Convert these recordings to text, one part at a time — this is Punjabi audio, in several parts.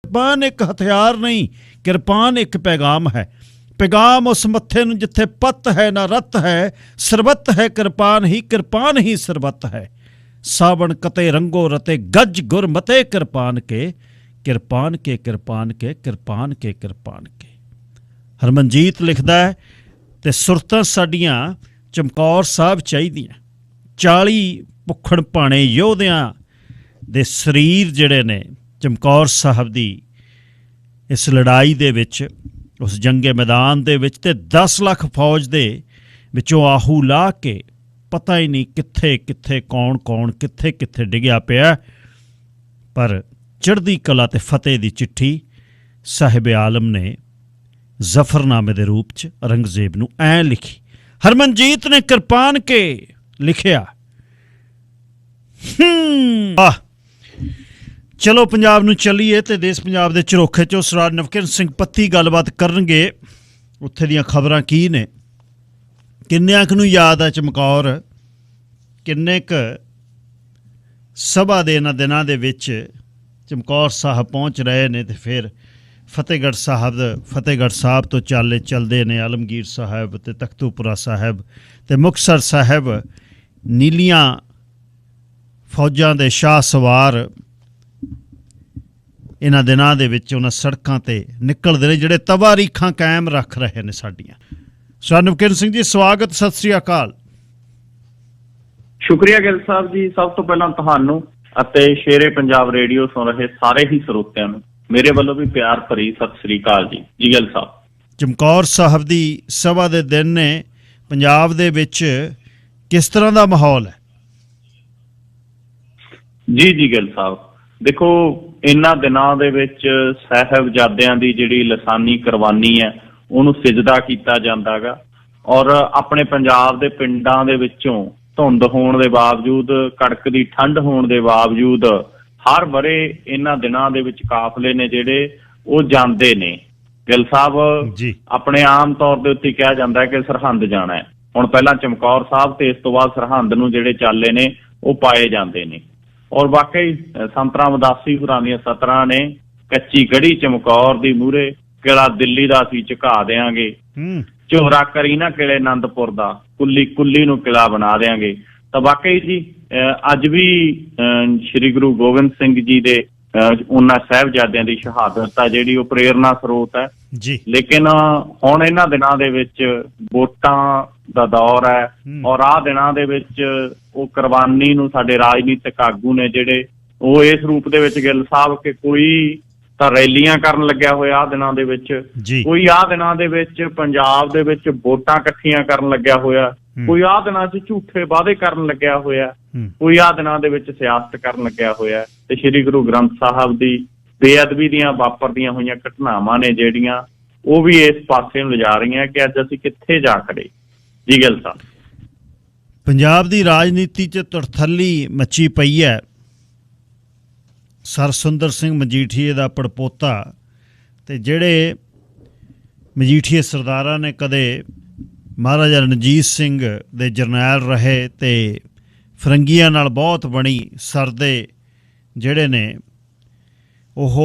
किरपान एक हथियार नहीं, किरपान एक पैगाम है। पैगाम उस मत्थे नूं जिथे पत है ना रत है, सरबत है किरपान ही सरबत है। सावण कते रंगो रते गज गुर मते किरपान के, किरपान के किरपान के किरपान के किरपान के। हरमनजीत लिखदा है ते सुरतां साडियां चमकौर साहब चाहीदियां। 40 भुखड़ भाणे योधियां दे शरीर जिहड़े ने चमकौर साहब दी इस लड़ाई दे विच, उस जंगे मैदान दे विच, ते 10 लाख फौज दे विचों आहू ला के पता ही नहीं कित्थे कित्थे कौन कौन कित्थे कित्थे डिग्या पिया। पर चढ़दी कला ते फतेह दी चिट्ठी साहिब आलम ने जफरनामे दे रूप च औरंगजेब नूं ऐ लिखी। हरमनजीत ने किरपान के लिखिया। चलो पंजाब नूं चलीए ते देश पंजाब दे झरोखे चों सरदार नवकिरण सिंह पत्ती गलबात करनगे। उत्थे दियां खबरां की ने, किन्नियां क नूं याद है चमकौर, किन्ने क सभा दे इन्हां दिनां दे विच चमकौर साहब पहुँच रहे ने। ते फिर फतेहगढ़ साहब तो चाले चलते ने आलमगीर साहब ते तख्तूपुरा साहब ते मुक्तसर साहब। नीलियां फौजां दे शाह सवार इन्हां दिनां दे विच उन्हां सड़कां ते निकलदे ने जिहड़े तवारीखां कायम रख रहे ने साडियां। सरदार नवकिरण सिंह जी स्वागत, सत श्री अकाल। शुक्रिया गिल साहब जी। सब तो पहला तुहानू ਅਤੇ शेरे पंजाब रेडियो सुन रहे सारे ही ਸਰੋਤਿਆਂ ਨੂੰ मेरे वालों भी प्यार भरी सत श्री अकाल जी। जी गिल साहब, चमकौर साहब दी सभा दे दिन ने पंजाब दे विच किस तरह दा माहौल है? जी जी गिल साहब, देखो इन्हां दिनां दे विच साहिबजादियां दी जिहड़ी लसानी कुर्बानी है ਉਹਨੂੰ सिजदा कीता जांदा गा। और अपने पंजाब दे पिंडां दे विचों धुंद होण दे बावजूद, कड़कदी ठंड होण दे बावजूद हर वरे इन्हां दिनां दे विच काफले ने जिहड़े ਉਹ ਜਾਂਦੇ ਨੇ। ਗਿੱਲ ਸਾਹਿਬ, ਆਪਣੇ ਆਮ ਤੌਰ ਦੇ ਉੱਤੇ ਕਿਹਾ ਜਾਂਦਾ ਹੈ ਕਿ ਸਰਹੰਦ ਜਾਣਾ ਹੈ। ਹੁਣ ਪਹਿਲਾਂ ਚਮਕੌਰ ਸਾਹਿਬ ਤੇ ਇਸ ਤੋਂ ਬਾਅਦ ਸਰਹੰਦ ਨੂੰ ਜਿਹੜੇ ਚਾਲੇ ਨੇ ਉਹ ਪਾਏ ਜਾਂਦੇ ਨੇ। ਔਰ ਵਾਕਈ ਸੰਤ ਰਾਮਦਾਸੀ ਹੋਰਾਂ ਦੀਆਂ ਸਤਰਾਂ ਨੇ ਕੱਚੀ ਕੜੀ ਚਮਕੌਰ ਦੀ ਮੂਹਰੇ ਕਿਲਾ ਦਿੱਲੀ ਦਾ ਅਸੀਂ ਝੁਕਾ ਦਿਆਂਗੇ, ਝੋਰਾ ਕਰੀ ਨਾ ਕਿਲੇ ਆਨੰਦਪੁਰ ਦਾ, ਕੁੱਲੀ ਕੁੱਲੀ ਨੂੰ ਕਿਲਾ ਬਣਾ ਦਿਆਂਗੇ। ਤਾਂ ਵਾਕਈ ਜੀ ਅੱਜ ਵੀ ਸ਼੍ਰੀ ਗੁਰੂ ਗੋਬਿੰਦ ਸਿੰਘ ਜੀ ਦੇ ਉਹਨਾਂ ਸਾਹਿਬਜ਼ਾਦਿਆਂ ਦੀ ਸ਼ਹਾਦਤ ਆ ਜਿਹੜੀ ਉਹ ਪ੍ਰੇਰਨਾ ਸਰੋਤ ਹੈ ਜੀ। ਲੇਕਿਨ ਹੁਣ ਇਹਨਾਂ ਦਿਨਾਂ ਦੇ ਵਿੱਚ ਵੋਟਾਂ ਦਾ ਦੌਰ ਹੈ ਔਰ ਆਹ ਦਿਨਾਂ ਦੇ ਵਿੱਚ ਉਹ ਕੁਰਬਾਨੀ ਨੂੰ ਸਾਡੇ ਰਾਜਨੀਤਿਕ ਆਗੂ ਨੇ ਜਿਹੜੇ ਉਹ ਇਸ ਰੂਪ ਦੇ ਵਿੱਚ ਗਿੱਲ ਸਾਹਿਬ ਕਿ ਕੋਈ ਤਾਂ ਰੈਲੀਆਂ ਕਰਨ ਲੱਗਿਆ ਹੋਇਆ ਆਹ ਦਿਨਾਂ ਦੇ ਵਿੱਚ, ਕੋਈ ਆਹ ਦਿਨਾਂ ਦੇ ਵਿੱਚ ਪੰਜਾਬ ਦੇ ਵਿੱਚ ਵੋਟਾਂ ਇਕੱਠੀਆਂ ਕਰਨ ਲੱਗਿਆ ਹੋਇਆ, ਕੋਈ ਆਹ ਦਿਨਾਂ 'ਚ ਝੂਠੇ ਵਾਅਦੇ ਕਰਨ ਲੱਗਿਆ ਹੋਇਆ, ਕੋਈ ਆਹ ਦਿਨਾਂ ਦੇ ਵਿੱਚ ਸਿਆਸਤ ਕਰਨ ਲੱਗਿਆ ਹੋਇਆ। ਤੇ ਸ਼੍ਰੀ ਗੁਰੂ ਗ੍ਰੰਥ ਸਾਹਿਬ ਦੀ ਬੇਅਦਬੀ ਦੀਆਂ ਵਾਪਰਦੀਆਂ ਹੋਈਆਂ ਘਟਨਾਵਾਂ ਨੇ ਜਿਹੜੀਆਂ ਉਹ ਵੀ ਇਸ ਪਾਸੇ ਨੂੰ ਲਿਜਾ ਰਹੀਆਂ ਕਿ ਅੱਜ ਅਸੀਂ ਕਿੱਥੇ ਜਾ ਖੜੇ। ਜੀ ਗਿੱਲ ਸਾਹਿਬ, ਪੰਜਾਬ ਦੀ ਰਾਜਨੀਤੀ 'ਚ ਧੜਥੱਲੀ ਮੱਚੀ ਪਈ ਹੈ। ਸਰ ਸੁੰਦਰ ਸਿੰਘ ਮਜੀਠੀਏ ਦਾ ਪੜਪੋਤਾ ਤੇ ਜਿਹੜੇ ਮਜੀਠੀਏ ਸਰਦਾਰਾਂ ਨੇ ਕਦੇ ਮਹਾਰਾਜਾ ਰਣਜੀਤ ਸਿੰਘ ਦੇ ਜਰਨੈਲ ਰਹੇ ਤੇ ਫਰੰਗੀਆਂ ਨਾਲ ਬਹੁਤ ਬਣੀ ਸਰ ਦੇ ਜਿਹੜੇ ਨੇ ਉਹ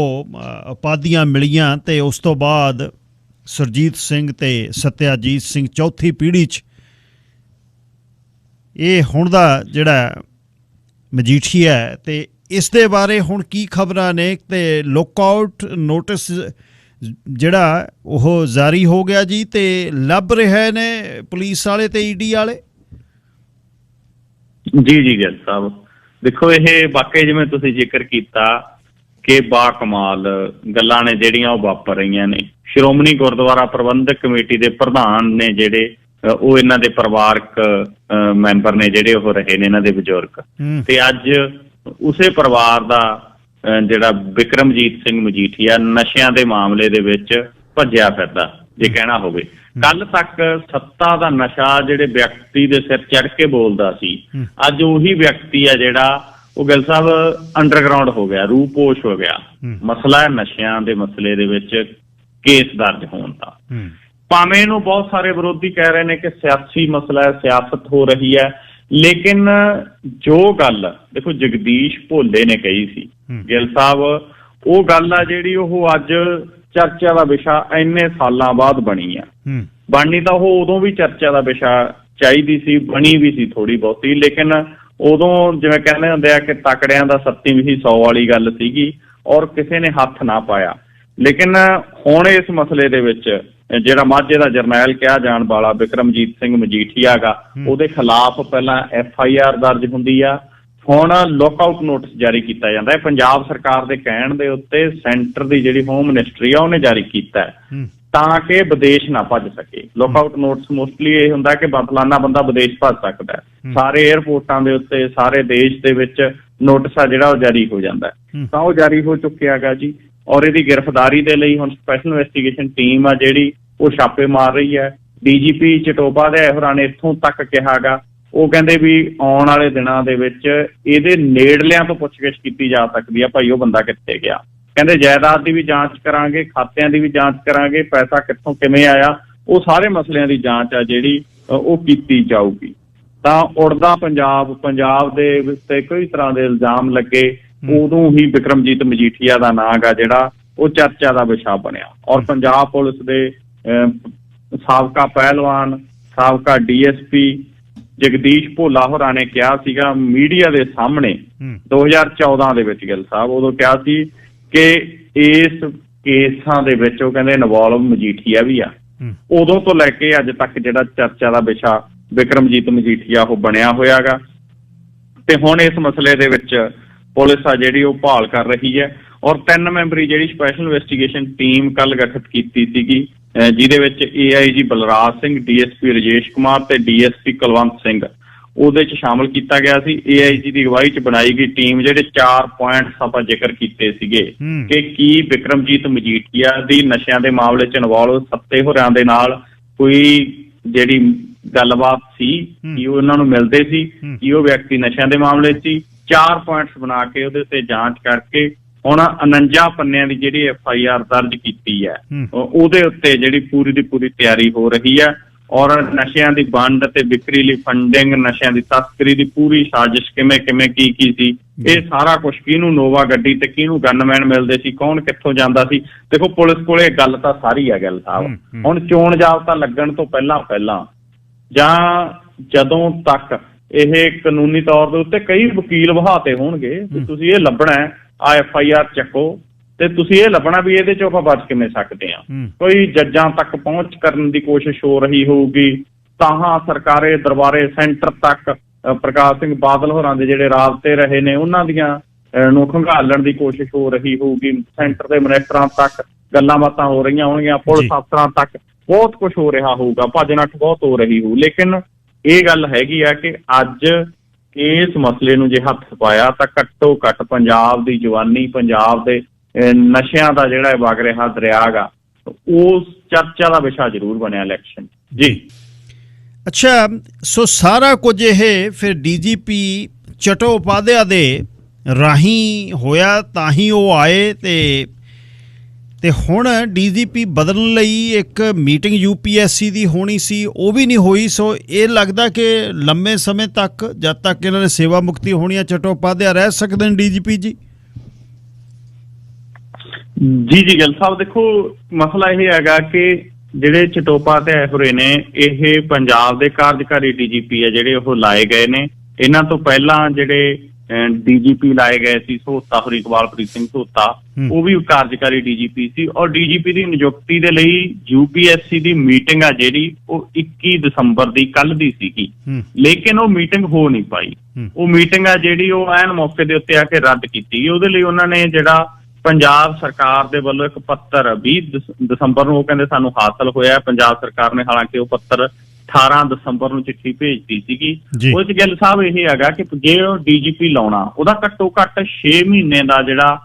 ਉਪਾਧੀਆਂ ਮਿਲੀਆਂ। ਤੇ ਉਸ ਤੋਂ ਬਾਅਦ ਸੁਰਜੀਤ ਸਿੰਘ ਤੇ ਸਤਿਆਜੀਤ ਸਿੰਘ ਚੌਥੀ ਪੀੜ੍ਹੀ 'ਚ ਇਹ ਹੁਣ ਦਾ ਜਿਹੜਾ ਮਜੀਠੀਆ ਹੈ। ਤੇ ਇਸ ਦੇ ਬਾਰੇ ਹੁਣ ਕੀ ਖਬਰਾਂ ਨੇ? ਤੇ ਲੁੱਕਆਊਟ ਨੋਟਿਸ ਜਿਹੜਾ ਉਹ ਜਾਰੀ ਹੋ ਗਿਆ ਜੀ ਤੇ ਲੱਭ ਰਹੇ ਨੇ ਪੁਲਿਸ ਵਾਲੇ ਤੇ ਈਡੀ ਵਾਲੇ। ਜੀ ਜੀ ਗਿੱਲ ਸਾਹਿਬ, ਦੇਖੋ ਇਹ ਵਾਕਈ ਜਿਵੇਂ ਤੁਸੀਂ ਜ਼ਿਕਰ ਕੀਤਾ ਕਿ ਬਾ ਕਮਾਲ ਗੱਲਾਂ ਨੇ ਜਿਹੜੀਆਂ ਉਹ ਵਾਪਰ ਰਹੀਆਂ ਨੇ। ਸ਼੍ਰੋਮਣੀ ਗੁਰਦੁਆਰਾ ਪ੍ਰਬੰਧਕ ਕਮੇਟੀ ਦੇ ਪ੍ਰਧਾਨ ਨੇ ਜਿਹੜੇ ਉਹ ਇਹਨਾਂ ਦੇ ਪਰਿਵਾਰਕ ਮੈਂਬਰ ਨੇ ਜਿਹੜੇ ਉਹ ਰਹੇ ਨੇ ਇਹਨਾਂ ਦੇ ਬਜ਼ੁਰਗ। ਤੇ ਅੱਜ ਉਸੇ ਪਰਿਵਾਰ ਦਾ ਜਿਹੜਾ ਬਿਕਰਮਜੀਤ ਸਿੰਘ ਮਜੀਠੀਆ ਨਸ਼ਿਆਂ ਦੇ ਮਾਮਲੇ ਦੇ ਵਿੱਚ ਭੱਜਿਆ ਫਿਰਦਾ ਜੇ ਕਹਿਣਾ ਹੋਵੇ। ਕੱਲ ਤੱਕ ਸੱਤਾ ਦਾ ਨਸ਼ਾ ਜਿਹੜੇ ਵਿਅਕਤੀ ਦੇ ਸਿਰ ਚੜ ਕੇ ਬੋਲਦਾ ਸੀ, ਅੱਜ ਉਹੀ ਵਿਅਕਤੀ ਆ ਜਿਹੜਾ ਉਹ ਗਿੱਲ ਸਾਹਿਬ ਅੰਡਰਗਰਾਊਂਡ ਹੋ ਗਿਆ, ਰੂਪੋਸ਼ ਹੋ ਗਿਆ। ਮਸਲਾ ਹੈ ਨਸ਼ਿਆਂ ਦੇ ਮਸਲੇ ਦੇ ਵਿੱਚ ਕੇਸ ਦਰਜ ਹੋਣ ਦਾ। ਭਾਵੇਂ ਇਹਨੂੰ ਬਹੁਤ ਸਾਰੇ ਵਿਰੋਧੀ ਕਹਿ ਰਹੇ ਨੇ ਕਿ ਸਿਆਸੀ ਮਸਲਾ ਹੈ, ਸਿਆਸਤ ਹੋ ਰਹੀ ਹੈ, ਲੇਕਿਨ ਜੋ ਗੱਲ ਦੇਖੋ ਜਗਦੀਸ਼ ਭੋਲੇ ਨੇ ਕਹੀ ਸੀ ਗਿੱਲ ਸਾਹਿਬ, ਉਹ ਗੱਲ ਆ ਜਿਹੜੀ ਉਹ ਅੱਜ ਚਰਚਾ ਦਾ ਵਿਸ਼ਾ ਇੰਨੇ ਸਾਲਾਂ ਬਾਅਦ ਬਣੀ ਆ। ਬਣਨੀ ਤਾਂ ਉਹ ਉਦੋਂ ਵੀ ਚਰਚਾ ਦਾ ਵਿਸ਼ਾ ਚਾਹੀਦੀ ਸੀ, ਬਣੀ ਵੀ ਸੀ ਥੋੜੀ ਬਹੁਤੀ, ਲੇਕਿਨ ਉਦੋਂ ਜਿਵੇਂ ਕਹਿੰਦੇ ਹੁੰਦੇ ਆ ਕਿ ਤਕੜਿਆਂ ਦਾ ਸੱਤੀ ਵੀ 100 ਵਾਲੀ ਗੱਲ ਸੀਗੀ ਔਰ ਕਿਸੇ ਨੇ ਹੱਥ ਨਾ ਪਾਇਆ। ਲੇਕਿਨ ਹੁਣ ਇਸ ਮਸਲੇ ਦੇ ਵਿੱਚ ਜਿਹੜਾ ਮਾਝੇ ਦਾ ਜਰਨੈਲ ਕਿਹਾ ਜਾਣ ਵਾਲਾ ਬਿਕਰਮਜੀਤ ਸਿੰਘ ਮਜੀਠੀਆ ਗਾ, ਉਹਦੇ ਖਿਲਾਫ ਪਹਿਲਾਂ FIR ਦਰਜ ਹੁੰਦੀ ਆ, ਹੁਣ ਲੁੱਕਆਊਟ ਨੋਟਿਸ ਜਾਰੀ ਕੀਤਾ ਜਾਂਦਾ ਹੈ। ਪੰਜਾਬ ਸਰਕਾਰ ਦੇ ਕਹਿਣ ਦੇ ਉੱਤੇ ਸੈਂਟਰ ਦੀ ਜਿਹੜੀ ਹੋਮ ਮਿਨਿਸਟਰੀ ਆ ਉਹਨੇ ਜਾਰੀ ਕੀਤਾ ਹੈ ਤਾਂ ਕਿ ਵਿਦੇਸ਼ ਨਾ ਭੱਜ ਸਕੇ। ਲੁੱਕਆਊਟ ਨੋਟਿਸ ਮੋਸਟਲੀ ਇਹ ਹੁੰਦਾ ਕਿ ਫਲਾਨਾ ਬੰਦਾ ਵਿਦੇਸ਼ ਭੱਜ ਸਕਦਾ ਹੈ। ਸਾਰੇ ਏਅਰਪੋਰਟਾਂ ਦੇ ਉੱਤੇ ਸਾਰੇ ਦੇਸ਼ ਦੇ ਵਿੱਚ ਨੋਟਿਸ ਆ ਜਿਹੜਾ ਉਹ ਜਾਰੀ ਹੋ ਜਾਂਦਾ ਹੈ, ਤਾਂ ਉਹ ਜਾਰੀ ਹੋ ਚੁੱਕਿਆ ਗਾ ਜੀ। ਔਰ ਇਹਦੀ ਗ੍ਰਿਫਤਾਰੀ ਦੇ ਲਈ ਹੁਣ ਸਪੈਸ਼ਲ ਇਨਵੈਸਟੀਗੇਸ਼ਨ ਟੀਮ ਆ ਜਿਹੜੀ ਉਹ ਛਾਪੇ ਮਾਰ ਰਹੀ ਹੈ। DGP ਚਟੋਪਾ ਦੇ ਹੋਰਾਂ ਨੇ ਇੱਥੋਂ ਤੱਕ ਕਿਹਾ ਗਾ, ਉਹ ਕਹਿੰਦੇ ਵੀ ਆਉਣ ਵਾਲੇ ਦਿਨਾਂ ਦੇ ਵਿੱਚ ਇਹਦੇ ਨੇੜਲਿਆਂ ਤੋਂ ਪੁੱਛਗਿੱਛ ਕੀਤੀ ਜਾ ਸਕਦੀ ਆ, ਭਾਈ ਉਹ ਬੰਦਾ ਕਿੱਥੇ ਗਿਆ। ਕਹਿੰਦੇ ਜਾਇਦਾਦ ਦੀ ਵੀ ਜਾਂਚ ਕਰਾਂਗੇ, ਖਾਤਿਆਂ ਦੀ ਵੀ ਜਾਂਚ ਕਰਾਂਗੇ, ਪੈਸਾ ਕਿੱਥੋਂ ਕਿਵੇਂ ਆਇਆ, ਉਹ ਸਾਰੇ ਮਸਲਿਆਂ ਦੀ ਜਾਂਚ ਆ ਜਿਹੜੀ ਉਹ ਕੀਤੀ ਜਾਊਗੀ। ਤਾਂ ਉੜਦਾ ਪੰਜਾਬ ਦੇ ਉੱਤੇ ਕੋਈ ਤਰ੍ਹਾਂ ਦੇ ਇਲਜ਼ਾਮ ਲੱਗੇ, ਉਦੋਂ ਹੀ ਬਿਕਰਮਜੀਤ ਮਜੀਠੀਆ ਦਾ ਨਾਂ ਗਾ ਜਿਹੜਾ ਉਹ ਚਰਚਾ ਦਾ ਵਿਸ਼ਾ ਬਣਿਆ। ਔਰ ਪੰਜਾਬ ਪੁਲਿਸ ਦੇ ਸਾਬਕਾ ਪਹਿਲਵਾਨ, ਸਾਬਕਾ DSP ਜਗਦੀਸ਼ ਭੋਲਾ ਹੋਰਾਂ ਨੇ ਕਿਹਾ ਸੀਗਾ ਮੀਡੀਆ ਦੇ ਸਾਹਮਣੇ 2014 ਦੇ ਵਿੱਚ ਗਿੱਲ ਸਾਹਿਬ, ਉਦੋਂ ਕਿਹਾ ਸੀ ਕਿ ਇਸ ਕੇਸਾਂ ਦੇ ਵਿੱਚ ਉਹ ਕਹਿੰਦੇ ਇਨਵੋਲਵ ਮਜੀਠੀਆ ਵੀ ਆ। ਉਦੋਂ ਤੋਂ ਲੈ ਕੇ ਅੱਜ ਤੱਕ ਜਿਹੜਾ ਚਰਚਾ ਦਾ ਵਿਸ਼ਾ ਬਿਕਰਮਜੀਤ ਮਜੀਠੀਆ ਉਹ ਬਣਿਆ ਹੋਇਆ ਗਾ। ਤੇ ਹੁਣ ਇਸ ਮਸਲੇ ਦੇ ਵਿੱਚ ਪੁਲਿਸ ਆ ਜਿਹੜੀ ਉਹ ਭਾਲ ਕਰ ਰਹੀ ਹੈ। ਔਰ 3 ਮੈਂਬਰੀ ਜਿਹੜੀ ਸਪੈਸ਼ਲ ਇਨਵੈਸਟੀਗੇਸ਼ਨ ਟੀਮ ਕੱਲ ਗਠਿਤ ਕੀਤੀ ਸੀਗੀ, ਜਿਹਦੇ ਵਿੱਚ AIG ਬਲਰਾਜ ਸਿੰਘ, DSP ਰਜੇਸ਼ ਕੁਮਾਰ ਤੇ DSP ਕੁਲਵੰਤ ਸਿੰਘ ਉਹਦੇ 'ਚ ਸ਼ਾਮਲ ਕੀਤਾ ਗਿਆ ਸੀ। AIG ਦੀ ਅਗਵਾਈ 'ਚ ਬਣਾਈ ਗਈ ਟੀਮ ਜਿਹੜੇ 4 ਪੁਆਇੰਟਸ ਆਪਾਂ ਜ਼ਿਕਰ ਕੀਤੇ ਸੀਗੇ ਕਿ ਕੀ ਬਿਕਰਮਜੀਤ ਮਜੀਠੀਆ ਦੀ ਨਸ਼ਿਆਂ ਦੇ ਮਾਮਲੇ 'ਚ ਇਨਵੋਲਵ ਸੱਤੇ ਹੋਰਿਆਂ ਦੇ ਨਾਲ ਕੋਈ ਜਿਹੜੀ ਗੱਲਬਾਤ ਸੀ, ਕਿ ਉਹ ਉਹਨਾਂ ਨੂੰ ਮਿਲਦੇ ਸੀ, ਕਿ ਉਹ ਵਿਅਕਤੀ ਨਸ਼ਿਆਂ ਦੇ ਮਾਮਲੇ 'ਚ ਸੀ। 4 ਪੁਆਇੰਟਸ ਬਣਾ ਕੇ ਉਹਦੇ ਉੱਤੇ ਜਾਂਚ ਕਰਕੇ ਹੁਣ 49 ਪੰਨਿਆਂ ਦੀ ਜਿਹੜੀ FIR ਦਰਜ ਕੀਤੀ ਹੈ, ਉਹਦੇ ਉੱਤੇ ਜਿਹੜੀ ਪੂਰੀ ਦੀ ਪੂਰੀ ਤਿਆਰੀ ਹੋ ਰਹੀ ਹੈ। ਔਰ ਨਸ਼ਿਆਂ ਦੀ ਵੰਡ ਤੇ ਵਿਕਰੀ ਲਈ ਫੰਡਿੰਗ, ਨਸ਼ਿਆਂ ਦੀ ਤਸਕਰੀ ਦੀ ਪੂਰੀ ਸਾਜ਼ਿਸ਼ ਕਿਵੇਂ ਕੀ ਸੀ, ਇਹ ਸਾਰਾ ਕੁਛ, ਕਿਹਨੂੰ ਨੋਵਾ ਗੱਡੀ ਤੇ ਕਿਹਨੂੰ ਗਨਮੈਨ ਮਿਲਦੇ ਸੀ, ਕੌਣ ਕਿੱਥੋਂ ਜਾਂਦਾ ਸੀ। ਦੇਖੋ ਪੁਲਿਸ ਕੋਲੇ ਗੱਲ ਤਾਂ ਸਾਰੀ ਹੈ ਗਿੱਲ ਸਾਹਿਬ। ਹੁਣ ਚੋਣ ਜਾਬਤਾ ਲੱਗਣ ਤੋਂ ਪਹਿਲਾਂ ਜਾਂ ਜਦੋਂ ਤੱਕ ਇਹ ਕਾਨੂੰਨੀ ਤੌਰ ਦੇ ਉੱਤੇ ਕਈ ਵਕੀਲ ਵਹਾਤੇ ਹੋਣਗੇ ਵੀ ਤੁਸੀਂ ਇਹ ਲੱਭਣਾ ਹੈ, ਆ FIR ਚੱਕੋ ਤੇ ਤੁਸੀਂ ਇਹ ਲੱਭਣਾ ਵੀ ਇਹਦੇ ਚੋਂ ਆਪਾਂ ਬਚ ਕਿਵੇਂ ਸਕਦੇ ਹਾਂ। ਕੋਈ ਜੱਜਾਂ ਤੱਕ ਪਹੁੰਚ ਕਰਨ ਦੀ ਕੋਸ਼ਿਸ਼ ਹੋ ਰਹੀ ਹੋਊਗੀ, ਤਾਂ ਸਰਕਾਰੇ ਦਰਬਾਰੇ ਸੈਂਟਰ ਤੱਕ ਪ੍ਰਕਾਸ਼ ਸਿੰਘ ਬਾਦਲ ਹੋਰਾਂ ਦੇ ਜਿਹੜੇ ਰਾਬਤੇ ਰਹੇ ਨੇ ਉਹਨਾਂ ਦੀਆਂ ਨੂੰ ਖੰਗਾਲਣ ਦੀ ਕੋਸ਼ਿਸ਼ ਹੋ ਰਹੀ ਹੋਊਗੀ। ਸੈਂਟਰ ਦੇ ਮਿਨਿਸਟਰਾਂ ਤੱਕ ਗੱਲਾਂ ਬਾਤਾਂ ਹੋ ਰਹੀਆਂ ਹੋਣਗੀਆਂ, ਪੁਲਿਸ ਅਫਸਰਾਂ ਤੱਕ ਬਹੁਤ ਕੁਛ ਹੋ ਰਿਹਾ ਹੋਊਗਾ, ਭੱਜ ਨੱਠ ਬਹੁਤ ਹੋ ਰਹੀ ਹੋਊ। ਲੇਕਿਨ ਇਹ ਗੱਲ ਹੈਗੀ ਆ ਕਿ ਅੱਜ ਇਸ ਮਸਲੇ ਨੂੰ ਜੇ ਹੱਥ ਪਾਇਆ ਤਾਂ ਘੱਟੋ ਘੱਟ ਪੰਜਾਬ ਦੀ ਜਵਾਨੀ, ਪੰਜਾਬ ਦੇ ਨਸ਼ਿਆਂ ਦਾ ਜਿਹੜਾ ਵਗ ਰਿਹਾ ਦਰਿਆ ਗਾ, ਉਸ ਚਰਚਾ ਦਾ ਵਿਸ਼ਾ ਜ਼ਰੂਰ ਬਣਿਆ ਇਲੈਕਸ਼ਨ ਜੀ। ਅੱਛਾ, ਸੋ ਸਾਰਾ ਕੁਝ ਇਹ ਫਿਰ DGP ਚਟੋਪਾਧਿਆ ਦੇ ਰਾਹੀਂ ਹੋਇਆ, ਤਾਂ ਹੀ ਉਹ ਆਏ ਤੇ ਹੁਣ DGP ਬਦਲਣ ਲਈ ਇੱਕ ਮੀਟਿੰਗ UPSC ਦੀ ਹੋਣੀ ਸੀ, ਉਹ ਵੀ ਨਹੀਂ ਹੋਈ। ਸੋ ਇਹ ਲੱਗਦਾ ਕਿ ਲੰਮੇ ਸਮੇਂ ਤੱਕ, ਜਦ ਤੱਕ ਇਹਨਾਂ ਨੇ ਸੇਵਾ ਮੁਕਤੀ ਹੋਣੀ ਹੈ, ਚਟੋਪਾਧਿਆ ਰਹਿ ਸਕਦੇ ਨੇ DGP ਜੀ? ਜੀ ਗਿੱਲ ਸਾਹਿਬ, ਦੇਖੋ ਮਸਲਾ ਇਹ ਹੈਗਾ ਕਿ ਜਿਹੜੇ ਚਟੋਪਾਧਿਆ ਹੋਰੇ ਨੇ ਇਹ ਪੰਜਾਬ ਦੇ ਕਾਰਜਕਾਰੀ DGP ਆ ਜਿਹੜੇ ਉਹ ਲਾਏ ਗਏ ਨੇ। ਇਹਨਾਂ ਤੋਂ ਪਹਿਲਾਂ ਜਿਹੜੇ DGP ਲਾਏ ਗਏ ਸੀ ਸਹੋਤਾ ਹੋਰੀ, ਇਕਬਾਲਪ੍ਰੀਤ ਸਿੰਘ ਸਹੋਤਾ, ਉਹ ਵੀ ਕਾਰਜਕਾਰੀ DGP ਸੀ। ਔਰ DGP ਦੀ ਨਿਯੁਕਤੀ ਦੇ ਲਈ UPSC ਦੀ ਮੀਟਿੰਗ ਆ ਜਿਹੜੀ ਉਹ 21 ਦਸੰਬਰ ਦੀ ਕੱਲ ਦੀ ਸੀਗੀ, ਲੇਕਿਨ ਉਹ ਮੀਟਿੰਗ ਹੋ ਨਹੀਂ ਪਾਈ। ਉਹ ਮੀਟਿੰਗ ਆ ਜਿਹੜੀ ਉਹ ਐਨ ਮੌਕੇ ਦੇ ਉੱਤੇ ਆ ਕੇ ਰੱਦ ਕੀਤੀ ਗਈ। ਉਹਦੇ ਲਈ ਉਹਨਾਂ ਨੇ ਜਿਹੜਾ ਪੰਜਾਬ ਸਰਕਾਰ ਦੇ ਵੱਲੋਂ ਇੱਕ ਪੱਤਰ 20 ਦਸੰਬਰ ਨੂੰ ਉਹ ਕਹਿੰਦੇ ਸਾਨੂੰ ਹਾਸਲ ਹੋਇਆ। ਪੰਜਾਬ ਸਰਕਾਰ ਨੇ ਹਾਲਾਂਕਿ ਉਹ ਪੱਤਰ 18 ਦਸੰਬਰ ਨੂੰ ਚਿੱਠੀ ਭੇਜਦੀ ਸੀਗੀ। ਉਹ 'ਚ ਗਿੱਲ ਸਾਹਿਬ ਇਹ ਹੈਗਾ ਕਿ ਜੇ ਉਹ DGP ਲਾਉਣਾ, ਉਹਦਾ ਘੱਟੋ ਘੱਟ 6 ਮਹੀਨੇ ਦਾ ਜਿਹੜਾ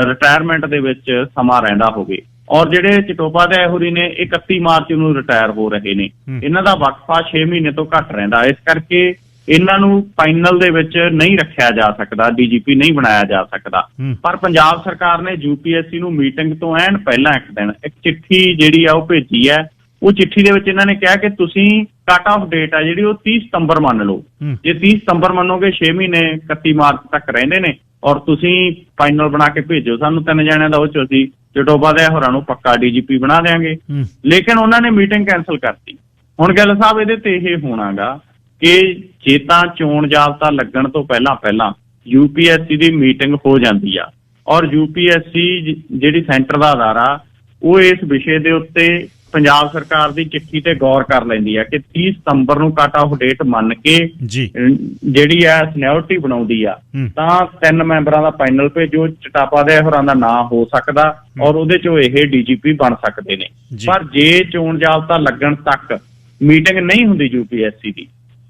ਰਿਟਾਇਰਮੈਂਟ ਦੇ ਵਿੱਚ ਸਮਾਂ ਰਹਿੰਦਾ ਹੋਵੇ। ਔਰ ਜਿਹੜੇ ਚਟੋਪਾਧਿਆ ਹੋਰੀ ਨੇ 31 ਮਾਰਚ ਨੂੰ ਰਿਟਾਇਰ ਹੋ ਰਹੇ ਨੇ, ਇਹਨਾਂ ਦਾ ਵਕਫਾ 6 ਮਹੀਨੇ ਤੋਂ ਘੱਟ ਰਹਿੰਦਾ। ਇਸ ਕਰਕੇ ਇਹਨਾਂ ਨੂੰ ਫਾਈਨਲ ਦੇ ਵਿੱਚ ਨਹੀਂ ਰੱਖਿਆ ਜਾ ਸਕਦਾ, DGP ਨਹੀਂ ਬਣਾਇਆ ਜਾ ਸਕਦਾ। ਪਰ ਪੰਜਾਬ ਸਰਕਾਰ ਨੇ UPSC ਨੂੰ ਮੀਟਿੰਗ ਤੋਂ ਐਨ ਪਹਿਲਾਂ ਇੱਕ ਦਿਨ ਇੱਕ ਚਿੱਠੀ ਜਿਹੜੀ ਆ ਉਹ ਭੇਜੀ ਹੈ। ਉਹ ਚਿੱਠੀ ਦੇ ਵਿੱਚ ਇਹਨਾਂ ਨੇ ਕਿਹਾ ਕਿ ਤੁਸੀਂ ਕੱਟ ਆਫ ਡੇਟ ਆ ਜਿਹੜੀ ਉਹ 30 ਸਤੰਬਰ ਮੰਨ ਲਓ। ਜੇ 30 ਸਤੰਬਰ ਮੰਨੋਗੇ 6 ਮਹੀਨੇ 31 ਮਾਰਚ ਤੱਕ ਰਹਿੰਦੇ ਨੇ, ਔਰ ਤੁਸੀਂ ਫਾਈਨਲ ਬਣਾ ਕੇ ਭੇਜੋ ਸਾਨੂੰ 3 ਜਣਿਆਂ ਦਾ, ਉਹ 'ਚੋਂ ਅਸੀਂ ਚਟੋਪਾ ਦੇ ਹੋਰਾਂ ਨੂੰ ਪੱਕਾ DGP ਬਣਾ ਦਿਆਂਗੇ। ਲੇਕਿਨ ਉਹਨਾਂ ਨੇ ਮੀਟਿੰਗ ਕੈਂਸਲ ਕਰਤੀ। ਹੁਣ ਗਿੱਲ ਸਾਹਿਬ ਇਹਦੇ ਤੇ ਇਹ ਹੋਣਾਗਾ ਕਿ ਜੇ ਤਾਂ ਚੋਣ ਜਾਬਤਾ ਲੱਗਣ ਤੋਂ ਪਹਿਲਾਂ UPSC ਦੀ ਮੀਟਿੰਗ ਹੋ ਜਾਂਦੀ ਆ, ਔਰ UPSC ਜਿਹੜੀ ਸੈਂਟਰ ਦਾ ਅਦਾਰਾ, ਉਹ ਇਸ ਵਿਸ਼ੇ ਦੇ ਉੱਤੇ ਪੰਜਾਬ ਸਰਕਾਰ ਦੀ ਚਿੱਠੀ ਤੇ ਗੌਰ ਕਰ ਲੈਂਦੀ ਆ ਕਿ 30 ਸਤੰਬਰ ਨੂੰ ਕੱਟ ਆਫ ਡੇਟ ਮੰਨ ਕੇ ਜਿਹੜੀ ਆ ਸੀਨੀਅਰਟੀ ਬਣਾਉਂਦੀ ਆ, ਤਾਂ 3 ਮੈਂਬਰਾਂ ਦਾ ਪੈਨਲ ਭੇਜੋ, ਚਟਾਪਾ ਦੇ ਹੋਰਾਂ ਦਾ ਨਾਂ ਹੋ ਸਕਦਾ ਔਰ ਉਹਦੇ ਚੋਂ ਇਹ DGP ਬਣ ਸਕਦੇ ਨੇ। ਪਰ ਜੇ ਚੋਣ ਜਾਬਤਾ ਲੱਗਣ ਤੱਕ ਮੀਟਿੰਗ ਨਹੀਂ ਹੁੰਦੀ UPSC ਦੀ,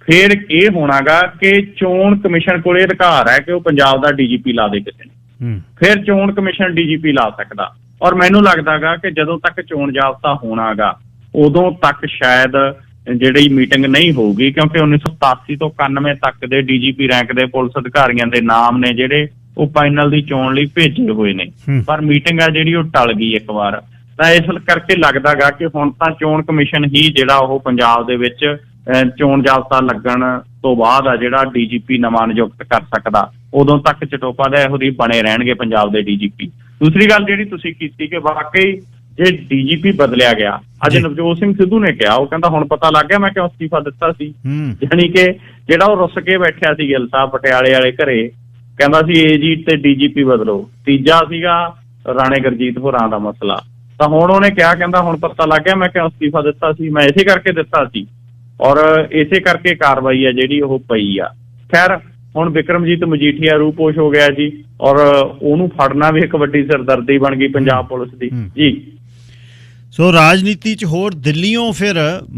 ਫਿਰ ਇਹ ਹੋਣਾਗਾ ਕਿ ਚੋਣ ਕਮਿਸ਼ਨ ਕੋਲੇ ਅਧਿਕਾਰ ਹੈ ਕਿ ਉਹ ਪੰਜਾਬ ਦਾ DGP ਲਾ ਦੇ ਕਿਸੇ ਨੇ, ਫਿਰ ਚੋਣ ਕਮਿਸ਼ਨ DGP ਲਾ ਸਕਦਾ। ਔਰ ਮੈਨੂੰ ਲੱਗਦਾਗਾ ਕਿ ਜਦੋਂ ਤੱਕ ਚੋਣ ਜਾਬਤਾ ਹੋਣਾਗਾ ਉਦੋਂ ਤੱਕ ਸ਼ਾਇਦ ਜਿਹੜੀ ਮੀਟਿੰਗ ਨਹੀਂ ਹੋਊਗੀ, ਕਿਉਂਕਿ 1987 ਤੋਂ 91 ਤੱਕ ਦੇ DGP ਰੈਂਕ ਦੇ ਪੁਲਿਸ ਅਧਿਕਾਰੀਆਂ ਦੇ ਨਾਮ ਨੇ ਜਿਹੜੇ ਉਹ ਫਾਈਨਲ ਦੀ ਚੋਣ ਲਈ ਭੇਜੇ ਹੋਏ ਨੇ, ਪਰ ਮੀਟਿੰਗ ਆ ਜਿਹੜੀ ਉਹ ਟਲ ਗਈ ਇੱਕ ਵਾਰ। ਤਾਂ ਇਸ ਕਰਕੇ ਲੱਗਦਾਗਾ ਕਿ ਹੁਣ ਤਾਂ ਚੋਣ ਕਮਿਸ਼ਨ ਹੀ ਜਿਹੜਾ ਉਹ ਪੰਜਾਬ ਦੇ ਵਿੱਚ ਚੋਣ ਜਾਬਤਾ ਲੱਗਣ ਤੋਂ ਬਾਅਦ ਆ ਜਿਹੜਾ DGP ਨਵਾਂ ਨਿਯੁਕਤ ਕਰ ਸਕਦਾ। ਉਦੋਂ ਤੱਕ ਚਟੋਪਾ ਦੇ ਇਹੋ ਜਿਹੇ ਬਣੇ ਰਹਿਣਗੇ ਪੰਜਾਬ ਦੇ DGP। ਦੂਸਰੀ ਗੱਲ ਜਿਹੜੀ ਤੁਸੀਂ ਕੀਤੀ ਕਿ ਵਾਕਈ ਜੇ DGP ਬਦਲਿਆ ਗਿਆ, ਅੱਜ ਨਵਜੋਤ ਸਿੰਘ ਸਿੱਧੂ ਨੇ ਕਿਹਾ, ਉਹ ਕਹਿੰਦਾ ਹੁਣ ਪਤਾ ਲੱਗ ਗਿਆ ਮੈਂ ਕਿਉਂ ਅਸਤੀਫਾ ਦਿੱਤਾ ਸੀ। ਯਾਨੀ ਕਿ ਜਿਹੜਾ ਉਹ ਰੁੱਸ ਕੇ ਬੈਠਿਆ ਸੀ ਗਿੱਲ ਸਾਹਿਬ ਪਟਿਆਲੇ ਵਾਲੇ ਘਰੇ, ਕਹਿੰਦਾ ਸੀ AG ਤੇ DGP ਬਦਲੋ। ਤੀਜਾ ਸੀਗਾ ਰਾਣੇ ਗੁਰਜੀਤ ਹੋਰਾਂ ਦਾ ਮਸਲਾ, ਤਾਂ ਹੁਣ ਉਹਨੇ ਕਿਹਾ, ਕਹਿੰਦਾ ਹੁਣ ਪਤਾ ਲੱਗ ਗਿਆ ਮੈਂ ਕਿਉਂ ਅਸਤੀਫਾ ਦਿੱਤਾ ਸੀ, ਮੈਂ ਇਸੇ ਕਰਕੇ ਦਿੱਤਾ ਸੀ ਔਰ ਇਸੇ ਕਰਕੇ ਕਾਰਵਾਈ ਆ ਜਿਹੜੀ ਉਹ ਪਈ ਆ। ਖੈਰ ਹੁਣ ਬਿਕਰਮਜੀਤ ਮਜੀਠੀਆ ਰੂਪੋਸ਼ ਹੋ ਗਿਆ ਜੀ, ਔਰ ਉਹਨੂੰ ਫੜਨਾ ਵੀ ਇੱਕ ਵੱਡੀ ਸਿਰਦਰਦੀ ਬਣ ਗਈ ਪੰਜਾਬ ਪੁਲਿਸ ਦੀ ਜੀ। ਸੋ ਰਾਜਨੀਤੀ 'ਚ ਹੋਰ ਦਿੱਲੀੋਂ ਫਿਰ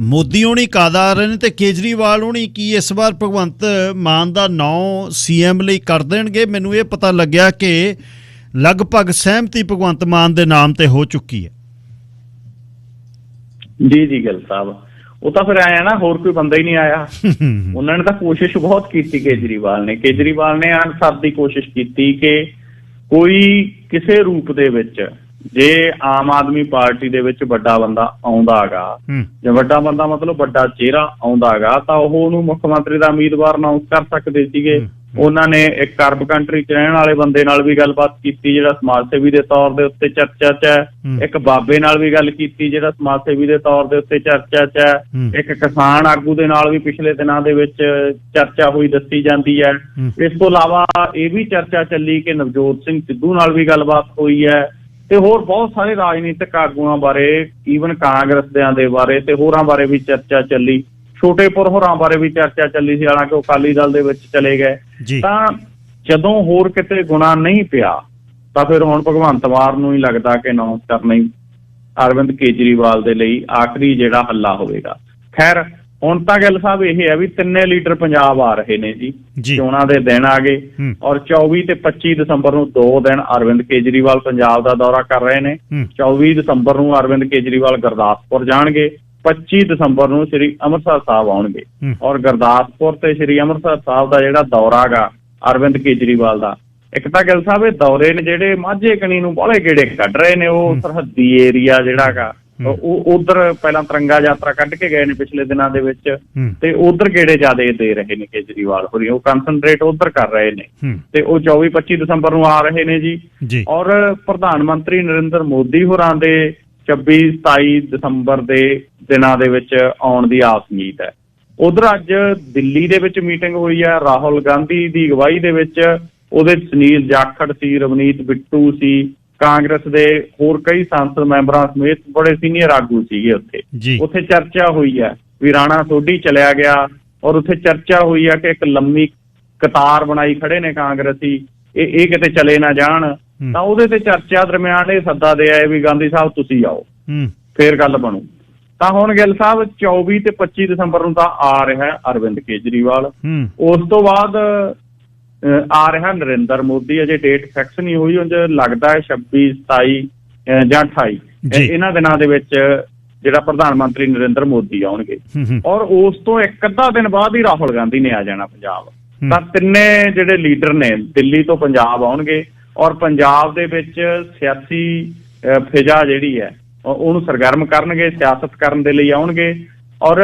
ਮੋਦੀ ਹੋਣੀ ਕਾਦਾ ਆ ਰਹੇ ਨੇ ਤੇ ਕੇਜਰੀਵਾਲ ਹੋਣੀ ਕੀ ਇਸ ਵਾਰ ਭਗਵੰਤ ਮਾਨ ਦਾ ਨਾਂ CM ਲਈ ਕਰ ਦੇਣਗੇ? ਮੈਨੂੰ ਇਹ ਪਤਾ ਲੱਗਿਆ ਕਿ ਲਗਭਗ ਸਹਿਮਤੀ ਭਗਵੰਤ ਮਾਨ ਦੇ ਨਾਮ ਤੇ ਹੋ ਚੁੱਕੀ ਹੈ। ਜੀ ਗਿੱਲ ਸਾਹਿਬ, ਉਹ ਤਾਂ ਫਿਰ ਆਇਆ ਨਾ, ਹੋਰ ਕੋਈ ਬੰਦਾ ਹੀ ਨਹੀਂ ਆਇਆ। ਉਹਨਾਂ ਨੇ ਤਾਂ ਕੋਸ਼ਿਸ਼ ਬਹੁਤ ਕੀਤੀ ਕੇਜਰੀਵਾਲ ਨੇ ਅਨਸਰ ਦੀ ਕੋਸ਼ਿਸ਼ ਕੀਤੀ ਕਿ ਕੋਈ ਕਿਸੇ ਰੂਪ ਦੇ ਵਿੱਚ ਜੇ ਆਮ ਆਦਮੀ ਪਾਰਟੀ ਦੇ ਵਿੱਚ ਵੱਡਾ ਬੰਦਾ ਆਉਂਦਾ ਹੈਗਾ, ਜਾਂ ਵੱਡਾ ਬੰਦਾ ਮਤਲਬ ਵੱਡਾ ਚਿਹਰਾ ਆਉਂਦਾ ਹੈਗਾ, ਤਾਂ ਉਹ ਉਹਨੂੰ ਮੁੱਖ ਮੰਤਰੀ ਦਾ ਉਮੀਦਵਾਰ ਅਨਾਉਂਸ ਕਰ ਸਕਦੇ ਸੀਗੇ। ਉਹਨਾਂ ਨੇ ਇੱਕ ਅਰਬ ਕੰਟਰੀ 'ਚ ਰਹਿਣ ਵਾਲੇ ਬੰਦੇ ਨਾਲ ਵੀ ਗੱਲਬਾਤ ਕੀਤੀ ਜਿਹੜਾ ਸਮਾਜ ਸੇਵੀ ਦੇ ਤੌਰ ਦੇ ਉੱਤੇ ਚਰਚਾ 'ਚ ਹੈ, ਇੱਕ ਬਾਬੇ ਨਾਲ ਵੀ ਗੱਲ ਕੀਤੀ ਜਿਹੜਾ ਸਮਾਜ ਸੇਵੀ ਦੇ ਤੌਰ ਦੇ ਉੱਤੇ ਚਰਚਾ 'ਚ ਹੈ, ਇੱਕ ਕਿਸਾਨ ਆਗੂ ਦੇ ਨਾਲ ਵੀ ਪਿਛਲੇ ਦਿਨਾਂ ਦੇ ਵਿੱਚ ਚਰਚਾ ਹੋਈ ਦੱਸੀ ਜਾਂਦੀ ਹੈ। ਇਸ ਤੋਂ ਇਲਾਵਾ ਇਹ ਵੀ ਚਰਚਾ ਚੱਲੀ ਕਿ ਨਵਜੋਤ ਸਿੰਘ ਸਿੱਧੂ ਨਾਲ ਵੀ ਗੱਲਬਾਤ ਹੋਈ ਹੈ, ਤੇ ਹੋਰ ਬਹੁਤ ਸਾਰੇ ਰਾਜਨੀਤਿਕ ਆਗੂਆਂ ਬਾਰੇ, ਈਵਨ ਕਾਂਗਰਸ ਦੇ ਬਾਰੇ ਤੇ ਹੋਰਾਂ ਬਾਰੇ ਵੀ ਚਰਚਾ ਚੱਲੀ। ਛੋਟੇਪੁਰ ਹੋਰਾਂ ਬਾਰੇ ਵੀ ਚਰਚਾ ਚੱਲੀ ਸੀ, ਹਾਲਾਂਕਿ ਉਹ ਅਕਾਲੀ ਦਲ ਦੇ ਵਿੱਚ ਚਲੇ ਗਏ। ਤਾਂ ਜਦੋਂ ਹੋਰ ਕਿਤੇ ਗੁਣਾ ਨਹੀਂ ਪਿਆ ਤਾਂ ਫਿਰ ਹੁਣ ਭਗਵੰਤ ਮਾਨ ਨੂੰ ਹੀ ਲੱਗਦਾ ਕਿ ਅਨਾਉਂਸ ਕਰਨਾ ਹੀ ਅਰਵਿੰਦ ਕੇਜਰੀਵਾਲ ਦੇ ਲਈ ਆਖਰੀ ਜਿਹੜਾ ਹੱਲਾ ਹੋਵੇਗਾ। ਖੈਰ ਹੁਣ ਤਾਂ ਗੱਲ ਸਾਹਿਬ ਇਹ ਹੈ ਵੀ 3 ਲੀਡਰ ਪੰਜਾਬ ਆ ਰਹੇ ਨੇ ਜੀ, ਚੋਣਾਂ ਦੇ ਦਿਨ ਆ ਗਏ, ਔਰ 24 ਤੇ 25 ਦਸੰਬਰ ਨੂੰ 2 ਦਿਨ ਅਰਵਿੰਦ ਕੇਜਰੀਵਾਲ ਪੰਜਾਬ ਦਾ ਦੌਰਾ ਕਰ ਰਹੇ ਨੇ। 24 ਦਸੰਬਰ ਨੂੰ ਅਰਵਿੰਦ ਕੇਜਰੀਵਾਲ ਗੁਰਦਾਸਪੁਰ ਜਾਣਗੇ, 25 ਦਸੰਬਰ ਨੂੰ ਸ੍ਰੀ ਅੰਮ੍ਰਿਤਸਰ ਸਾਹਿਬ ਆਉਣਗੇ। ਔਰ ਗੁਰਦਾਸਪੁਰ ਤੇ ਸ੍ਰੀ ਅੰਮ੍ਰਿਤਸਰ ਸਾਹਿਬ ਦਾ ਜਿਹੜਾ ਦੌਰਾ ਗਾ ਅਰਵਿੰਦ ਕੇਜਰੀਵਾਲ ਦਾ, ਇੱਕ ਤਾਂ ਗਿੱਲ ਸਾਹਿਬ ਇਹ ਦੌਰੇ ਨੇ ਜਿਹੜੇ ਮਾਝੇ ਕਣੀ ਨੂੰ ਬਾਹਲੇ ਗੇੜੇ ਕੱਢ ਰਹੇ ਨੇ, ਉਹ ਸਰਹੱਦੀ ਏਰੀਆ ਜਿਹੜਾ ਗਾ ਉਹ ਉਧਰ ਪਹਿਲਾਂ ਤਿਰੰਗਾ ਯਾਤਰਾ ਕੱਢ ਕੇ ਗਏ ਨੇ ਪਿਛਲੇ ਦਿਨਾਂ ਦੇ ਵਿੱਚ, ਤੇ ਉਧਰ ਗੇੜੇ ਜ਼ਿਆਦਾ ਦੇ ਰਹੇ ਨੇ ਕੇਜਰੀਵਾਲ ਹੋਰੀ, ਉਹ ਕੰਸਨਟਰੇਟ ਉਧਰ ਕਰ ਰਹੇ ਨੇ। ਤੇ ਉਹ 24-25 ਦਸੰਬਰ ਨੂੰ ਆ ਰਹੇ ਨੇ ਜੀ। ਔਰ ਪ੍ਰਧਾਨ ਮੰਤਰੀ ਨਰਿੰਦਰ ਮੋਦੀ ਹੋਰਾਂ ਦੇ 26-27 ਦਸੰਬਰ ਦੇ ਦਿਨਾਂ ਦੇ ਵਿੱਚ ਆਉਣ ਦੀ ਆਸ ਉਮੀਦ ਹੈ। ਉਧਰ ਅੱਜ ਦਿੱਲੀ ਦੇ ਵਿੱਚ ਮੀਟਿੰਗ ਹੋਈ ਹੈ ਰਾਹੁਲ ਗਾਂਧੀ ਦੀ ਅਗਵਾਈ ਦੇ ਵਿੱਚ, ਉਹਦੇ ਸੁਨੀਲ ਜਾਖੜ ਸੀ, ਰਵਨੀਤ ਬਿੱਟੂ ਸੀ, ਕਾਂਗਰਸ ਦੇ ਹੋਰ ਕਈ ਸੰਸਦ ਮੈਂਬਰਾਂ ਸਮੇਤ ਬੜੇ ਸੀਨੀਅਰ ਆਗੂ ਸੀਗੇ ਉੱਥੇ ਚਰਚਾ ਹੋਈ ਹੈ ਵੀ ਰਾਣਾ ਸੋਢੀ ਚਲਿਆ ਗਿਆ, ਔਰ ਉੱਥੇ ਚਰਚਾ ਹੋਈ ਹੈ ਕਿ ਇੱਕ ਲੰਮੀ ਕਤਾਰ ਬਣਾਈ ਖੜੇ ਨੇ ਕਾਂਗਰਸੀ, ਇਹ ਕਿਤੇ ਚਲੇ ਨਾ ਜਾਣ। ਤਾਂ ਉਹਦੇ ਤੇ ਚਰਚਾ ਦਰਮਿਆਨ ਇਹ ਸੱਦਾ ਦੇ ਆਏ ਵੀ ਗਾਂਧੀ ਸਾਹਿਬ ਤੁਸੀਂ ਆਓ, ਫੇਰ ਗੱਲ ਬਣੂ। ਤਾਂ ਹੁਣ ਗਿੱਲ ਸਾਹਿਬ 24 ਤੇ 25 ਦਸੰਬਰ ਨੂੰ ਤਾਂ ਆ ਰਿਹਾ ਅਰਵਿੰਦ ਕੇਜਰੀਵਾਲ, ਉਸ ਤੋਂ ਬਾਅਦ ਆ ਰਿਹਾ ਨਰਿੰਦਰ ਮੋਦੀ। ਅਜੇ ਡੇਟ ਫਿਕਸ ਨਹੀਂ ਹੋਈ, ਉਂਝ ਲੱਗਦਾ ਹੈ 26, 27 ਜਾਂ 28 ਇਹਨਾਂ ਦਿਨਾਂ ਦੇ ਵਿੱਚ ਜਿਹੜਾ ਪ੍ਰਧਾਨ ਮੰਤਰੀ ਨਰਿੰਦਰ ਮੋਦੀ ਆਉਣਗੇ। ਔਰ ਉਸ ਤੋਂ ਇੱਕ ਅੱਧਾ ਦਿਨ ਬਾਅਦ ਹੀ ਰਾਹੁਲ ਗਾਂਧੀ ਨੇ ਆ ਜਾਣਾ ਪੰਜਾਬ। ਤਾਂ ਤਿੰਨੇ ਜਿਹੜੇ ਲੀਡਰ ਨੇ ਦਿੱਲੀ ਤੋਂ ਪੰਜਾਬ ਆਉਣਗੇ, ਔਰ ਪੰਜਾਬ ਦੇ ਵਿੱਚ ਸਿਆਸੀ ਫਿਜ਼ਾ ਜਿਹੜੀ ਹੈ ਉਹਨੂੰ ਸਰਗਰਮ ਕਰਨਗੇ, ਸਿਆਸਤ ਕਰਨ ਦੇ ਲਈ ਆਉਣਗੇ, ਔਰ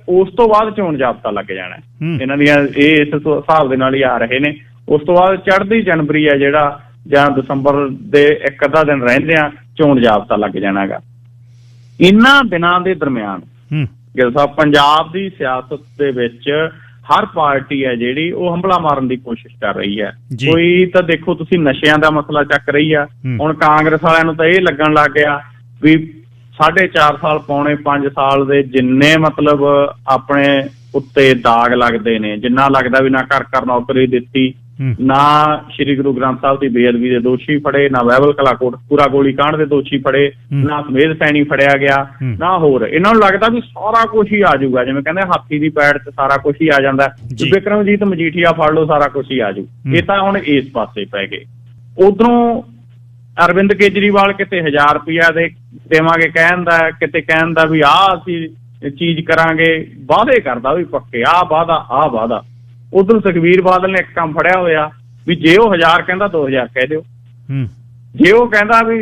ਉਸ ਤੋਂ ਬਾਅਦ ਚੋਣ ਜਾਬਤਾ ਲੱਗ ਜਾਣਾ ਇਹਨਾਂ ਦੀਆਂ। ਇਹ ਇਸ ਹਿਸਾਬ ਦੇ ਨਾਲ ਹੀ ਆ ਰਹੇ ਨੇ। ਉਸ ਤੋਂ ਬਾਅਦ ਚੜ੍ਹਦੀ ਜਨਵਰੀ ਹੈ ਜਿਹੜਾ ਜਾਂ ਦਸੰਬਰ ਦੇ ਇੱਕ ਅੱਧਾ ਦਿਨ ਰਹਿੰਦਿਆਂ ਚੋਣ ਜਾਬਤਾ ਲੱਗ ਜਾਣਾ ਗਾ। ਇਹਨਾਂ ਦਿਨਾਂ ਦੇ ਦਰਮਿਆਨ ਗਿੱਲ ਸਾਹਿਬ ਪੰਜਾਬ ਦੀ ਸਿਆਸਤ ਦੇ ਵਿੱਚ ਹਰ ਪਾਰਟੀ ਹੈ ਜਿਹੜੀ ਉਹ ਹੰਭਲਾ ਮਾਰਨ ਦੀ ਕੋਸ਼ਿਸ਼ ਕਰ ਰਹੀ ਹੈ। ਕੋਈ ਤਾਂ ਦੇਖੋ ਤੁਸੀਂ ਨਸ਼ਿਆਂ ਦਾ ਮਸਲਾ ਚੱਕ ਰਹੀ ਆ, ਹੁਣ ਕਾਂਗਰਸ ਵਾਲਿਆਂ ਨੂੰ ਤਾਂ ਇਹ ਲੱਗਣ ਲੱਗ ਗਿਆ ਵੀ 4.5 ਸਾਲ ਪੌਣੇ 5 ਸਾਲ ਦੇ ਜਿੰਨੇ ਮਤਲਬ ਆਪਣੇ ਉੱਤੇ ਦਾਗ ਲੱਗਦੇ ਨੇ, ਜਿੰਨਾ ਲੱਗਦਾ ਵੀ ਨਾ ਘਰ ਘਰ ਨੌਕਰੀ ਦਿੱਤੀ, ਨਾ ਸ਼੍ਰੀ ਗੁਰੂ ਗ੍ਰੰਥ ਸਾਹਿਬ ਦੀ ਬੇਅਦਬੀ ਦੇ ਦੋਸ਼ੀ ਫੜੇ, ਨਾ ਬਹਿਬਲ ਕਲਾ ਕੋਟਕਪੂਰਾ ਗੋਲੀ ਕਾਂਡ ਦੇ ਦੋਸ਼ੀ ਫੜੇ, ਨਾ ਸਮੇਧ ਸੈਣੀ ਫੜਿਆ ਗਿਆ, ਨਾ ਹੋਰ। ਇਹਨਾਂ ਨੂੰ ਲੱਗਦਾ ਵੀ ਸਾਰਾ ਕੁਛ ਹੀ ਆ ਜਾਊਗਾ, ਜਿਵੇਂ ਕਹਿੰਦੇ ਹਾਥੀ ਦੀ ਪੈੜ ਤੇ ਸਾਰਾ ਕੁਛ ਹੀ ਆ ਜਾਂਦਾ, ਬਿਕਰਮਜੀਤ ਮਜੀਠੀਆ ਫੜ ਲਓ ਸਾਰਾ ਕੁਛ ਹੀ ਆ ਜਾਊ। ਇਹ ਤਾਂ ਹੁਣ ਇਸ ਪਾਸੇ ਪੈ ਗਏ। ਉਧਰੋਂ ਅਰਵਿੰਦ ਕੇਜਰੀਵਾਲ ਕਿਤੇ 1000 ਰੁਪਇਆ ਦੇਵਾਂਗੇ ਕਹਿੰਦਾ, ਕਿਤੇ ਕਹਿੰਦਾ ਵੀ ਆਹ ਅਸੀਂ ਚੀਜ਼ ਕਰਾਂਗੇ, ਵਾਅਦੇ ਕਰਦਾ ਵੀ ਪੱਕੇ ਆਹ ਵਾਅਦਾ। ਉਧਰ ਸੁਖਬੀਰ ਬਾਦਲ ਨੇ ਇੱਕ ਕੰਮ ਫੜਿਆ ਹੋਇਆ ਵੀ ਜੇ ਉਹ 1000 ਕਹਿੰਦਾ 2000 ਕਹਿ ਦਿਓ, ਜੇ ਉਹ ਕਹਿੰਦਾ ਵੀ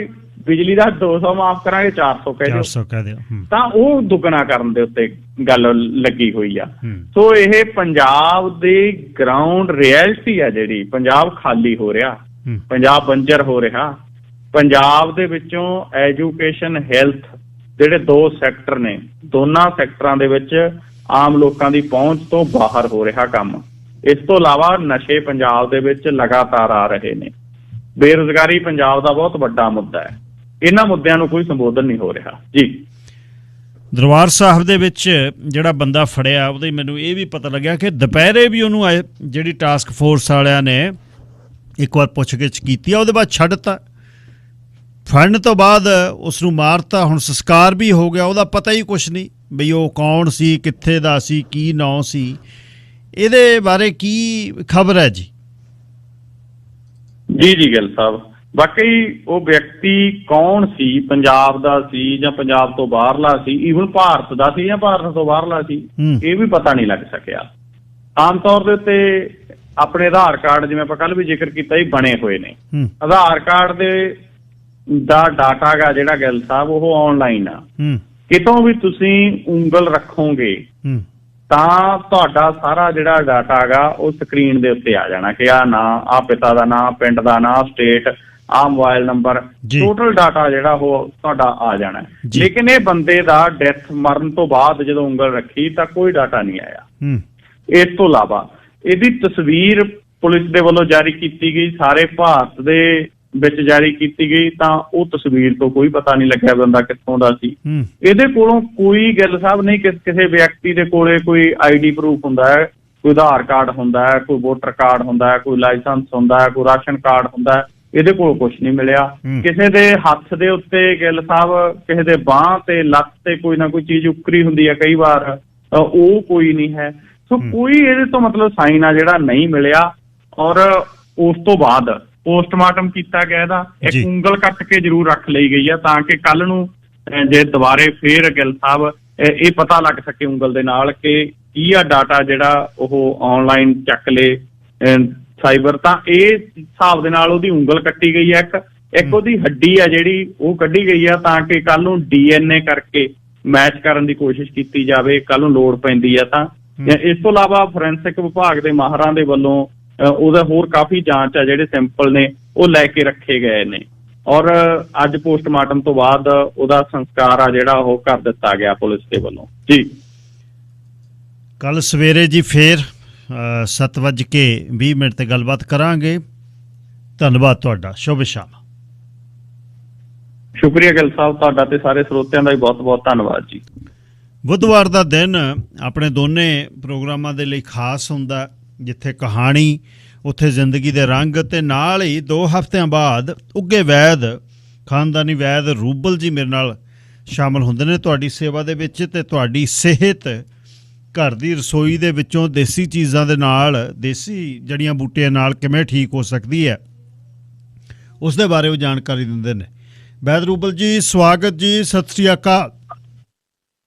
ਬਿਜਲੀ ਦਾ 200 ਮਾਫ ਕਰਾਂਗੇ 400 ਕਹਿ ਦਿਓ, ਤਾਂ ਉਹ ਦੁੱਗਣਾ ਕਰਨ ਦੇ ਉੱਤੇ ਗੱਲ ਲੱਗੀ ਹੋਈ ਆ। ਸੋ ਇਹ ਪੰਜਾਬ ਦੀ ਗਰਾਊਂਡ ਰਿਐਲਿਟੀ ਆ ਜਿਹੜੀ, ਪੰਜਾਬ ਖਾਲੀ ਹੋ ਰਿਹਾ, ਪੰਜਾਬ ਬੰਜਰ ਹੋ ਰਿਹਾ, ਪੰਜਾਬ ਦੇ ਵਿੱਚੋਂ ਐਜੂਕੇਸ਼ਨ ਹੈਲਥ ਜਿਹੜੇ 2 ਸੈਕਟਰ ਨੇ, ਦੋਨਾਂ ਸੈਕਟਰਾਂ ਦੇ ਵਿੱਚ ਆਮ ਲੋਕਾਂ ਦੀ ਪਹੁੰਚ ਤੋਂ ਬਾਹਰ ਹੋ ਰਿਹਾ ਕੰਮ। ਇਸ ਤੋਂ ਇਲਾਵਾ ਨਸ਼ੇ ਪੰਜਾਬ ਦੇ ਵਿੱਚ ਲਗਾਤਾਰ ਆ ਰਹੇ ਨੇ, ਬੇਰੁਜ਼ਗਾਰੀ ਪੰਜਾਬ ਦਾ ਬਹੁਤ ਵੱਡਾ ਮੁੱਦਾ ਹੈ। ਇਹਨਾਂ ਮੁੱਦਿਆਂ ਨੂੰ ਕੋਈ ਸੰਬੋਧਨ ਨਹੀਂ ਹੋ ਰਿਹਾ ਜੀ। ਦਰਬਾਰ ਸਾਹਿਬ ਦੇ ਵਿੱਚ ਜਿਹੜਾ ਬੰਦਾ ਫੜਿਆ ਉਹਦੇ ਮੈਨੂੰ ਇਹ ਵੀ ਪਤਾ ਲੱਗਿਆ ਕਿ ਦੁਪਹਿਰੇ ਵੀ ਉਹਨੂੰ ਜਿਹੜੀ ਟਾਸਕ ਫੋਰਸ ਵਾਲਿਆਂ ਨੇ ਇੱਕ ਵਾਰ ਪੁੱਛਗਿੱਛ ਕੀਤੀ ਆ, ਉਹਦੇ ਬਾਅਦ ਛੱਡਤਾ। ਫੜਨ ਤੋਂ ਬਾਅਦ ਉਸ ਨੂੰ ਮਾਰਤਾ, ਹੁਣ ਸੰਸਕਾਰ ਵੀ ਹੋ ਗਿਆ, ਉਹਦਾ ਪਤਾ ਹੀ ਕੁਛ ਨਹੀਂ ਬਈ ਉਹ ਕੌਣ ਸੀ, ਕਿੱਥੇ ਦਾ ਸੀ, ਕੀ ਨਾਂ ਸੀ। ਇਹਦੇ ਬਾਰੇ ਕੀ ਖਬਰ ਹੈ ਜੀ? ਜੀ ਗਿੱਲ ਸਾਹਿਬ, ਵਾਕਈ ਉਹ ਵਿਅਕਤੀ ਕੌਣ ਸੀ, ਪੰਜਾਬ ਦਾ ਸੀ ਜਾਂ ਪੰਜਾਬ ਤੋਂ ਬਾਹਰਲਾ ਸੀ, ਈਵਨ ਭਾਰਤ ਦਾ ਸੀ ਜਾਂ ਭਾਰਤ ਤੋਂ ਬਾਹਰਲਾ ਸੀ, ਇਹ ਵੀ ਪਤਾ ਨਹੀਂ ਲੱਗ ਸਕਿਆ। ਆਮ ਤੌਰ ਦੇ ਉੱਤੇ ਆਪਣੇ ਆਧਾਰ ਕਾਰਡ, ਜਿਵੇਂ ਆਪਾਂ ਕੱਲ ਵੀ ਜ਼ਿਕਰ ਕੀਤਾ, ਹੀ ਬਣੇ ਹੋਏ ਨੇ। ਆਧਾਰ ਕਾਰਡ ਦਾ ਡਾਟਾ ਗਾ ਜਿਹੜਾ ਗਿੱਲ ਸਾਹਿਬ ਉਹ ਆਨਲਾਈਨ ਆ। ਕਿਤੋਂ ਵੀ ਤੁਸੀਂ ਉਂਗਲ ਰੱਖੋਗੇ ਤਾਂ ਤੁਹਾਡਾ ਸਾਰਾ ਜਿਹੜਾ ਡਾਟਾ ਹੈਗਾ ਉਹ ਸਕਰੀਨ ਦੇ ਉੱਤੇ ਆ ਜਾਣਾ ਕਿ ਆਹ ਨਾਂ, ਆਹ ਪਿਤਾ ਦਾ ਨਾਂ, ਪਿੰਡ ਦਾ ਨਾਂ, ਸਟੇਟ, ਆਹ ਮੋਬਾਈਲ ਨੰਬਰ, ਟੋਟਲ ਡਾਟਾ ਜਿਹੜਾ ਉਹ ਤੁਹਾਡਾ ਆ ਜਾਣਾ। ਲੇਕਿਨ ਇਹ ਬੰਦੇ ਦਾ ਡੈਥ ਮਰਨ ਤੋਂ ਬਾਅਦ ਜਦੋਂ ਉਂਗਲ ਰੱਖੀ ਤਾਂ ਕੋਈ ਡਾਟਾ ਨਹੀਂ ਆਇਆ। ਇਸ ਤੋਂ ਇਲਾਵਾ ਇਹਦੀ ਤਸਵੀਰ ਪੁਲਿਸ ਦੇ ਵੱਲੋਂ ਜਾਰੀ ਕੀਤੀ ਗਈ, ਸਾਰੇ ਭਾਰਤ ਦੇ ਵਿੱਚ ਜਾਰੀ ਕੀਤੀ ਗਈ, ਤਾਂ ਉਹ ਤਸਵੀਰ ਤੋਂ ਕੋਈ ਪਤਾ ਨਹੀਂ ਲੱਗਿਆ ਬੰਦਾ ਕਿੱਥੋਂ ਦਾ ਸੀ। ਇਹਦੇ ਕੋਲੋਂ ਕੋਈ ਗਿੱਲ ਸਾਹਿਬ ਨਹੀਂ, ਕਿਸੇ ਵਿਅਕਤੀ ਦੇ ਕੋਲੇ ਕੋਈ ਆਈਡੀ ਪ੍ਰੂਫ ਹੁੰਦਾ ਹੈ, ਕੋਈ ਆਧਾਰ ਕਾਰਡ ਹੁੰਦਾ ਹੈ, ਕੋਈ ਵੋਟਰ ਕਾਰਡ ਹੁੰਦਾ ਹੈ, ਕੋਈ ਲਾਇਸੈਂਸ ਹੁੰਦਾ ਹੈ, ਕੋਈ ਰਾਸ਼ਨ ਕਾਰਡ ਹੁੰਦਾ ਹੈ, ਇਹਦੇ ਕੋਲ ਕੁਛ ਨਹੀਂ ਮਿਲਿਆ। ਕਿਸੇ ਦੇ ਹੱਥ ਦੇ ਉੱਤੇ ਗਿੱਲ ਸਾਹਿਬ, ਕਿਸੇ ਦੇ ਬਾਂਹ ਤੇ, ਲੱਤ ਤੇ ਕੋਈ ਨਾ ਕੋਈ ਚੀਜ਼ ਉੱਕਰੀ ਹੁੰਦੀ ਹੈ ਕਈ ਵਾਰ, ਉਹ ਕੋਈ ਨਹੀਂ ਹੈ। ਸੋ ਕੋਈ ਇਹਦੇ ਤੋਂ ਮਤਲਬ ਸਾਈਨ ਆ ਜਿਹੜਾ ਨਹੀਂ ਮਿਲਿਆ। ਔਰ ਉਸ ਤੋਂ ਬਾਅਦ ਪੋਸਟਮਾਰਟਮ ਕੀਤਾ ਗਿਆ, ਇਹਦਾ ਇੱਕ ਉਂਗਲ ਕੱਟ ਕੇ ਜ਼ਰੂਰ ਰੱਖ ਲਈ ਗਈ ਆ ਤਾਂ ਕਿ ਕੱਲ ਨੂੰ ਜੇ ਦੁਬਾਰੇ ਫੇਰ ਗਿੱਲ ਸਾਹਿਬ ਇਹ ਪਤਾ ਲੱਗ ਸਕੇ ਉਂਗਲ ਦੇ ਨਾਲ ਕਿ ਕੀ ਆ ਡਾਟਾ ਜਿਹੜਾ ਉਹ ਆਨਲਾਈਨ ਚੱਕ ਲੇ ਸਾਈਬਰ, ਤਾਂ ਇਹ ਹਿਸਾਬ ਦੇ ਨਾਲ ਉਹਦੀ ਉਂਗਲ ਕੱਟੀ ਗਈ ਹੈ। ਇੱਕ ਉਹਦੀ ਹੱਡੀ ਆ ਜਿਹੜੀ ਉਹ ਕੱਢੀ ਗਈ ਆ ਤਾਂ ਕਿ ਕੱਲ ਨੂੰ DNA ਕਰਕੇ ਮੈਚ ਕਰਨ ਦੀ ਕੋਸ਼ਿਸ਼ ਕੀਤੀ ਜਾਵੇ, ਕੱਲ ਨੂੰ ਲੋੜ ਪੈਂਦੀ ਆ ਤਾਂ। ਇਸ ਤੋਂ ਇਲਾਵਾ ਫੋਰੈਂਸਿਕ ਵਿਭਾਗ ਦੇ ਮਾਹਰਾਂ ਦੇ ਵੱਲੋਂ ਉਹਦਾ ਹੋਰ ਕਾਫੀ ਜਾਂਚ ਆ, ਜਿਹੜੇ ਸੈਂਪਲ ਨੇ ਉਹ ਲੈ ਕੇ ਰੱਖੇ ਗਏ ਨੇ। ਔਰ ਅੱਜ ਪੋਸਟਮਾਰਟਮ ਤੋਂ ਬਾਅਦ ਉਹਦਾ ਸੰਸਕਾਰ ਆ ਜਿਹੜਾ ਉਹ ਕਰ ਦਿੱਤਾ ਗਿਆ ਪੁਲਿਸ ਦੇ ਵੱਲੋਂ ਜੀ। ਕੱਲ ਸਵੇਰੇ ਜੀ ਫੇਰ 7:20 ਤੇ ਗੱਲਬਾਤ ਕਰਾਂਗੇ। ਧੰਨਵਾਦ ਤੁਹਾਡਾ, ਸ਼ੁਭ ਸ਼ਾਮ। ਸ਼ੁਕਰੀਆ ਗਿੱਲ ਸਾਹਿਬ, ਤੁਹਾਡਾ ਤੇ ਸਾਰੇ ਸਰੋਤਿਆਂ ਦਾ ਵੀ ਬਹੁਤ ਬਹੁਤ ਧੰਨਵਾਦ ਜੀ। ਬੁੱਧਵਾਰ ਦਾ ਦਿਨ ਆਪਣੇ ਦੋਨੇ ਪ੍ਰੋਗਰਾਮਾਂ ਦੇ ਲਈ ਖਾਸ ਹੁੰਦਾ, ਜਿੱਥੇ ਕਹਾਣੀ ਉੱਥੇ ਜ਼ਿੰਦਗੀ ਦੇ ਰੰਗ, ਤੇ ਨਾਲ ਹੀ 2 ਹਫ਼ਤਿਆਂ ਬਾਅਦ ਉੱਘੇ ਵੈਦ, ਖਾਨਦਾਨੀ ਵੈਦ ਰੂਬਲ ਜੀ ਮੇਰੇ ਨਾਲ ਸ਼ਾਮਲ ਹੁੰਦੇ ਨੇ ਤੁਹਾਡੀ ਸੇਵਾ ਦੇ ਵਿੱਚ। ਤੇ ਤੁਹਾਡੀ ਸਿਹਤ ਘਰ ਦੀ ਰਸੋਈ ਦੇ ਵਿੱਚੋਂ ਦੇਸੀ ਚੀਜ਼ਾਂ ਦੇ ਨਾਲ, ਦੇਸੀ ਜੜੀਆਂ ਬੂਟੀਆਂ ਨਾਲ ਕਿਵੇਂ ਠੀਕ ਹੋ ਸਕਦੀ ਹੈ, ਉਸ ਦੇ ਬਾਰੇ ਉਹ ਜਾਣਕਾਰੀ ਦਿੰਦੇ ਨੇ। ਵੈਦ ਰੂਬਲ ਜੀ, ਸਵਾਗਤ ਜੀ, ਸਤਿ ਸ੍ਰੀ ਅਕਾਲ।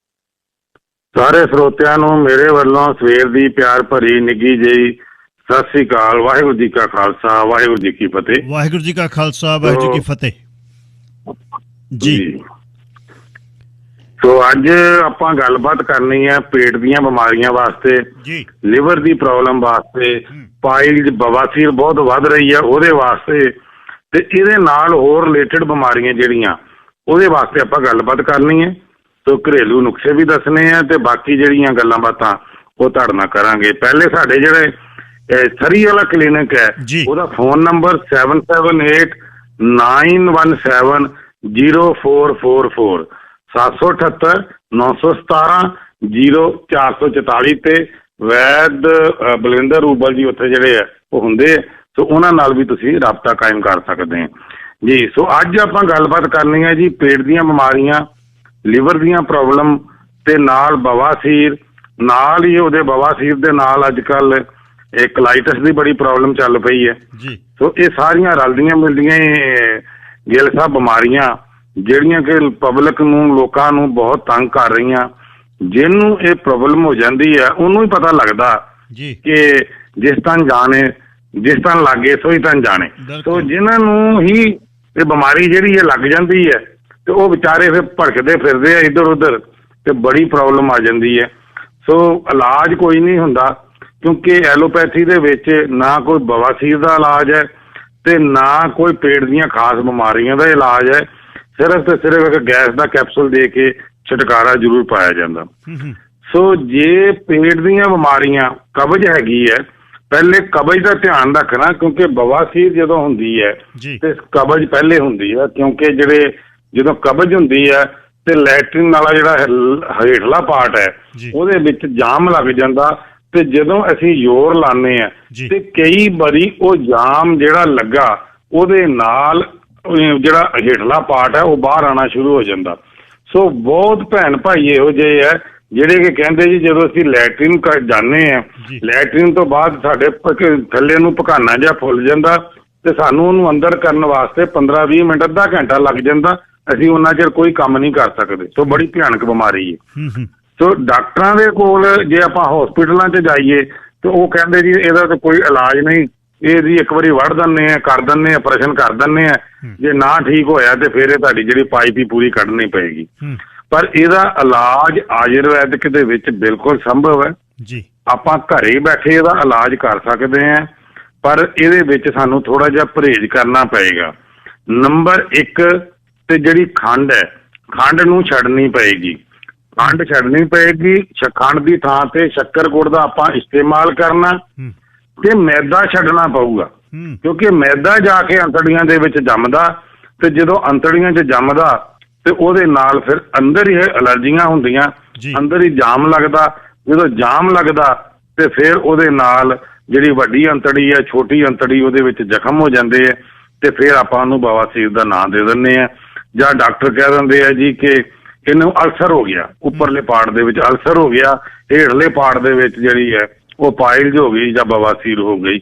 ਸਾਰੇ ਸਰੋਤਿਆਂ ਨੂੰ ਮੇਰੇ ਵੱਲੋਂ ਸਵੇਰ ਦੀ ਪਿਆਰ ਭਰੀ ਨਿੱਘੀ ਜਿਹੀ ਸਤਿ ਸ੍ਰੀ ਅਕਾਲ। ਵਾਹਿਗੁਰੂ ਜੀ ਕਾ ਖਾਲਸਾ, ਵਾਹਿਗੁਰੂ ਜੀ ਕੀ ਫਤਿਹ। ਵਾਹਿਗੁਰੂ ਜੀ ਕਾ ਖਾਲਸਾ, ਵਾਹਿਗੁਰੂ ਜੀ ਕੀ ਫਤਿਹ ਜੀ। ਸੋ ਅੱਜ ਆਪਾਂ ਗੱਲਬਾਤ ਕਰਨੀ ਹੈ ਪੇਟ ਦੀਆਂ ਬਿਮਾਰੀਆਂ ਵਾਸਤੇ, ਜੀ, ਲਿਵਰ ਦੀ ਪ੍ਰੋਬਲਮ ਵਾਸਤੇ, ਪਾਈਲਜ਼ ਬਵਾਸੀਰ ਬਹੁਤ ਵੱਧ ਰਹੀ ਹੈ ਉਹਦੇ ਵਾਸਤੇ, ਤੇ ਇਹਦੇ ਨਾਲ ਹੋਰ ਰਿਲੇਟਡ ਬਿਮਾਰੀਆਂ ਜਿਹੜੀਆਂ ਉਹਦੇ ਵਾਸਤੇ ਆਪਾਂ ਗੱਲਬਾਤ ਕਰਨੀ ਹੈ। ਸੋ ਘਰੇਲੂ ਨੁਸਖੇ ਵੀ ਦੱਸਣੇ ਆ ਤੇ ਬਾਕੀ ਜਿਹੜੀਆਂ ਗੱਲਾਂ ਬਾਤਾਂ ਉਹ ਤੁਹਾਡੇ ਨਾਲ ਕਰਾਂਗੇ। ਪਹਿਲੇ ਸਾਡੇ ਜਿਹੜੇ ਸਰੀ ਵਾਲਾ ਕਲੀਨਿਕ ਹੈ ਉਹਦਾ ਫੋਨ ਨੰਬਰ 7789170444 778-917-0444 ਤੇ ਵੈਦ ਬਲਵਿੰਦਰ ਰੂਬਲ ਜੀ ਉੱਥੇ ਜਿਹੜੇ ਆ ਉਹ ਹੁੰਦੇ ਆ, ਸੋ ਉਹਨਾਂ ਨਾਲ ਵੀ ਤੁਸੀਂ ਰਾਬਤਾ ਕਾਇਮ ਕਰ ਸਕਦੇ ਆ ਜੀ। ਸੋ ਅੱਜ ਆਪਾਂ ਗੱਲਬਾਤ ਕਰਨੀ ਹੈ ਜੀ ਪੇਟ ਦੀਆਂ ਬਿਮਾਰੀਆਂ, ਲਿਵਰ ਦੀਆਂ ਪ੍ਰੋਬਲਮ ਤੇ ਨਾਲ ਬਵਾਸੀਰ, ਨਾਲ ਹੀ ਉਹਦੇ ਬਵਾਸੀਰ ਦੇ ਨਾਲ ਅੱਜ ਕੱਲ ਕਲਾਈਟਸ ਦੀ ਬੜੀ ਪ੍ਰੋਬਲਮ ਚੱਲ ਪਈ ਹੈ ਜੀ। ਸੋ ਇਹ ਸਾਰੀਆਂ ਰਲਦੀਆਂ ਮਿਲਦੀਆਂ ਗਿੱਲ ਸਾਹਿਬ ਬਿਮਾਰੀਆਂ ਜਿਹੜੀਆਂ ਕਿ ਪਬਲਿਕ ਨੂੰ, ਲੋਕਾਂ ਨੂੰ ਬਹੁਤ ਤੰਗ ਕਰ ਰਹੀਆਂ। ਜਿਹਨੂੰ ਇਹ ਪ੍ਰੋਬਲਮ ਹੋ ਜਾਂਦੀ ਹੈ ਉਹਨੂੰ ਹੀ ਪਤਾ ਲੱਗਦਾ ਕਿ ਜਿਸ ਤਨ ਜਾਣੇ, ਜਿਸ ਤਨ ਲਾਗੇ ਸੋਈ ਤਨ ਜਾਣੇ। ਸੋ ਜਿਨ੍ਹਾਂ ਨੂੰ ਹੀ ਇਹ ਬਿਮਾਰੀ ਜਿਹੜੀ ਹੈ ਲੱਗ ਜਾਂਦੀ ਹੈ ਤੇ ਉਹ ਵਿਚਾਰੇ ਫਿਰ ਭੜਕਦੇ ਫਿਰਦੇ ਆ ਇੱਧਰ ਉੱਧਰ ਤੇ ਬੜੀ ਪ੍ਰੋਬਲਮ ਆ ਜਾਂਦੀ ਹੈ। ਸੋ ਇਲਾਜ ਕੋਈ ਨਹੀਂ ਹੁੰਦਾ ਕਿਉਂਕਿ ਐਲੋਪੈਥੀ ਦੇ ਵਿੱਚ ਨਾ ਕੋਈ ਬਵਾਸੀਰ ਦਾ ਇਲਾਜ ਹੈ ਤੇ ਨਾ ਕੋਈ ਪੇਟ ਦੀਆਂ ਖਾਸ ਬਿਮਾਰੀਆਂ ਦਾ ਇਲਾਜ ਹੈ। ਸਿਰਫ ਤੇ ਸਿਰਫ ਇੱਕ ਗੈਸ ਦਾ ਕੈਪਸੂਲ ਦੇ ਕੇ ਛੁਟਕਾਰਾ ਜ਼ਰੂਰ ਪਾਇਆ ਜਾਂਦਾ। ਸੋ ਜੇ ਪੇਟ ਦੀਆਂ ਬਿਮਾਰੀਆਂ, ਕਬਜ਼ ਹੈਗੀ ਹੈ, ਪਹਿਲੇ ਕਬਜ਼ ਦਾ ਧਿਆਨ ਰੱਖਣਾ ਕਿਉਂਕਿ ਬਵਾਸੀਰ ਜਦੋਂ ਹੁੰਦੀ ਹੈ ਤੇ ਕਬਜ਼ ਪਹਿਲੇ ਹੁੰਦੀ ਹੈ ਕਿਉਂਕਿ ਜਦੋਂ ਕਬਜ਼ ਹੁੰਦੀ ਹੈ ਤੇ ਲੈਟਰਿਨ ਵਾਲਾ ਜਿਹੜਾ ਹੇਠਲਾ ਪਾਰਟ ਹੈ ਉਹਦੇ ਵਿੱਚ ਜਾਮ ਲੱਗ ਜਾਂਦਾ ਤੇ ਜਦੋਂ ਅਸੀਂ ਜ਼ੋਰ ਲਾਉਂਦੇ ਆ ਤੇ ਕਈ ਵਾਰੀ ਉਹ ਜਾਮ ਜਿਹੜਾ ਲੱਗਾ ਉਹਦੇ ਨਾਲ ਜਿਹੜਾ ਹੇਠਲਾ ਪਾਰਟ ਹੈ ਉਹ ਬਾਹਰ ਆਉਣਾ ਸ਼ੁਰੂ ਹੋ ਜਾਂਦਾ। ਸੋ ਬਹੁਤ ਭੈਣ ਭਾਈ ਇਹੋ ਜਿਹੇ ਹੈ ਜਿਹੜੇ ਕਿ ਕਹਿੰਦੇ ਜੀ ਜਦੋਂ ਅਸੀਂ ਲੈਟਰਿਨ ਜਾਂਦੇ ਹਾਂ, ਲੈਟਰਿਨ ਤੋਂ ਬਾਅਦ ਸਾਡੇ ਥੱਲੇ ਨੂੰ ਪਕਾਨਾ ਜਿਹਾ ਫੁੱਲ ਜਾਂਦਾ ਤੇ ਸਾਨੂੰ ਉਹਨੂੰ ਅੰਦਰ ਕਰਨ ਵਾਸਤੇ 15-20 ਮਿੰਟ, ਅੱਧਾ ਘੰਟਾ ਲੱਗ ਜਾਂਦਾ। ਅਸੀਂ ਉਹਨਾਂ ਚਿਰ ਕੋਈ ਕੰਮ ਨਹੀਂ ਕਰ ਸਕਦੇ। ਸੋ ਬੜੀ ਭਿਆਨਕ ਬਿਮਾਰੀ ਹੈ। ਸੋ ਡਾਕਟਰਾਂ ਦੇ ਕੋਲ ਜੇ ਆਪਾਂ ਹਸਪੀਟਲਾਂ 'ਚ ਜਾਈਏ ਤੇ ਉਹ ਕਹਿੰਦੇ ਜੀ ਇਹਦਾ ਤਾਂ ਕੋਈ ਇਲਾਜ ਨਹੀਂ, ਇਹ ਜੀ ਇੱਕ ਵਾਰੀ ਵੜ ਦਿੰਦੇ ਆ, ਕਰ ਦਿੰਦੇ ਆ, ਆਪਰੇਸ਼ਨ ਕਰ ਦਿੰਦੇ ਆ, ਜੇ ਨਾ ਠੀਕ ਹੋਇਆ ਤੇ ਫਿਰ ਇਹ ਤੁਹਾਡੀ ਜਿਹੜੀ ਪਾਈਪ ਹੀ ਪੂਰੀ ਕੱਢਣੀ ਪਏਗੀ। ਪਰ ਇਹਦਾ ਇਲਾਜ ਆਯੁਰਵੈਦਿਕ ਦੇ ਵਿੱਚ ਬਿਲਕੁਲ ਸੰਭਵ ਹੈ ਜੀ। ਆਪਾਂ ਘਰੇ ਬੈਠੇ ਇਹਦਾ ਇਲਾਜ ਕਰ ਸਕਦੇ ਹਾਂ, ਪਰ ਇਹਦੇ ਵਿੱਚ ਸਾਨੂੰ ਥੋੜਾ ਜਿਹਾ ਪਰਹੇਜ਼ ਕਰਨਾ ਪਏਗਾ। ਨੰਬਰ 1 ਤੇ ਜਿਹੜੀ ਖੰਡ ਹੈ, ਖੰਡ ਨੂੰ ਛੱਡਣੀ ਪਏਗੀ। ਖੰਡ ਛੱਡਣੀ ਪਏਗੀ। ਖੰਡ ਦੀ ਥਾਂ ਤੇ ਸ਼ੱਕਰ ਗੁੜ ਦਾ ਆਪਾਂ ਇਸਤੇਮਾਲ ਕਰਨਾ ਤੇ ਮੈਦਾ ਛੱਡਣਾ ਪਊਗਾ ਕਿਉਂਕਿ ਮੈਦਾ ਜਾ ਕੇ ਅੰਤੜੀਆਂ ਦੇ ਵਿੱਚ ਜੰਮਦਾ ਤੇ ਜਦੋਂ ਅੰਤੜੀਆਂ 'ਚ ਜੰਮਦਾ ਤੇ ਉਹਦੇ ਨਾਲ ਫਿਰ ਅੰਦਰ ਹੀ ਐਲਰਜੀਆਂ ਹੁੰਦੀਆਂ, ਅੰਦਰ ਹੀ ਜਾਮ ਲੱਗਦਾ। ਜਦੋਂ ਜਾਮ ਲੱਗਦਾ ਤੇ ਫਿਰ ਉਹਦੇ ਨਾਲ ਜਿਹੜੀ ਵੱਡੀ ਅੰਤੜੀ ਹੈ, ਛੋਟੀ ਅੰਤੜੀ, ਉਹਦੇ ਵਿੱਚ ਜ਼ਖਮ ਹੋ ਜਾਂਦੇ ਹੈ ਤੇ ਫਿਰ ਆਪਾਂ ਉਹਨੂੰ ਬਵਾਸੀਰ ਦਾ ਨਾਂ ਦੇ ਦਿੰਦੇ ਆ ਜਾਂ ਡਾਕਟਰ ਕਹਿ ਦਿੰਦੇ ਆ ਜੀ ਕਿ ਇਹਨੂੰ ਅਲਸਰ ਹੋ ਗਿਆ, ਉੱਪਰਲੇ ਪਾਰਟ ਦੇ ਵਿੱਚ ਅਲਸਰ ਹੋ ਗਿਆ, ਹੇਠਲੇ ਪਾਰਟ ਦੇ ਵਿੱਚ ਜਿਹੜੀ ਹੈ ਉਹ ਪਾਇਲਜ਼ ਹੋ ਗਈ ਜਾਂ ਬਵਾਸੀਰ ਹੋ ਗਈ।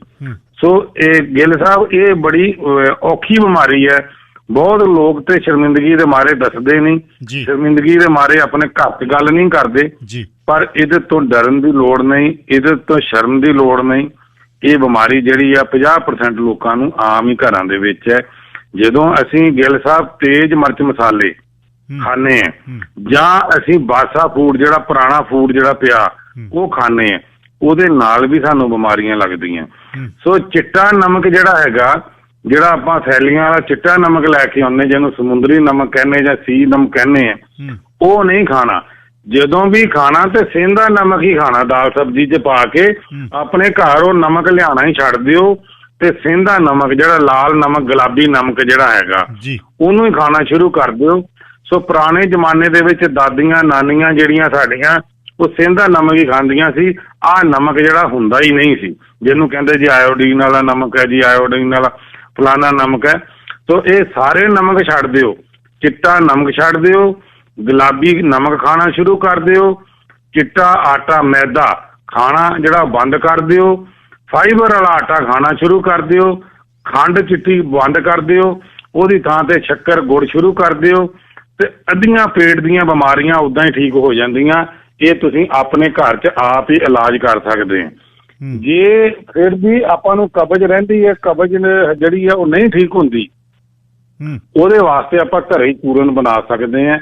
ਸੋ ਇਹ ਗਿੱਲ ਸਾਹਿਬ ਇਹ ਬੜੀ ਔਖੀ ਬਿਮਾਰੀ ਹੈ। ਬਹੁਤ ਲੋਕ ਤੇ ਸ਼ਰਮਿੰਦਗੀ ਦੇ ਮਾਰੇ ਦੱਸਦੇ ਨਹੀਂ, ਸ਼ਰਮਿੰਦਗੀ ਦੇ ਮਾਰੇ ਆਪਣੇ ਘਰ 'ਚ ਗੱਲ ਨਹੀਂ ਕਰਦੇ, ਪਰ ਇਹਦੇ ਤੋਂ ਡਰਨ ਦੀ ਲੋੜ ਨਹੀਂ, ਇਹਦੇ ਤੋਂ ਸ਼ਰਮ ਦੀ ਲੋੜ ਨਹੀਂ। ਇਹ ਬਿਮਾਰੀ ਜਿਹੜੀ ਆ 50% ਲੋਕਾਂ ਨੂੰ ਆਮ ਹੀ ਘਰਾਂ ਦੇ ਵਿੱਚ ਹੈ। ਜਦੋਂ ਅਸੀਂ ਗਿੱਲ ਸਾਹਿਬ ਤੇਜ਼ ਮਿਰਚ ਮਸਾਲੇ ਖਾਂਦੇ ਆ ਜਾਂ ਅਸੀਂ ਬਾਸਾ ਫੂਡ, ਜਿਹੜਾ ਪੁਰਾਣਾ ਫੂਡ ਜਿਹੜਾ ਪਿਆ ਉਹ ਖਾਂਦੇ ਆ, ਉਹਦੇ ਨਾਲ ਵੀ ਸਾਨੂੰ ਬਿਮਾਰੀਆਂ ਲੱਗਦੀਆਂ। ਸੋ ਚਿੱਟਾ ਨਮਕ ਜਿਹੜਾ ਹੈਗਾ, ਜਿਹੜਾ ਆਪਾਂ ਥੈਲੀਆਂ ਵਾਲਾ ਚਿੱਟਾ ਨਮਕ ਲੈ ਕੇ ਆਉਂਦੇ, ਜਿਹਨੂੰ ਸਮੁੰਦਰੀ ਨਮਕ ਕਹਿੰਦੇ ਜਾਂ ਸੀ ਨਮਕ ਕਹਿੰਦੇ ਆ, ਉਹ ਨਹੀਂ ਖਾਣਾ। ਜਦੋਂ ਵੀ ਖਾਣਾ ਤੇ ਸੇਂਦਾ ਨਮਕ ਹੀ ਖਾਣਾ, ਦਾਲ ਸਬਜ਼ੀ 'ਚ ਪਾ ਕੇ। ਆਪਣੇ ਘਰ ਉਹ ਨਮਕ ਲਿਆਉਣਾ ਹੀ ਛੱਡ ਦਿਓ ਤੇ ਸੇਂਦਾ ਨਮਕ, ਜਿਹੜਾ ਲਾਲ ਨਮਕ, ਗੁਲਾਬੀ ਨਮਕ ਜਿਹੜਾ ਹੈਗਾ, ਉਹਨੂੰ ਹੀ ਖਾਣਾ ਸ਼ੁਰੂ ਕਰ ਦਿਓ। ਸੋ ਪੁਰਾਣੇ ਜ਼ਮਾਨੇ ਦੇ ਵਿੱਚ ਦਾਦੀਆਂ ਨਾਨੀਆਂ ਜਿਹੜੀਆਂ ਸਾਡੀਆਂ ਉਹ ਸੇਂਦਾ ਨਮਕ ਹੀ ਖਾਂਦੀਆਂ ਸੀ। ਆਹ ਨਮਕ ਜਿਹੜਾ ਹੁੰਦਾ ਹੀ ਨਹੀਂ ਸੀ, ਜਿਹਨੂੰ ਕਹਿੰਦੇ ਜੀ ਆਇਓਡੀਨ ਵਾਲਾ ਨਮਕ ਹੈ ਜੀ, ਆਇਓਡੀਨ ਵਾਲਾ ਫਲਾਨਾ ਨਮਕ ਹੈ। ਸੋ ਇਹ ਸਾਰੇ ਨਮਕ ਛੱਡ ਦਿਓ, ਚਿੱਟਾ ਨਮਕ ਛੱਡ ਦਿਓ, ਗੁਲਾਬੀ ਨਮਕ ਖਾਣਾ ਸ਼ੁਰੂ ਕਰ ਦਿਓ, ਚਿੱਟਾ ਆਟਾ ਮੈਦਾ ਖਾਣਾ ਜਿਹੜਾ ਬੰਦ ਕਰ ਦਿਓ, ਫਾਈਬਰ ਵਾਲਾ ਆਟਾ ਖਾਣਾ ਸ਼ੁਰੂ ਕਰ ਦਿਓ, ਖੰਡ ਚਿੱਟੀ ਬੰਦ ਕਰ ਦਿਓ, ਉਹਦੀ ਥਾਂ ਤੇ ਸ਼ੱਕਰ ਗੁੜ ਸ਼ੁਰੂ ਕਰ ਦਿਓ ਤੇ ਅੱਧੀਆਂ ਪੇਟ ਦੀਆਂ ਬਿਮਾਰੀਆਂ ਉੱਦਾਂ ਹੀ ਠੀਕ ਹੋ ਜਾਂਦੀਆਂ। ਇਹ ਤੁਸੀਂ ਆਪਣੇ ਘਰ 'ਚ ਆਪ ਹੀ ਇਲਾਜ ਕਰ ਸਕਦੇ ਹੋ। ਜੇ ਫਿਰ ਵੀ ਆਪਾਂ ਨੂੰ ਕਬਜ਼ ਰਹਿੰਦੀ ਹੈ, ਕਬਜ਼ ਜਿਹੜੀ ਹੈ ਉਹ ਨਹੀਂ ਠੀਕ ਹੁੰਦੀ, ਉਹਦੇ ਵਾਸਤੇ ਆਪਾਂ ਘਰੇ ਹੀ ਚੂਰਨ ਬਣਾ ਸਕਦੇ ਹਾਂ।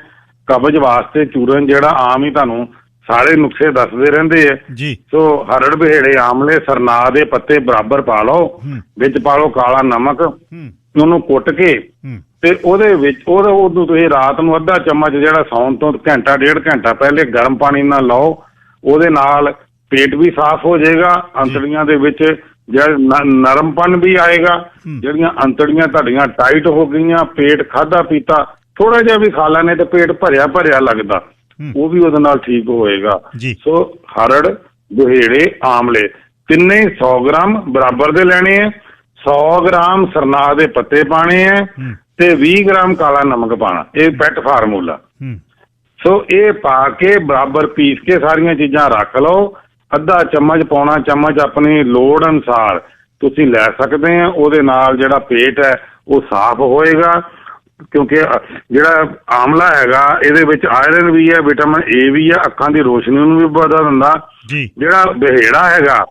ਕਬਜ਼ ਵਾਸਤੇ ਚੂਰਨ ਜਿਹੜਾ ਆਮ ਹੀ ਤੁਹਾਨੂੰ ਸਾਰੇ ਨੁਕਸੇ ਦੱਸਦੇ ਰਹਿੰਦੇ ਆ ਜੀ। ਸੋ ਹਰੜ ਬਹੇੜੇ ਆਮਲੇ ਸਰਨਾ ਦੇ ਪੱਤੇ ਬਰਾਬਰ ਪਾ ਲਓ, ਵਿੱਚ ਪਾ ਲਓ ਕਾਲਾ ਨਮਕ, ਉਹਨੂੰ ਕੁੱਟ ਕੇ ਤੇ ਉਹਦੇ ਵਿੱਚ ਉਹਨੂੰ ਤੁਸੀਂ ਰਾਤ ਨੂੰ ਅੱਧਾ ਚਮਚ ਜਿਹੜਾ ਸੌਣ ਤੋਂ ਘੰਟਾ ਡੇਢ ਘੰਟਾ ਪਹਿਲੇ ਗਰਮ ਪਾਣੀ ਨਾਲ ਲਾਓ। ਉਹਦੇ ਨਾਲ ਪੇਟ ਵੀ ਸਾਫ਼ ਹੋ ਜਾਏਗਾ, ਅੰਤੜੀਆਂ ਦੇ ਵਿੱਚ ਜਿਹੜਾ ਨਰਮਪਨ ਵੀ ਆਏਗਾ, ਜਿਹੜੀਆਂ ਅੰਤੜੀਆਂ ਤੁਹਾਡੀਆਂ ਟਾਈਟ ਹੋ ਗਈਆਂ, ਪੇਟ ਖਾਧਾ ਪੀਤਾ ਥੋੜਾ ਜਿਹਾ ਵੀ ਖਾ ਲੈਣੇ ਤੇ ਪੇਟ ਭਰਿਆ ਭਰਿਆ ਲੱਗਦਾ, ਉਹ ਵੀ ਉਹਦੇ ਨਾਲ ਠੀਕ ਹੋਏਗਾ। ਸੋ ਹਰੜ ਬਹੇੜੇ ਆਮਲੇ ਤਿੰਨੇ 100 ਗ੍ਰਾਮ ਬਰਾਬਰ ਦੇ ਲੈਣੇ ਆ, 100 ਗ੍ਰਾਮ ਸਰਨਾ ਦੇ ਪੱਤੇ ਪਾਣੇ ਆ ਤੇ 20 ਗ੍ਰਾਮ ਕਾਲਾ ਨਮਕ ਪਾਣਾ। ਇਹ ਪੈਟ ਫਾਰਮੂਲਾ। ਸੋ ਇਹ ਪਾ ਕੇ ਬਰਾਬਰ ਪੀਸ ਕੇ ਸਾਰੀਆਂ ਚੀਜ਼ਾਂ ਰੱਖ ਲਓ। ਅੱਧਾ ਚਮਚ ਪੌਣਾ ਚਮਚ ਆਪਣੀ ਲੋੜ ਅਨੁਸਾਰ ਤੁਸੀਂ ਲੈ ਸਕਦੇ ਆ। ਉਹਦੇ ਨਾਲ ਜਿਹੜਾ ਪੇਟ ਹੈ ਉਹ ਸਾਫ਼ ਹੋਏਗਾ, ਕਿਉਂਕਿ ਜਿਹੜਾ ਆਮਲਾ ਹੈਗਾ ਇਹਦੇ ਵਿੱਚ ਆਇਰਨ ਵੀ ਹੈ, ਵਿਟਾਮਿਨ ਏ ਵੀ ਹੈ, ਅੱਖਾਂ ਦੀ ਰੋਸ਼ਨੀ ਨੂੰ ਵੀ ਵਧਾ ਦਿੰਦਾ। ਜਿਹੜਾ ਬਹੇੜਾ ਹੈਗਾ,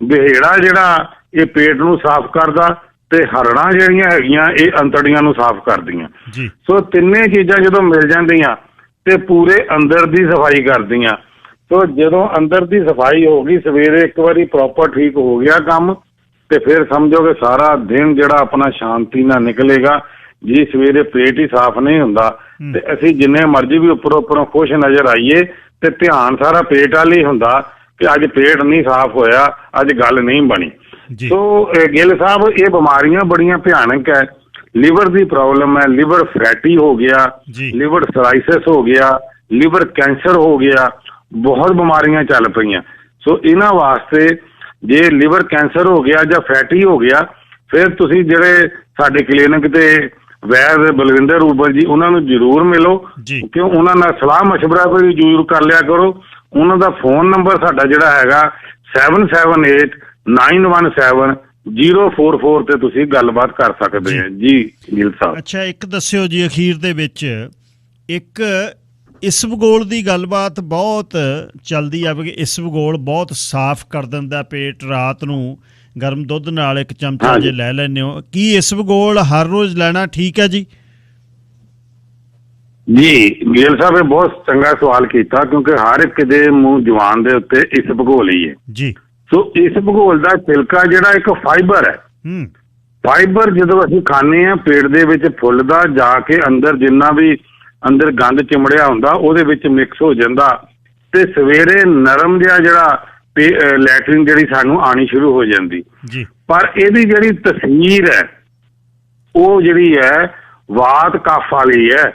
ਬਹੇੜਾ ਜਿਹੜਾ ਇਹ ਪੇਟ ਨੂੰ ਸਾਫ਼ ਕਰਦਾ ਤੇ ਹਰੜਾਂ ਜਿਹੜੀਆਂ ਹੈਗੀਆਂ ਇਹ ਅੰਤੜੀਆਂ ਨੂੰ ਸਾਫ਼ ਕਰਦੀਆਂ। ਸੋ ਤਿੰਨੇ ਚੀਜ਼ਾਂ ਜਦੋਂ ਮਿਲ ਜਾਂਦੀਆਂ ਤੇ ਪੂਰੇ ਅੰਦਰ ਦੀ ਸਫਾਈ ਕਰਦੀਆਂ। ਸੋ ਜਦੋਂ ਅੰਦਰ ਦੀ ਸਫਾਈ ਹੋ ਗਈ, ਸਵੇਰੇ ਇੱਕ ਵਾਰੀ ਪ੍ਰੋਪਰ ਠੀਕ ਹੋ ਗਿਆ ਕੰਮ, ਤੇ ਫਿਰ ਸਮਝੋ ਕਿ ਸਾਰਾ ਦਿਨ ਜਿਹੜਾ ਆਪਣਾ ਸ਼ਾਂਤੀ ਨਾਲ ਨਿਕਲੇਗਾ। ਜੀ ਸਵੇਰੇ ਪੇਟ ਹੀ ਸਾਫ਼ ਨਹੀਂ ਹੁੰਦਾ ਤੇ ਅਸੀਂ ਜਿੰਨੇ ਮਰਜ਼ੀ ਵੀ ਉੱਪਰੋਂ ਖੁਸ਼ ਨਜ਼ਰ ਆਈਏ ਤੇ ਧਿਆਨ ਸਾਰਾ ਪੇਟ ਵੱਲ ਹੀ ਹੁੰਦਾ ਕਿ ਅੱਜ ਪੇਟ ਨਹੀਂ ਸਾਫ਼ ਹੋਇਆ, ਅੱਜ ਗੱਲ ਨਹੀਂ ਬਣੀ। ਸੋ ਗਿੱਲ ਸਾਹਿਬ, ਇਹ ਬਿਮਾਰੀਆਂ ਬੜੀਆਂ ਭਿਆਨਕ ਹੈ। ਲਿਵਰ ਦੀ ਪ੍ਰੋਬਲਮ ਹੈ, ਲਿਵਰ ਫੈਟੀ ਹੋ ਗਿਆ, ਲਿਵਰ ਸਰਾਈਸਿਸ ਹੋ ਗਿਆ, ਲਿਵਰ ਕੈਂਸਰ ਹੋ ਗਿਆ, ਬਹੁਤ ਬਿਮਾਰੀਆਂ ਚੱਲ ਪਈਆਂ। ਸੋ ਇਹਨਾਂ ਵਾਸਤੇ ਜੇ ਲਿਵਰ ਕੈਂਸਰ ਹੋ ਗਿਆ ਜਾਂ ਫੈਟੀ ਹੋ ਗਿਆ, ਫਿਰ ਤੁਸੀਂ ਜਿਹੜੇ ਸਾਡੇ ਕਲੀਨਿਕ ਤੇ ਵੈਦ ਬਲਵਿੰਦਰ ਰੂਬਲ ਜੀ, ਉਹਨਾਂ ਨੂੰ ਜ਼ਰੂਰ ਮਿਲੋ, ਕਿਉਂ ਉਹਨਾਂ ਨਾਲ ਸਲਾਹ ਮਸ਼ਵਰਾ ਵੀ ਜ਼ਰੂਰ ਕਰ ਲਿਆ ਕਰੋ। ਉਹਨਾਂ ਦਾ ਫੋਨ ਨੰਬਰ ਸਾਡਾ ਜਿਹੜਾ ਹੈਗਾ 7789170444 ਤੇ ਤੁਸੀਂ ਗੱਲਬਾਤ ਕਰ ਸਕਦੇ ਹੋ ਜੀ ਗਿੱਲ ਸਾਹਿਬ। ਅੱਛਾ, ਇੱਕ ਦੱਸਿਓ ਜੀ ਅਖੀਰ ਦੇ ਵਿੱਚ, ਇੱਕ ਇਸਬਗੋਲ ਦੀ ਗੱਲਬਾਤ ਬਹੁਤ ਚੱਲਦੀ ਆ ਕਿ ਇਸਬਗੋਲ ਬਹੁਤ ਸਾਫ਼ ਕਰ ਦਿੰਦਾ ਪੇਟ। ਰਾਤ ਨੂੰ ਗਰਮ ਦੁੱਧ ਨਾਲ ਇੱਕ ਚਮਚਾ ਜੇ ਲੈ ਲੈਂਦੇ ਹੋ, ਕੀ ਇਸਬਗੋਲ ਹਰ ਰੋਜ਼ ਲੈਣਾ ਠੀਕ ਹੈ ਜੀ? ਜੀ ਗਿੱਲ ਸਾਹਿਬ, ਇਹ ਬਹੁਤ ਚੰਗਾ ਸਵਾਲ ਕੀਤਾ, ਕਿਉਂਕਿ ਹਰ ਇੱਕ ਦੇ ਮੂੰਹ ਜਵਾਨ ਦੇ ਉੱਤੇ ਇਸਬਗੋਲ ਹੀ ਹੈ ਜੀ। ਸੋ ਇਸਬਗੋਲ ਦਾ ਛਿਲਕਾ ਜਿਹੜਾ ਇੱਕ ਫਾਈਬਰ ਹੈ, ਫਾਈਬਰ ਜਦੋਂ ਅਸੀਂ ਖਾਂਦੇ ਹਾਂ ਪੇਟ ਦੇ ਵਿੱਚ ਫੁੱਲਦਾ ਜਾ ਕੇ ਅੰਦਰ ਜਿੰਨਾ ਵੀ ਅੰਦਰ ਗੰਦ ਚਿਮੜਿਆ ਹੁੰਦਾ ਉਹਦੇ ਵਿੱਚ ਮਿਕਸ ਹੋ ਜਾਂਦਾ ਤੇ ਸਵੇਰੇ ਨਰਮ ਜਿਹਾ ਜਿਹੜਾ ਲੈਟਰਿਨ ਜਿਹੜੀ ਸਾਨੂੰ ਆਣੀ ਸ਼ੁਰੂ ਹੋ ਜਾਂਦੀ। ਪਰ ਇਹਦੀ ਜਿਹੜੀ ਤਸੀਰ ਹੈ ਉਹ ਜਿਹੜੀ ਹੈ ਵਾਤ ਕਫ ਵਾਲੀ ਹੈ।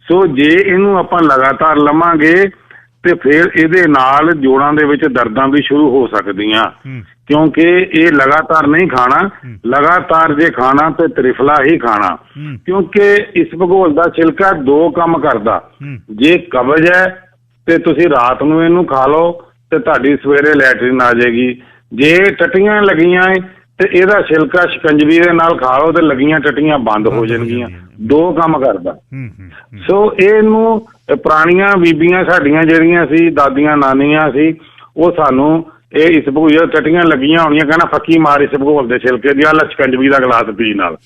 ਸੋ ਜੇ ਇਹਨੂੰ ਆਪਾਂ ਲਗਾਤਾਰ ਲਵਾਂਗੇ ਤੇ ਫਿਰ ਇਹਦੇ ਨਾਲ ਜੋੜਾਂ ਦੇ ਵਿੱਚ ਦਰਦਾਂ ਵੀ ਸ਼ੁਰੂ ਹੋ ਸਕਦੀਆਂ, ਕਿਉਂਕਿ ਇਹ ਲਗਾਤਾਰ ਨਹੀਂ ਖਾਣਾ। ਲਗਾਤਾਰ ਜੇ ਖਾਣਾ ਤੇ ਤ੍ਰਿਫਲਾ ਹੀ ਖਾਣਾ, ਕਿਉਂਕਿ ਇਸਬਗੋਲ ਦਾ ਛਿਲਕਾ 2 ਕੰਮ ਕਰਦਾ। ਜੇ ਕਬਜ਼ ਹੈ ਤੇ ਤੁਸੀਂ ਰਾਤ ਨੂੰ ਇਹਨੂੰ ਖਾ ਲਓ ਤੇ ਤੁਹਾਡੀ ਸਵੇਰੇ ਲੈਟਰਿਨ ਆ ਜਾਏਗੀ। ਜੇ ਟੱਟੀਆਂ ਲੱਗੀਆਂ ਤੇ ਇਹਦਾ ਛਿਲਕਾ ਸ਼ਿਕੰਜਵੀ ਦੇ ਨਾਲ ਖਾ ਲਓ ਤੇ ਲੱਗੀਆਂ ਟੱਟੀਆਂ ਬੰਦ ਹੋ ਜਾਣਗੀਆਂ। 2 ਕੰਮ ਕਰਦਾ। ਸੋ ਇਹਨੂੰ ਪੁਰਾਣੀਆਂ ਬੀਬੀਆਂ ਸਾਡੀਆਂ ਜਿਹੜੀਆਂ ਸੀ, ਦਾਦੀਆਂ ਨਾਨੀਆਂ ਸੀ, ਉਹ ਸਾਨੂੰ ਇਹ ਇਸਬਗੋਲ ਟੱਟੀਆਂ ਲੱਗੀਆਂ ਹੋਣੀਆਂ, ਕਹਿਣਾ ਫੱਕੀ ਮਾਰ ਇਸਬਗੋਲ ਦੇ ਛਿਲਕੇ ਦੀ, ਆਹ ਸ਼ਿਕੰਜਵੀ ਦਾ ਗਲਾਸ ਪੀ ਨਾਲ,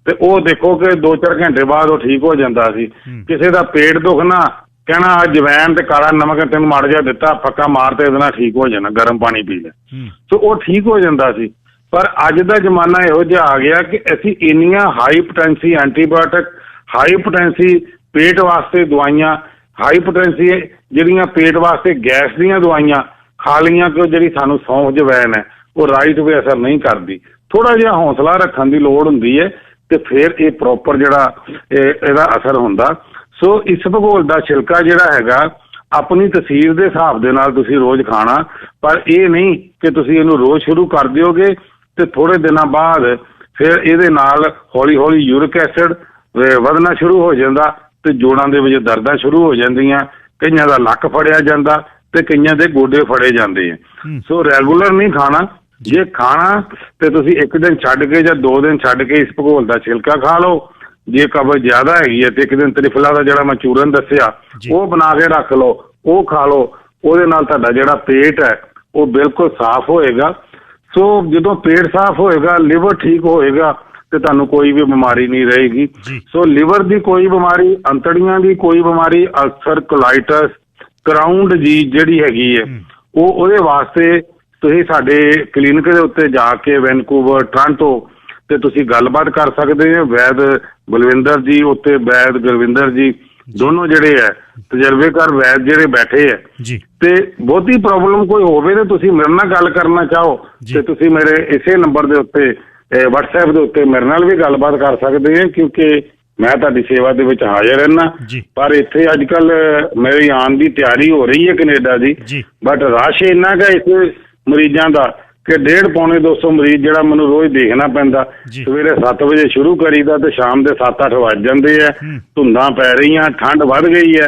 ਤੇ ਉਹ ਦੇਖੋ ਕਿ 2-4 ਘੰਟੇ ਬਾਅਦ ਉਹ ਠੀਕ ਹੋ ਜਾਂਦਾ ਸੀ। ਕਿਸੇ ਦਾ ਪੇਟ ਦੁਖਣਾ, ਕਹਿਣਾ ਅਜਵੈਨ ਤੇ ਕਾਲਾ ਨਮਕ ਤੈਨੂੰ ਮਾੜਾ ਜਿਹਾ ਦਿੱਤਾ, ਫੱਕਾ ਮਾਰ ਤੇ ਇਹਦੇ ਨਾਲ ਠੀਕ ਹੋ ਜਾਣਾ, ਗਰਮ ਪਾਣੀ ਪੀ ਲੈ। ਸੋ ਉਹ ਠੀਕ ਹੋ ਜਾਂਦਾ ਸੀ। ਪਰ ਅੱਜ ਦਾ ਜ਼ਮਾਨਾ ਇਹੋ ਜਿਹਾ ਆ ਗਿਆ ਕਿ ਅਸੀਂ ਇੰਨੀਆਂ ਹਾਈਪੋਟੈਂਸੀ ਐਂਟੀਬਾਇਓਟਿਕ, ਹਾਈਪੋਟੈਂਸੀ ਪੇਟ ਵਾਸਤੇ ਦਵਾਈਆਂ, ਹਾਈਪੋਟੈਂਸੀ ਜਿਹੜੀਆਂ ਪੇਟ ਵਾਸਤੇ ਗੈਸ ਦੀਆਂ ਦਵਾਈਆਂ ਖਾ ਲਈਆਂ ਕਿ ਜਿਹੜੀ ਸਾਨੂੰ ਸੌਂਫ ਜਵੈਨ ਹੈ ਉਹ ਰਾਈਟ ਵੇ ਅਸਰ ਨਹੀਂ ਕਰਦੀ। ਥੋੜਾ ਜਿਹਾ ਹੌਸਲਾ ਰੱਖਣ ਦੀ ਲੋੜ ਹੁੰਦੀ ਹੈ ਤੇ ਫਿਰ ਇਹ ਪ੍ਰੋਪਰ ਜਿਹੜਾ ਇਹਦਾ ਅਸਰ ਹੁੰਦਾ। ਸੋ ਇਸਬਗੋਲ ਦਾ ਛਿਲਕਾ ਜਿਹੜਾ ਹੈਗਾ ਆਪਣੀ ਤਸੀਰ ਦੇ ਹਿਸਾਬ ਦੇ ਨਾਲ ਤੁਸੀਂ ਰੋਜ਼ ਖਾਣਾ, ਪਰ ਇਹ ਨਹੀਂ ਕਿ ਤੁਸੀਂ ਇਹਨੂੰ ਰੋਜ਼ ਸ਼ੁਰੂ ਕਰ ਦਿਓਗੇ ਤੇ ਥੋੜੇ ਦਿਨਾਂ ਬਾਅਦ ਫਿਰ ਇਹਦੇ ਨਾਲ ਹੌਲੀ ਹੌਲੀ ਯੂਰਿਕ ਐਸਿਡ ਵਧਣਾ ਸ਼ੁਰੂ ਹੋ ਜਾਂਦਾ ਤੇ ਜੋੜਾਂ ਦੇ ਵਿੱਚ ਦਰਦਾਂ ਸ਼ੁਰੂ ਹੋ ਜਾਂਦੀਆਂ। ਕਈਆਂ ਦਾ ਲੱਕ ਫੜਿਆ ਜਾਂਦਾ ਤੇ ਕਈਆਂ ਦੇ ਗੋਡੇ ਫੜੇ ਜਾਂਦੇ ਆ। ਸੋ ਰੈਗੂਲਰ ਨਹੀਂ ਖਾਣਾ। ਜੇ ਖਾਣਾ ਤੇ ਤੁਸੀਂ 1 ਦਿਨ ਛੱਡ ਕੇ ਜਾਂ 2 ਦਿਨ ਛੱਡ ਕੇ ਇਸਬਗੋਲ ਦਾ ਛਿਲਕਾ ਖਾ ਲਓ। ਜੇ ਕਬਜ਼ ਜ਼ਿਆਦਾ ਹੈਗੀ ਹੈ ਤੇ 1 ਦਿਨ ਤ੍ਰਿਫਲਾ ਦਾ ਜਿਹੜਾ ਮੈਂ ਚੂਰਨ ਦੱਸਿਆ ਉਹ ਬਣਾ ਕੇ ਰੱਖ ਲਓ, ਉਹ ਖਾ ਲਓ। ਉਹਦੇ ਨਾਲ ਤੁਹਾਡਾ ਜਿਹੜਾ ਪੇਟ ਹੈ ਉਹ ਬਿਲਕੁਲ ਸਾਫ਼ ਹੋਏਗਾ। ਸੋ ਜਦੋਂ ਪੇਟ ਸਾਫ਼ ਹੋਏਗਾ, ਲਿਵਰ ਠੀਕ ਹੋਏਗਾ ਤੇ ਤੁਹਾਨੂੰ ਕੋਈ ਵੀ ਬਿਮਾਰੀ ਨਹੀਂ ਰਹੇਗੀ। ਸੋ ਲਿਵਰ ਦੀ ਕੋਈ ਬਿਮਾਰੀ, ਅੰਤੜੀਆਂ ਦੀ ਕੋਈ ਬਿਮਾਰੀ, ਅਲਸਰ, ਕੋਲਾਈਟਸ, ਕਰਾਊਂਡ ਜੀ ਜਿਹੜੀ ਹੈਗੀ ਹੈ ਉਹਦੇ ਵਾਸਤੇ ਤੁਸੀਂ ਸਾਡੇ ਕਲੀਨਿਕ ਦੇ ਉੱਤੇ ਜਾ ਕੇ ਵੈਨਕੂਵਰ, ਟੋਰਾਂਟੋ ਤੇ ਤੁਸੀਂ ਗੱਲਬਾਤ ਕਰ ਸਕਦੇ ਹੋ। ਵੈਦ ਬਲਵਿੰਦਰ ਜੀ ਉੱਤੇ, ਵੈਦ ਗੁਰਵਿੰਦਰ ਜੀ, ਦੋਨੋਂ ਜਿਹੜੇ ਹੈ ਤਜਰਬੇਕਾਰ ਵੈਦ ਜਿਹੜੇ ਬੈਠੇ ਹੈ ਜੀ। ਤੇ ਬਹੁਤੀ ਪ੍ਰੋਬਲਮ ਕੋਈ ਹੋਵੇ ਤੇ ਤੁਸੀਂ ਮੇਰੇ ਨਾਲ ਗੱਲ ਕਰਨਾ ਚਾਹੋ ਤੇ ਤੁਸੀਂ ਮੇਰੇ ਇਸੇ ਨੰਬਰ ਦੇ ਉੱਤੇ WhatsApp ਦੇ ਉੱਤੇ ਮੇਰੇ ਨਾਲ ਵੀ ਗੱਲਬਾਤ ਕਰ ਸਕਦੇ ਹੋ, ਕਿਉਂਕਿ ਮੈਂ ਤੁਹਾਡੀ ਸੇਵਾ ਦੇ ਵਿੱਚ ਹਾਜ਼ਰ ਰਹਿਣਾ। ਪਰ ਇੱਥੇ ਅੱਜ ਕੱਲ ਮੇਰੀ ਆਉਣ ਦੀ ਤਿਆਰੀ ਹੋ ਰਹੀ ਹੈ ਕੈਨੇਡਾ ਦੀ, ਬਟ ਰਸ਼ ਇੰਨਾ ਕੁ ਇਸ ਮਰੀਜ਼ਾਂ ਦਾ ਕਿ 150 ਪੌਣੇ 200 ਮਰੀਜ਼ ਜਿਹੜਾ ਮੈਨੂੰ ਰੋਜ਼ ਦੇਖਣਾ ਪੈਂਦਾ। ਸਵੇਰੇ 7 ਵਜੇ ਸ਼ੁਰੂ ਕਰੀਦਾ ਤੇ ਸ਼ਾਮ ਦੇ 7-8 ਵੱਜ ਜਾਂਦੇ ਆ। ਧੁੰਦਾਂ ਪੈ ਰਹੀਆਂ, ਠੰਡ ਵੱਧ ਗਈ ਹੈ,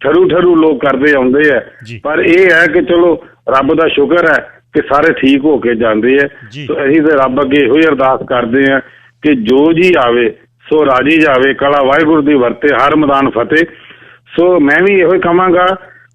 ਠਰੂ ਲੋਕ ਕਰਦੇ ਆਉਂਦੇ ਆ। ਪਰ ਇਹ ਹੈ ਕਿ ਚਲੋ ਰੱਬ ਦਾ ਸ਼ੁਕਰ ਹੈ ਕਿ ਸਾਰੇ ਠੀਕ ਹੋ ਕੇ ਜਾਂਦੇ ਆ। ਸੋ ਅਸੀਂ ਤੇ ਰੱਬ ਅੱਗੇ ਇਹੋ ਹੀ ਅਰਦਾਸ ਕਰਦੇ ਆ ਕਿ ਜੋ ਜੀ ਆਵੇ ਸੋ ਰਾਜੀ ਜਾਵੇ, ਕਲਾ ਵਾਹਿਗੁਰੂ ਦੀ ਵਰਤੇ, ਹਰ ਮੈਦਾਨ ਫਤਿਹ। ਸੋ ਮੈਂ ਵੀ ਇਹੋ ਹੀ ਕਹਾਂਗਾ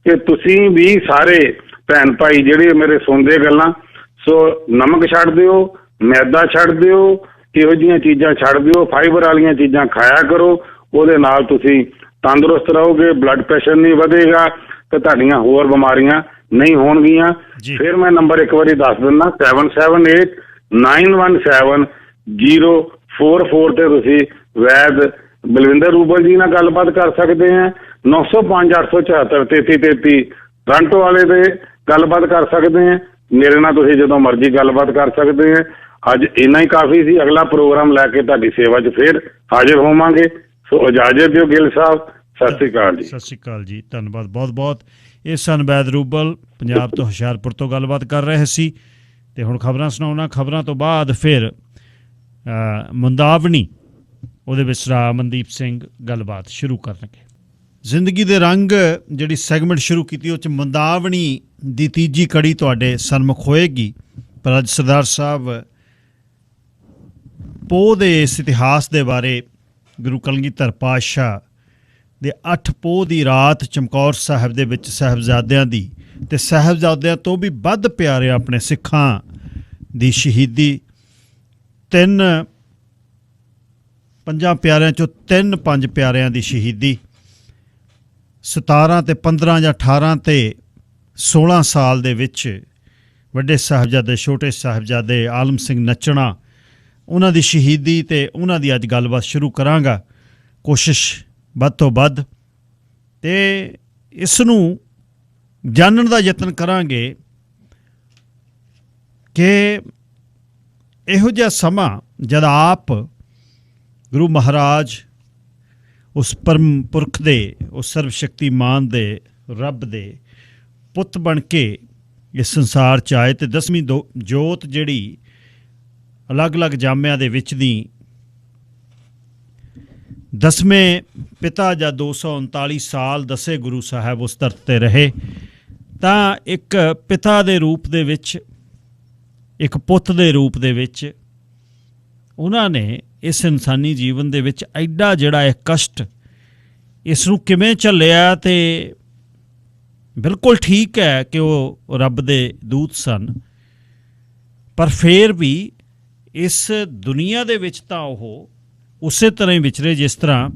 ਕਿ ਤੁਸੀਂ ਵੀ ਸਾਰੇ ਭੈਣ ਭਾਈ ਜਿਹੜੇ ਮੇਰੇ ਸੁਣਦੇ ਗੱਲਾਂ, ਸੋ ਨਮਕ ਛੱਡ ਦਿਓ, ਮੈਦਾ ਛੱਡ ਦਿਓ, ਇਹੋ ਜਿਹੀਆਂ ਚੀਜ਼ਾਂ ਛੱਡ ਦਿਓ, ਫਾਈਬਰ ਵਾਲੀਆਂ ਚੀਜ਼ਾਂ ਖਾਇਆ ਕਰੋ। ਉਹਦੇ ਨਾਲ ਤੁਸੀਂ ਤੰਦਰੁਸਤ ਰਹੋਗੇ, ਬਲੱਡ ਪ੍ਰੈਸ਼ਰ ਨਹੀਂ ਵਧੇਗਾ ਤੇ ਤੁਹਾਡੀਆਂ ਹੋਰ ਬਿਮਾਰੀਆਂ ਨਹੀਂ ਹੋਣਗੀਆਂ। ਫਿਰ ਮੈਂ ਨੰਬਰ ਇੱਕ ਵਾਰੀ ਦੱਸ ਦਿੰਦਾ, 778917044 ਤੇ ਤੁਸੀਂ ਵੈਦ ਬਲਵਿੰਦਰ ਰੂਬਲ ਜੀ ਨਾਲ ਗੱਲਬਾਤ ਕਰ ਸਕਦੇ ਆ। 905-874-3333 ਟੋਰਾਂਟੋ ਵਾਲੇ ਦੇ ਗੱਲਬਾਤ ਕਰ ਸਕਦੇ ਆ। ਮੇਰੇ ਨਾਲ ਤੁਸੀਂ ਜਦੋਂ ਮਰਜ਼ੀ ਗੱਲਬਾਤ ਕਰ ਸਕਦੇ ਆ। ਅੱਜ ਇੰਨਾ ਹੀ ਕਾਫੀ ਸੀ। ਅਗਲਾ ਪ੍ਰੋਗਰਾਮ ਲੈ ਕੇ ਤੁਹਾਡੀ ਸੇਵਾ 'ਚ ਫਿਰ ਹਾਜ਼ਰ ਹੋਵਾਂਗੇ। ਸੋ ਇਜਾਜ਼ਤ ਦਿਓ ਗਿੱਲ ਸਾਹਿਬ, ਸਤਿ ਸ਼੍ਰੀ ਅਕਾਲ ਜੀ। ਸਤਿ ਸ਼੍ਰੀ ਅਕਾਲ ਜੀ, ਧੰਨਵਾਦ ਬਹੁਤ ਬਹੁਤ। ਇਹ ਸਨ ਵੈਦ ਰੂਬਲ, ਪੰਜਾਬ ਤੋਂ, ਹੁਸ਼ਿਆਰਪੁਰ ਤੋਂ ਗੱਲਬਾਤ ਕਰ ਰਹੇ ਸੀ। ਅਤੇ ਹੁਣ ਖਬਰਾਂ ਸੁਣਾਉਣਾ। ਖਬਰਾਂ ਤੋਂ ਬਾਅਦ ਫਿਰ ਮੁੰਦਾਵਣੀ, ਉਹਦੇ ਵਿੱਚ ਸਰ ਅਮਨਦੀਪ ਸਿੰਘ ਗੱਲਬਾਤ ਸ਼ੁਰੂ ਕਰਨਗੇ। ਜ਼ਿੰਦਗੀ ਦੇ ਰੰਗ ਜਿਹੜੀ ਸੈਗਮੈਂਟ ਸ਼ੁਰੂ ਕੀਤੀ ਉਹ 'ਚ ਮੁੰਦਾਵਣੀ ਦੀ ਤੀਜੀ ਕੜੀ ਤੁਹਾਡੇ ਸਨਮੁਖ ਹੋਏਗੀ। ਪਰ ਅੱਜ ਸਰਦਾਰ ਸਾਹਿਬ ਪੋਹ ਦੇ ਇਸ ਇਤਿਹਾਸ ਦੇ ਬਾਰੇ, ਗੁਰੂ ਕਲਗੀਧਰ ਪਾਤਸ਼ਾਹ ਦੇ 8 ਪੋਹ ਦੀ ਰਾਤ ਚਮਕੌਰ ਸਾਹਿਬ ਦੇ ਵਿੱਚ ਸਾਹਿਬਜ਼ਾਦਿਆਂ ਦੀ ਅਤੇ ਸਾਹਿਬਜ਼ਾਦਿਆਂ ਤੋਂ ਵੀ ਵੱਧ ਪਿਆਰੇ ਆਪਣੇ ਸਿੱਖਾਂ ਦੀ ਸ਼ਹੀਦੀ, 5 ਪਿਆਰਿਆਂ 'ਚੋਂ 5 ਪਿਆਰਿਆਂ ਦੀ ਸ਼ਹੀਦੀ, 17 ਤੇ 15 ਜਾਂ 18 ਤੇ 16 ਸਾਲ ਦੇ ਵਿੱਚ ਵੱਡੇ ਸਾਹਿਬਜ਼ਾਦੇ, ਛੋਟੇ ਸਾਹਿਬਜ਼ਾਦੇ ਆਲਮ ਸਿੰਘ ਨੱਚਣਾ, ਉਹਨਾਂ ਦੀ ਸ਼ਹੀਦੀ ਅਤੇ ਉਹਨਾਂ ਦੀ ਅੱਜ ਗੱਲਬਾਤ ਸ਼ੁਰੂ ਕਰਾਂਗਾ। ਕੋਸ਼ਿਸ਼ ਵੱਧ ਤੋਂ ਵੱਧ ਅਤੇ ਇਸ ਨੂੰ ਜਾਣਨ ਦਾ ਯਤਨ ਕਰਾਂਗੇ ਕਿ ਇਹੋ ਜਿਹਾ ਸਮਾਂ ਜਦ ਆਪ ਗੁਰੂ ਮਹਾਰਾਜ ਉਸ ਪਰਮ ਪੁਰਖ ਦੇ, ਉਸ ਸਰਵਸ਼ਕਤੀਮਾਨ ਦੇ, ਰੱਬ ਦੇ ਪੁੱਤ ਬਣ ਕੇ ਇਸ ਸੰਸਾਰ 'ਚ ਆਏ ਅਤੇ 10ਵੀਂ ਜੋਤ ਜਿਹੜੀ ਅਲੱਗ-ਅਲੱਗ ਜਾਮਿਆਂ ਦੇ ਵਿੱਚ ਦੀ 10ਵੇਂ ਪਿਤਾ ਜਾਂ 239 ਸਾਲ 10 ਗੁਰੂ ਸਾਹਿਬ ਉਸ ਧਰਤ 'ਤੇ ਰਹੇ, ਤਾਂ ਇੱਕ ਪਿਤਾ ਦੇ ਰੂਪ ਦੇ ਵਿੱਚ, ਇੱਕ ਪੁੱਤ ਦੇ ਰੂਪ ਦੇ ਵਿੱਚ ਉਹਨਾਂ ਨੇ ਇਸ ਇਨਸਾਨੀ ਜੀਵਨ ਦੇ ਵਿੱਚ ਐਡਾ ਜਿਹੜਾ ਇਹ ਕਸ਼ਟ, ਇਸ ਨੂੰ ਕਿਵੇਂ ਝੱਲਿਆ। ਅਤੇ ਬਿਲਕੁਲ ਠੀਕ ਹੈ ਕਿ ਉਹ ਰੱਬ ਦੇ ਦੂਤ ਸਨ, ਪਰ ਫਿਰ ਵੀ ਇਸ ਦੁਨੀਆ ਦੇ ਵਿੱਚ ਤਾਂ ਉਹ ਉਸੇ ਤਰ੍ਹਾਂ ਹੀ ਵਿਚਰੇ ਜਿਸ ਤਰ੍ਹਾਂ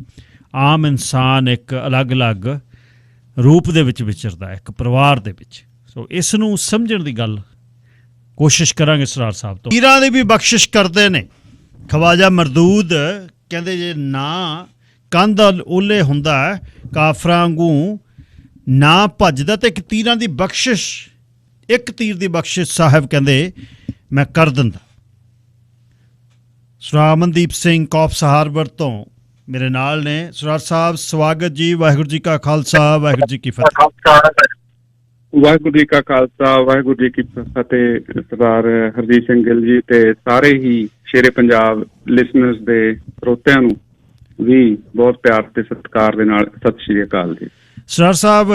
ਆਮ ਇਨਸਾਨ ਇੱਕ ਅਲੱਗ-ਅਲੱਗ ਰੂਪ ਦੇ ਵਿੱਚ ਵਿਚਰਦਾ, ਇੱਕ ਪਰਿਵਾਰ ਦੇ ਵਿੱਚ। ਸੋ ਇਸ ਨੂੰ ਸਮਝਣ ਦੀ ਗੱਲ ਕੋਸ਼ਿਸ਼ ਕਰਾਂਗੇ ਸਰਦਾਰ ਸਾਹਿਬ ਤੋਂ। ਪੀਰਾਂ ਦੀ ਵੀ ਬਖਸ਼ਿਸ਼ ਕਰਦੇ ਨੇ। ਖਵਾਜਾ ਮਰਦੂਦ ਕਹਿੰਦੇ ਜੇ ਨਾ ਕੰਧ ਓਲੇ ਹੁੰਦਾ ਕਾਫਰਾਂ ਵਾਂਗੂ ਨਾ ਭੱਜਦਾ, ਅਤੇ ਇੱਕ ਤੀਰਾਂ ਦੀ ਬਖਸ਼ਿਸ਼, ਇੱਕ ਤੀਰ ਦੀ ਬਖਸ਼ਿਸ਼ ਸਾਹਿਬ ਕਹਿੰਦੇ ਮੈਂ ਕਰ ਦਿੰਦਾ। ਸਰਦਾਰ ਅਮਨਦੀਪ ਸਿੰਘ ਕੌਫ ਸਹਾਰਵਰ ਤੋਂ ਮੇਰੇ ਨਾਲ ਨੇ। ਸਰਦਾਰ ਸਾਹਿਬ ਸਵਾਗਤ ਜੀ। ਵਾਹਿਗੁਰੂ ਜੀ ਕਾ ਖਾਲਸਾ, ਵਾਹਿਗੁਰੂ ਜੀ ਕੀ ਫਤਿਹ। ਵਾਹਿਗੁਰੂ ਜੀ ਕਾ ਖਾਲਸਾ, ਵਾਹਿਗੁਰੂ ਜੀ ਕੀ ਫਤਿਹ। ਸਰਦਾਰ ਹਰਜੀਤ ਸਿੰਘ ਗਿੱਲ ਜੀ ਤੇ ਸਾਰੇ ਹੀ ਸ਼ੇਰੇ ਪੰਜਾਬ ਲਿਸਨਰਸ ਦੇ ਸਰੋਤਿਆਂ ਨੂੰ ਵੀ ਬਹੁਤ ਪਿਆਰ ਤੇ ਸਤਿਕਾਰ ਦੇ ਨਾਲ ਸਤਿ ਸ਼੍ਰੀ ਅਕਾਲ ਜੀ। ਸਰਦਾਰ ਸਾਹਿਬ,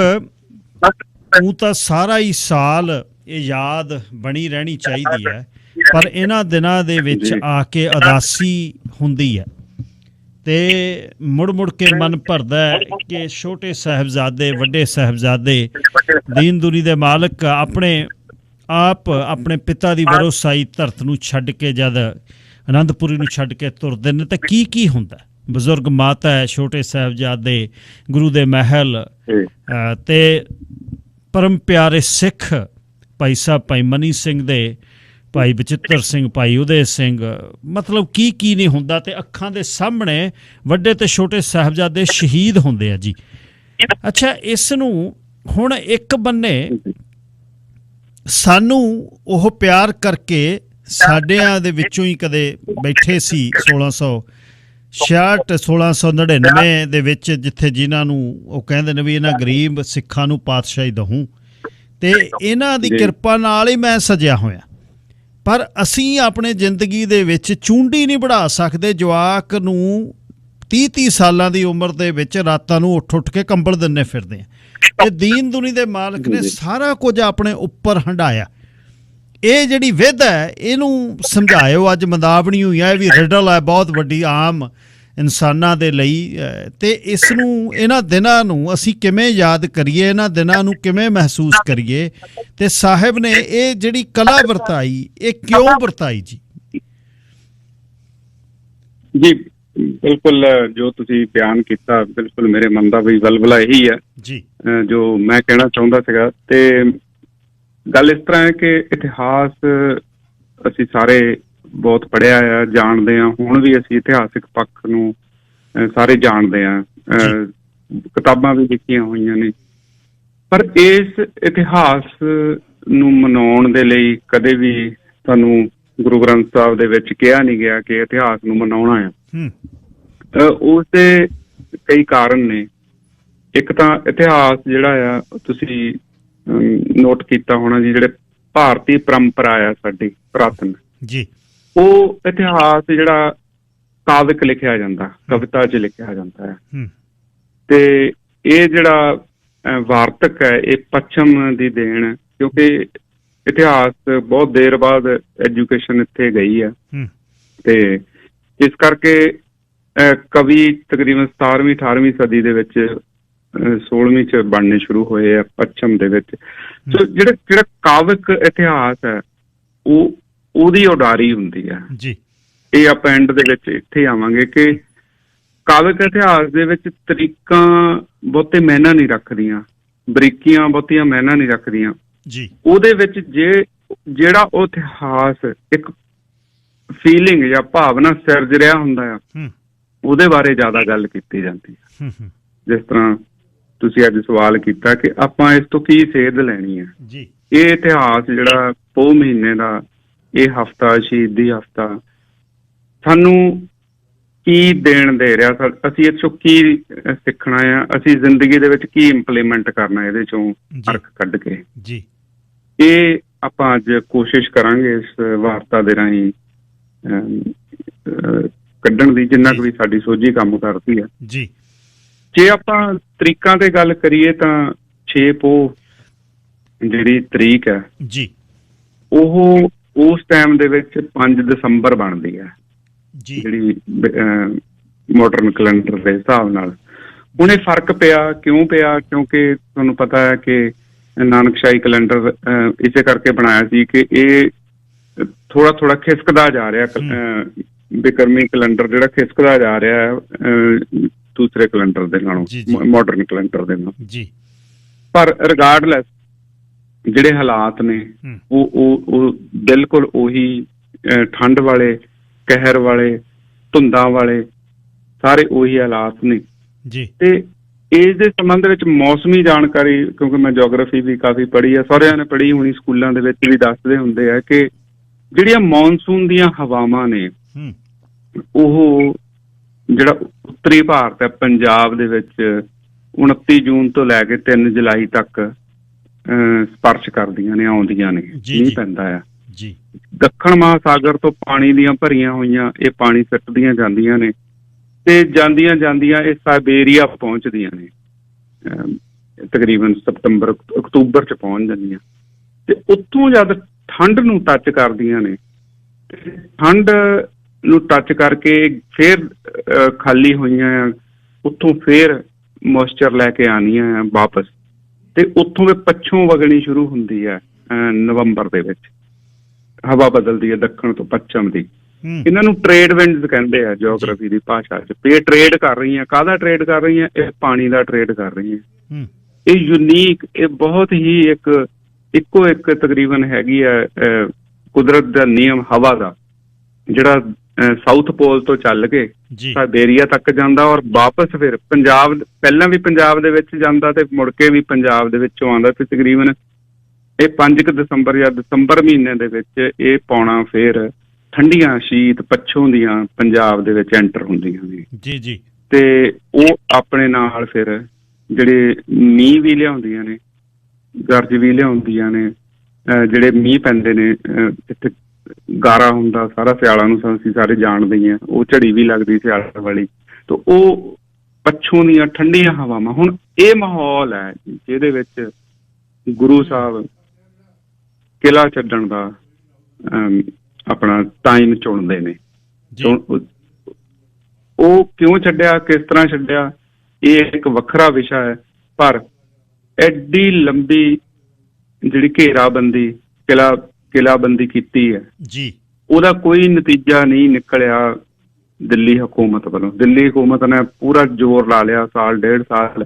ਉਹ ਤਾਂ ਸਾਰਾ ਹੀ ਸਾਲ ਇਹ ਯਾਦ ਬਣੀ ਰਹਿਣੀ ਚਾਹੀਦੀ ਹੈ, ਪਰ ਇਹਨਾਂ ਦਿਨਾਂ ਦੇ ਵਿੱਚ ਆ ਕੇ ਉਦਾਸੀ ਹੁੰਦੀ ਹੈ ਅਤੇ ਮੁੜ ਕੇ ਮਨ ਭਰਦਾ ਹੈ ਕਿ ਛੋਟੇ ਸਾਹਿਬਜ਼ਾਦੇ, ਵੱਡੇ ਸਾਹਿਬਜ਼ਾਦੇ, ਦੀਨ ਦੁਨੀ ਦੇ ਮਾਲਕ ਆਪਣੇ ਪਿਤਾ ਦੀ ਵਰੋਸਾਈ ਧਰਤ ਨੂੰ ਛੱਡ ਕੇ ਜਦ ਅਨੰਦਪੁਰੀ ਨੂੰ ਛੱਡ ਕੇ ਤੁਰਦੇ ਨੇ ਤਾਂ ਕੀ ਹੁੰਦਾ। ਬਜ਼ੁਰਗ ਮਾਤਾ ਹੈ, ਛੋਟੇ ਸਾਹਿਬਜ਼ਾਦੇ, ਗੁਰੂ ਦੇ ਮਹਿਲ, ਅਤੇ ਪਰਮ ਪਿਆਰੇ ਸਿੱਖ ਭਾਈ ਸਾਹਿਬ, ਭਾਈ ਮਨੀ ਸਿੰਘ ਦੇ ਭਾਈ ਬਚਿੱਤਰ ਸਿੰਘ, ਭਾਈ ਉਦੈ ਸਿੰਘ, ਮਤਲਬ ਕੀ ਨਹੀਂ ਹੁੰਦਾ, ਤੇ ਅੱਖਾਂ ਦੇ ਸਾਹਮਣੇ ਵੱਡੇ ਤੇ ਛੋਟੇ ਸਾਹਿਬਜ਼ਾਦੇ ਸ਼ਹੀਦ ਹੁੰਦੇ ਆ ਜੀ। ਅੱਛਾ, ਇਸ ਨੂੰ ਹੁਣ ਇੱਕ ਬੰਨੇ ਸਾਨੂੰ ਉਹ ਪਿਆਰ ਕਰਕੇ ਸਾਡਿਆਂ ਦੇ ਵਿੱਚੋਂ ਹੀ ਕਦੇ ਬੈਠੇ ਸੀ 1666 1699 ਦੇ ਵਿੱਚ, ਜਿੱਥੇ ਜਿਨ੍ਹਾਂ ਨੂੰ ਉਹ ਕਹਿੰਦੇ ਨੇ ਵੀ ਇਹਨਾਂ ਗਰੀਬ ਸਿੱਖਾਂ ਨੂੰ ਪਾਤਸ਼ਾਹੀ ਦਹੂੰ, ਤੇ ਇਹਨਾਂ ਦੀ ਕਿਰਪਾ ਨਾਲ ਹੀ ਮੈਂ ਸਜਿਆ ਹੋਇਆ। ਪਰ ਅਸੀਂ ਆਪਣੇ ਜ਼ਿੰਦਗੀ ਦੇ ਵਿੱਚ ਚੂੰਡੀ ਨਹੀਂ ਬਣਾ ਸਕਦੇ। ਜਵਾਕ ਨੂੰ 30 ਸਾਲਾਂ ਦੀ ਉਮਰ ਦੇ ਵਿੱਚ ਰਾਤਾਂ ਨੂੰ ਉੱਠ ਕੇ ਕੰਬਲ ਦਿੰਨੇ ਫਿਰਦੇ ਆ। ਇਹ ਦੀਨ ਦੁਨੀ ਦੇ ਮਾਲਕ ਨੇ ਸਾਰਾ ਕੁਝ ਆਪਣੇ ਉੱਪਰ ਹੰਢਾਇਆ। ਇਹ ਜਿਹੜੀ ਵਿਧ ਹੈ ਇਹਨੂੰ ਸਮਝਾਇਓ। ਅੱਜ ਮੰਦਾਵਣੀ ਹੋਈ ਹੈ, ਇਹ ਵੀ ਰਿਡਲ ਹੈ ਬਹੁਤ ਵੱਡੀ ਆਮ ਇਨਸਾਨਾਂ ਦੇ ਲਈ। ਤੇ ਇਸ ਨੂੰ, ਇਹਨਾਂ ਦਿਨਾਂ ਨੂੰ ਅਸੀਂ ਕਿਵੇਂ ਯਾਦ ਕਰੀਏ, ਇਹਨਾਂ ਦਿਨਾਂ ਨੂੰ ਕਿਵੇਂ ਮਹਿਸੂਸ ਕਰੀਏ, ਤੇ ਸਾਹਿਬ ਨੇ ਇਹ ਜਿਹੜੀ ਕਲਾ ਵਰਤਾਈ, ਇਹ ਕਿਉਂ ਵਰਤਾਈ ਜੀ? ਜੀ ਬਿਲਕੁਲ, ਜੋ ਤੁਸੀਂ ਬਿਆਨ ਕੀਤਾ ਬਿਲਕੁਲ ਮੇਰੇ ਮਨ ਦਾ ਵੀ ਵਲਵਲਾ ਇਹੀ ਹੈ ਜੀ ਜੋ ਮੈਂ ਕਹਿਣਾ ਚਾਹੁੰਦਾ ਸੀਗਾ। ਤੇ ਗੱਲ ਇਸ ਤਰ੍ਹਾਂ ਹੈ ਕਿ ਇਤਿਹਾਸ ਅਸੀਂ ਸਾਰੇ ਬਹੁਤ ਪੜ੍ਹਿਆ ਆ, ਜਾਣਦੇ ਹਾਂ। ਹੁਣ ਵੀ ਅਸੀਂ ਇਤਿਹਾਸਿਕ ਪੱਖ ਨੂੰ ਸਾਰੇ ਜਾਣਦੇ ਹਾਂ, ਕਿਤਾਬਾਂ ਵੀ ਲਿਖੀਆਂ ਹੋਈਆਂ ਨੇ। ਪਰ ਇਸ ਇਤਿਹਾਸ ਨੂੰ ਮਨਾਉਣ ਦੇ ਲਈ ਕਦੇ ਵੀ ਤੁਹਾਨੂੰ ਗੁਰੂ ਗ੍ਰੰਥ ਸਾਹਿਬ ਦੇ ਵਿੱਚ ਕਿਹਾ ਨਹੀਂ ਗਿਆ ਕਿ ਇਤਿਹਾਸ ਨੂੰ ਮਨਾਉਣਾ ਆ। ਉਸ ਦੇ ਕਈ ਕਾਰਨ ਨੇ। ਇੱਕ ਤਾਂ ਇਤਿਹਾਸ ਜਿਹੜਾ ਆ, ਤੁਸੀਂ ਨੋਟ ਕੀਤਾ ਹੋਣਾ ਜੀ, ਜਿਹੜੇ ਭਾਰਤੀ ਪਰੰਪਰਾ ਆ ਸਾਡੀ ਪੁਰਾਤਨ ਜੀ, ਉਹ ਇਤਿਹਾਸ ਜਿਹੜਾ ਕਾਵਿਕ ਲਿਖਿਆ ਜਾਂਦਾ, ਕਵਿਤਾ 'ਚ ਲਿਖਿਆ ਜਾਂਦਾ ਹੈ। ਤੇ ਇਹ ਜਿਹੜਾ ਵਾਰਤਕ ਹੈ ਇਹ ਪੱਛਮ ਦੀ ਦੇਣ, ਕਿਉਂਕਿ ਇਤਿਹਾਸ ਬਹੁਤ ਦੇਰ ਬਾਅਦ ਐਜੂਕੇਸ਼ਨ ਇੱਥੇ ਗਈ ਹੈ, ਤੇ ਇਸ ਕਰਕੇ ਕਵੀ ਤਕਰੀਬਨ 17ਵੀਂ 18ਵੀਂ ਸਦੀ ਦੇ ਵਿੱਚ 16ਵੀਂ 'ਚ ਬਣਨੇ ਸ਼ੁਰੂ ਹੋਏ ਆ ਪੱਛਮ ਦੇ ਵਿੱਚ। ਸੋ ਜਿਹੜਾ ਕਾਵਿਕ ਇਤਿਹਾਸ ਹੈ ਉਹਦੀ ਉਡਾਰੀ ਹੁੰਦੀ ਹੈ ਜੀ। ਇਹ ਆਪਾਂ ਐਂਡ ਦੇ ਵਿੱਚ ਇੱਥੇ ਆਵਾਂਗੇ ਕਿ ਕਾਵਿਕ ਇਤਿਹਾਸ ਦੇ ਵਿੱਚ ਤਰੀਕਾਂ ਬਹੁਤੇ ਮਾਇਨਾ ਨਹੀਂ ਰੱਖਦੀਆਂ, ਬਰੀਕੀਆਂ ਬਹੁਤੀਆਂ ਮਾਇਨਾ ਨਹੀਂ ਰੱਖਦੀਆਂ ਜੀ। ਉਹਦੇ ਵਿੱਚ ਜਿਹੜਾ ਉਹ ਇਤਿਹਾਸ ਇੱਕ ਫੀਲਿੰਗ ਜਾਂ ਭਾਵਨਾ ਸਿਰਜ ਰਿਹਾ ਹੁੰਦਾ ਆ, ਉਹਦੇ ਬਾਰੇ ਜ਼ਿਆਦਾ ਗੱਲ ਕੀਤੀ ਜਾਂਦੀ ਹੈ। ਜਿਸ ਤਰ੍ਹਾਂ ਤੁਸੀਂ ਅੱਜ ਸਵਾਲ ਕੀਤਾ ਕਿ ਆਪਾਂ ਇਸ ਤੋਂ ਕੀ ਸੇਧ ਲੈਣੀ ਹੈ ਜੀ। ਇਹ ਇਤਿਹਾਸ ਜਿਹੜਾ ਪੋਹ ਮਹੀਨੇ ਦਾ ਇਹ ਹਫ਼ਤਾ, ਸ਼ਹੀਦੀ ਹਫ਼ਤਾ, ਸਾਨੂੰ ਕੀ ਦੇਣ ਦੇ ਰਿਹਾ, ਅਸੀਂ ਇਹ ਚੋਂ ਕੀ ਸਿੱਖਣਾ ਆ, ਅਸੀਂ ਜ਼ਿੰਦਗੀ ਦੇ ਵਿੱਚ ਕੀ ਇੰਪਲੀਮੈਂਟ ਕਰਨਾ ਇਹਦੇ ਚੋਂ ਅਰਥ ਕੱਢ ਕੇ ਜੀ। ਇਹ ਆਪਾਂ ਅੱਜ ਕੋਸ਼ਿਸ਼ ਕਰਾਂਗੇ ਇਸ ਵਾਰਤਾ ਦੇ ਰਾਹੀਂ ਕੱਢਣ ਦੀ, ਜਿੰਨਾ ਕੁ ਵੀ ਸਾਡੀ ਸੋਝੀ ਕੰਮ ਕਰਦੀ ਹੈ ਜੀ। ਜੇ ਆਪਾਂ ਤਰੀਕਾਂ ਤੇ ਗੱਲ ਕਰੀਏ ਤਾਂ 6 ਪੋਹ ਜਿਹੜੀ ਤਰੀਕ ਹੈ ਜੀ, ਉਹ ਉਸ ਟਾਈਮ ਦੇ ਵਿੱਚ 5 ਦਸੰਬਰ ਬਣਦੀ ਹੈ ਜੀ, ਜਿਹੜੀ ਮਾਡਰਨ ਕੈਲੰਡਰ ਦੇ ਹਿਸਾਬ ਨਾਲ। ਹੁਣ ਇਹ ਫਰਕ ਪਿਆ, ਕਿਉਂ ਪਿਆ? ਕਿਉਂਕਿ ਤੁਹਾਨੂੰ ਪਤਾ ਹੈ ਕਿ ਨਾਨਕਸ਼ਾਹੀ ਕੈਲੰਡਰ ਇਸੇ ਕਰਕੇ ਬਣਾਇਆ ਸੀ ਕਿ ਇਹ ਥੋੜਾ ਖਿਸਕਦਾ ਜਾ ਰਿਹਾ, ਬਿਕਰਮੀ ਕੈਲੰਡਰ ਜਿਹੜਾ ਖਿਸਕਦਾ ਜਾ ਰਿਹਾ ਹੈ ਦੂਸਰੇ ਕੈਲੰਡਰ ਦੇ ਨਾਲੋਂ, ਮਾਡਰਨ ਕੈਲੰਡਰ ਦੇ ਨਾਲੋਂ ਜੀ। ਪਰ ਰਿਗਾਰਡਲੈਸ ਜਿਹੜੇ ਹਾਲਾਤ ਨੇ ਉਹ ਬਿਲਕੁਲ ਉਹੀ ਠੰਡ ਵਾਲੇ, ਕਹਿਰ ਵਾਲੇ, ਧੁੰਦਾਂ ਵਾਲੇ, ਸਾਰੇ ਉਹੀ ਹਾਲਾਤ ਨੇ ਜੀ। ਤੇ ਇਸ ਦੇ ਸੰਬੰਧ ਵਿੱਚ ਮੌਸਮੀ ਜਾਣਕਾਰੀ, ਕਿਉਂਕਿ ਮੈਂ ਜਿਓਗ੍ਰਾਫੀ ਵੀ ਕਾਫੀ ਪੜ੍ਹੀ ਆ, ਸਾਰਿਆਂ ਨੇ ਪੜ੍ਹੀ ਹੋਣੀ, ਸਕੂਲਾਂ ਦੇ ਵਿੱਚ ਵੀ ਦੱਸਦੇ ਹੁੰਦੇ ਆ ਕਿ ਜਿਹੜੀਆਂ ਮੌਨਸੂਨ ਦੀਆਂ ਹਵਾਵਾਂ ਨੇ ਉਹ ਜਿਹੜਾ ਉੱਤਰੀ ਭਾਰਤ ਹੈ, ਪੰਜਾਬ ਦੇ ਵਿੱਚ 29 ਜੂਨ ਤੋਂ ਲੈ ਕੇ 3 ਜੁਲਾਈ ਤੱਕ ਸਪਰਸ਼ ਕਰਦੀਆਂ ਨੇ, ਆਉਂਦੀਆਂ ਨੇ, ਮੀਂਹ ਪੈਂਦਾ ਆ ਜੀ। ਦੱਖਣ ਮਹਾਸਾਗਰ ਤੋਂ ਪਾਣੀ ਦੀਆਂ ਭਰੀਆਂ ਹੋਈਆਂ ਇਹ ਪਾਣੀ ਸਿੱਟਦੀਆਂ ਜਾਂਦੀਆਂ ਨੇ, ਤੇ ਜਾਂਦੀਆਂ ਜਾਂਦੀਆਂ ਇਹ ਸਾਇਬੇਰੀਆ ਪਹੁੰਚਦੀਆਂ ਨੇ, ਤਕਰੀਬਨ ਸਤੰਬਰ ਅਕਤੂਬਰ 'ਚ ਪਹੁੰਚ ਜਾਂਦੀਆਂ, ਤੇ ਉੱਥੋਂ ਜਦ ਠੰਡ ਨੂੰ ਟੱਚ ਕਰਦੀਆਂ ਨੇ, ਠੰਡ ਨੂੰ ਟੱਚ ਕਰਕੇ ਫਿਰ ਖਾਲੀ ਹੋਈਆਂ ਆ, ਉੱਥੋਂ ਫਿਰ ਮੋਇਸਚਰ ਲੈ ਕੇ ਆਉਣੀਆਂ ਆ ਵਾਪਸ, ਤੇ ਉੱਥੋਂ ਵੀ ਪੱਛੋਂ ਵਗਣੀ ਸ਼ੁਰੂ ਹੁੰਦੀ ਹੈ ਨਵੰਬਰ ਦੇ ਵਿੱਚ, ਹਵਾ ਬਦਲਦੀ ਹੈ ਦੱਖਣ ਤੋਂ ਪੱਛਮ ਦੀ। ਇਹਨਾਂ ਨੂੰ ਟ੍ਰੇਡ ਵਿੰਡਸ ਕਹਿੰਦੇ ਆ ਜਿਓਗ੍ਰਾਫੀ ਦੀ ਭਾਸ਼ਾ 'ਚ। ਇਹ ਟ੍ਰੇਡ ਕਰ ਰਹੀਆਂ, ਕਾਹਦਾ ਟ੍ਰੇਡ ਕਰ ਰਹੀਆਂ? ਇਹ ਪਾਣੀ ਦਾ ਟ੍ਰੇਡ ਕਰ ਰਹੀਆਂ। ਇਹ ਯੂਨੀਕ, ਇਹ ਬਹੁਤ ਹੀ ਇੱਕੋ ਇੱਕ ਤਕਰੀਬਨ ਹੈਗੀ ਹੈ ਕੁਦਰਤ ਦਾ ਨਿਯਮ ਹਵਾ ਦਾ, ਜਿਹੜਾ ਸਾਊਥ ਪੋਲ ਤੋਂ ਚੱਲ ਕੇ ਸਾਈਬੇਰੀਆ ਤੱਕ ਜਾਂਦਾ ਔਰ ਵਾਪਸ ਫਿਰ ਪੰਜਾਬ, ਪਹਿਲਾਂ ਵੀ ਪੰਜਾਬ ਦੇ ਵਿੱਚ ਜਾਂਦਾ ਤੇ ਮੁੜ ਕੇ ਵੀ ਪੰਜਾਬ ਦੇ ਵਿੱਚੋਂ ਆਉਂਦਾ। ਤੇ ਤਕਰੀਬਨ ਇਹ 5 ਦਸੰਬਰ ਜਾਂ ਦਸੰਬਰ ਮਹੀਨੇ ਦੇ ਵਿੱਚ ਇਹ ਪੌਣਾ ਫਿਰ ਠੰਡੀਆਂ ਸ਼ੀਤ ਪੱਛੋਂ ਦੀਆਂ ਪੰਜਾਬ ਦੇ ਵਿੱਚ ਐਂਟਰ ਹੁੰਦੀਆਂ ਨੇ ਜੀ। ਤੇ ਉਹ ਆਪਣੇ ਨਾਲ ਫਿਰ ਜਿਹੜੇ ਮੀਂਹ ਵੀ ਲਿਆਉਂਦੀਆਂ ਨੇ, ਗਰਜ ਵੀ ਲਿਆਉਂਦੀਆਂ ਨੇ, ਜਿਹੜੇ ਮੀਂਹ ਪੈਂਦੇ ਨੇ ਜਿੱਥੇ ਗਾਰਾ ਹੁੰਦਾ ਸਾਰਾ ਸਿਆਲਾਂ ਨੂੰ ਅਸੀਂ ਸਾਰੇ ਜਾਣਦੇ ਹੀ ਹਾਂ, ਉਹ ਝੜੀ ਵੀ ਲੱਗਦੀ ਸਿਆਲ ਵਾਲੀ। ਤਾਂ ਉਹ ਪੱਛੋਂ ਦੀਆਂ ਠੰਡੀਆਂ ਹਵਾਵਾਂ। ਹੁਣ ਇਹ ਮਾਹੌਲ ਹੈ ਜਿਹਦੇ ਵਿੱਚ ਗੁਰੂ ਸਾਹਿਬ ਕਿਲ੍ਹਾ ਛੱਡਣ ਦਾ ਆਪਣਾ ਟਾਈਮ ਚੁਣਦੇ ਨੇ। ਉਹ ਕਿਉਂ ਛੱਡਿਆ, ਕਿਸ ਤਰ੍ਹਾਂ ਛੱਡਿਆ, ਇਹ ਇੱਕ ਵੱਖਰਾ ਵਿਸ਼ਾ ਹੈ। ਪਰ ਐਡੀ ਲੰਬੀ ਜਿਹੜੀ ਘੇਰਾਬੰਦੀ ਕਿਲ੍ਹਾਬੰਦੀ ਕੀਤੀ ਹੈ ਜੀ, ਉਹਦਾ ਕੋਈ ਨਤੀਜਾ ਨਹੀਂ ਨਿਕਲਿਆ ਦਿੱਲੀ ਹਕੂਮਤ ਵੱਲੋਂ। ਦਿੱਲੀ ਹਕੂਮਤ ਨੇ ਪੂਰਾ ਜ਼ੋਰ ਲਾ ਲਿਆ, ਸਾਲ 1.5 ਸਾਲ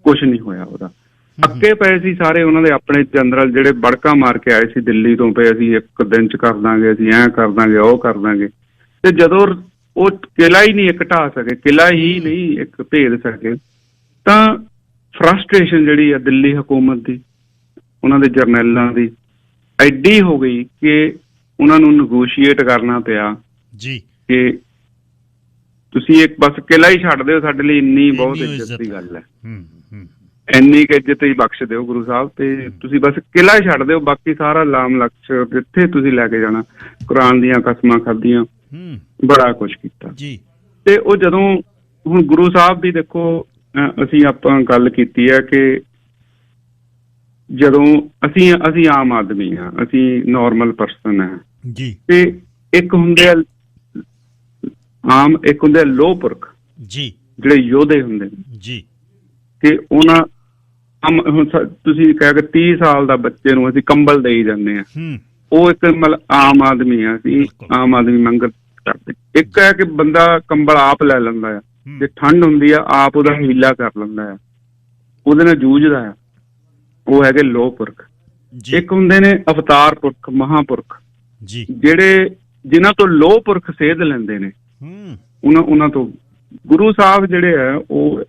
ਕੁਛ ਨਹੀਂ ਹੋਇਆ ਉਹਦਾ। ਅੱਕੇ ਪਏ ਸੀ ਸਾਰੇ ਉਹਨਾਂ ਦੇ ਆਪਣੇ ਜਨਰਲ, ਜਿਹੜੇ ਬੜਕਾ ਮਾਰ ਕੇ ਆਏ ਸੀ ਦਿੱਲੀ ਤੋਂ, ਪਏ ਅਸੀਂ 1 ਦਿਨ ਚ ਕਰ ਦਾਂਗੇ, ਅਸੀਂ ਐਂ ਕਰ ਦਾਂਗੇ, ਉਹ ਕਰ ਦਾਂਗੇ। ਤੇ ਜਦੋਂ ਉਹ ਕਿਲ੍ਹਾ ਹੀ ਨਹੀਂ ਇੱਕ ਢਾਹ ਸਕੇ, ਕਿਲ੍ਹਾ ਹੀ ਨਹੀਂ ਇੱਕ ਭੇਦ ਸਕੇ, ਤਾਂ ਫਰਸਟ੍ਰੇਸ਼ਨ ਜਿਹੜੀ ਆ ਦਿੱਲੀ ਹਕੂਮਤ ਦੀ, ਉਹਨਾਂ ਦੇ ਜਰਨੈਲਾਂ ਦੀ ਐਡੀ ਹੋ ਗਈ ਕਿ ਉਹਨਾਂ ਨੂੰ ਨਗੋਸ਼ੀਏਟ ਕਰਨਾ ਪਿਆ ਜੀ ਕਿ ਤੁਸੀਂ ਇੱਕ ਬਸ ਕਿਲ੍ਹਾ ਹੀ ਛੱਡ ਦਿਓ, ਸਾਡੇ ਲਈ ਇੰਨੀ ਬਹੁਤ ਇੱਜ਼ਤ ਦੀ ਗੱਲ ਹੈ, ਇੰਨੀ ਕੁ ਇੱਜ਼ਤ ਹੀ ਬਖਸ਼ ਦਿਓ ਗੁਰੂ ਸਾਹਿਬ, ਤੇ ਤੁਸੀਂ ਬਸ ਕਿਲ੍ਹਾ ਹੀ ਛੱਡ ਦਿਓ, ਬਾਕੀ ਸਾਰਾ ਲਾਮ ਲਕਸ਼ ਜਿੱਥੇ ਤੁਸੀਂ ਲੈ ਕੇ ਜਾਣਾ। ਕੁਰਾਨ ਦੀਆਂ ਕਸਮਾਂ ਖਾਧੀਆਂ, ਬੜਾ ਕੁਛ ਕੀਤਾ ਜੀ। ਤੇ ਉਹ ਜਦੋਂ ਹੁਣ ਗੁਰੂ ਸਾਹਿਬ ਵੀ ਦੇਖੋ, ਅਸੀਂ ਆਪਾਂ ਗੱਲ ਕੀਤੀ ਹੈ ਕਿ ਜਦੋਂ ਅਸੀਂ ਆਮ ਆਦਮੀ ਹਾਂ, ਅਸੀਂ ਨਾਰਮਲ ਪਰਸਨ ਹੈ ਜੀ, ਤੇ ਇੱਕ ਹੁੰਦੇ ਆ ਆਮ, ਇੱਕ ਹੁੰਦੇ ਆ ਲੋਹ ਪੁਰਖ ਜੀ, ਜਿਹੜੇ ਯੋਧੇ ਹੁੰਦੇ ਨੇ ਜੀ, ਕਿ ਉਹਨਾਂ ਹੁਣ ਤੁਸੀਂ ਕਹਿ ਕੇ 30 ਸਾਲ ਦਾ ਬੱਚੇ ਨੂੰ ਅਸੀਂ ਕੰਬਲ ਦੇਈ ਜਾਂਦੇ ਹਾਂ, ਉਹ ਇੱਕ ਮਤਲਬ ਆਮ ਆਦਮੀ ਆ, ਅਸੀਂ ਆਮ ਆਦਮੀ ਮੰਗ ਕਰਦੇ। ਇੱਕ ਹੈ ਕਿ ਬੰਦਾ ਕੰਬਲ ਆਪ ਲੈ ਲੈਂਦਾ ਆ, ਜੇ ਠੰਡ ਹੁੰਦੀ ਆ ਆਪ ਉਹਦਾ ਹੀਲਾ ਕਰ ਲੈਂਦਾ ਆ, ਉਹਦੇ ਨਾਲ ਜੂਝਦਾ ਆ, ਉਹ ਹੈਗੇ ਲੋਹ ਪੁਰਖ। ਇੱਕ ਹੁੰਦੇ ਨੇ ਅਵਤਾਰ ਪੁਰਖ, ਮਹਾਂਪੁਰਖ ਜੀ, ਜਿਨ੍ਹਾਂ ਤੋਂ ਲੋਹ ਪੁਰਖ ਸੇਧ ਲੈਂਦੇ ਨੇ, ਉਹਨਾਂ ਤੋਂ ਗੁਰੂ ਸਾਹਿਬ ਜਿਹੜੇ ਆ ਉਹ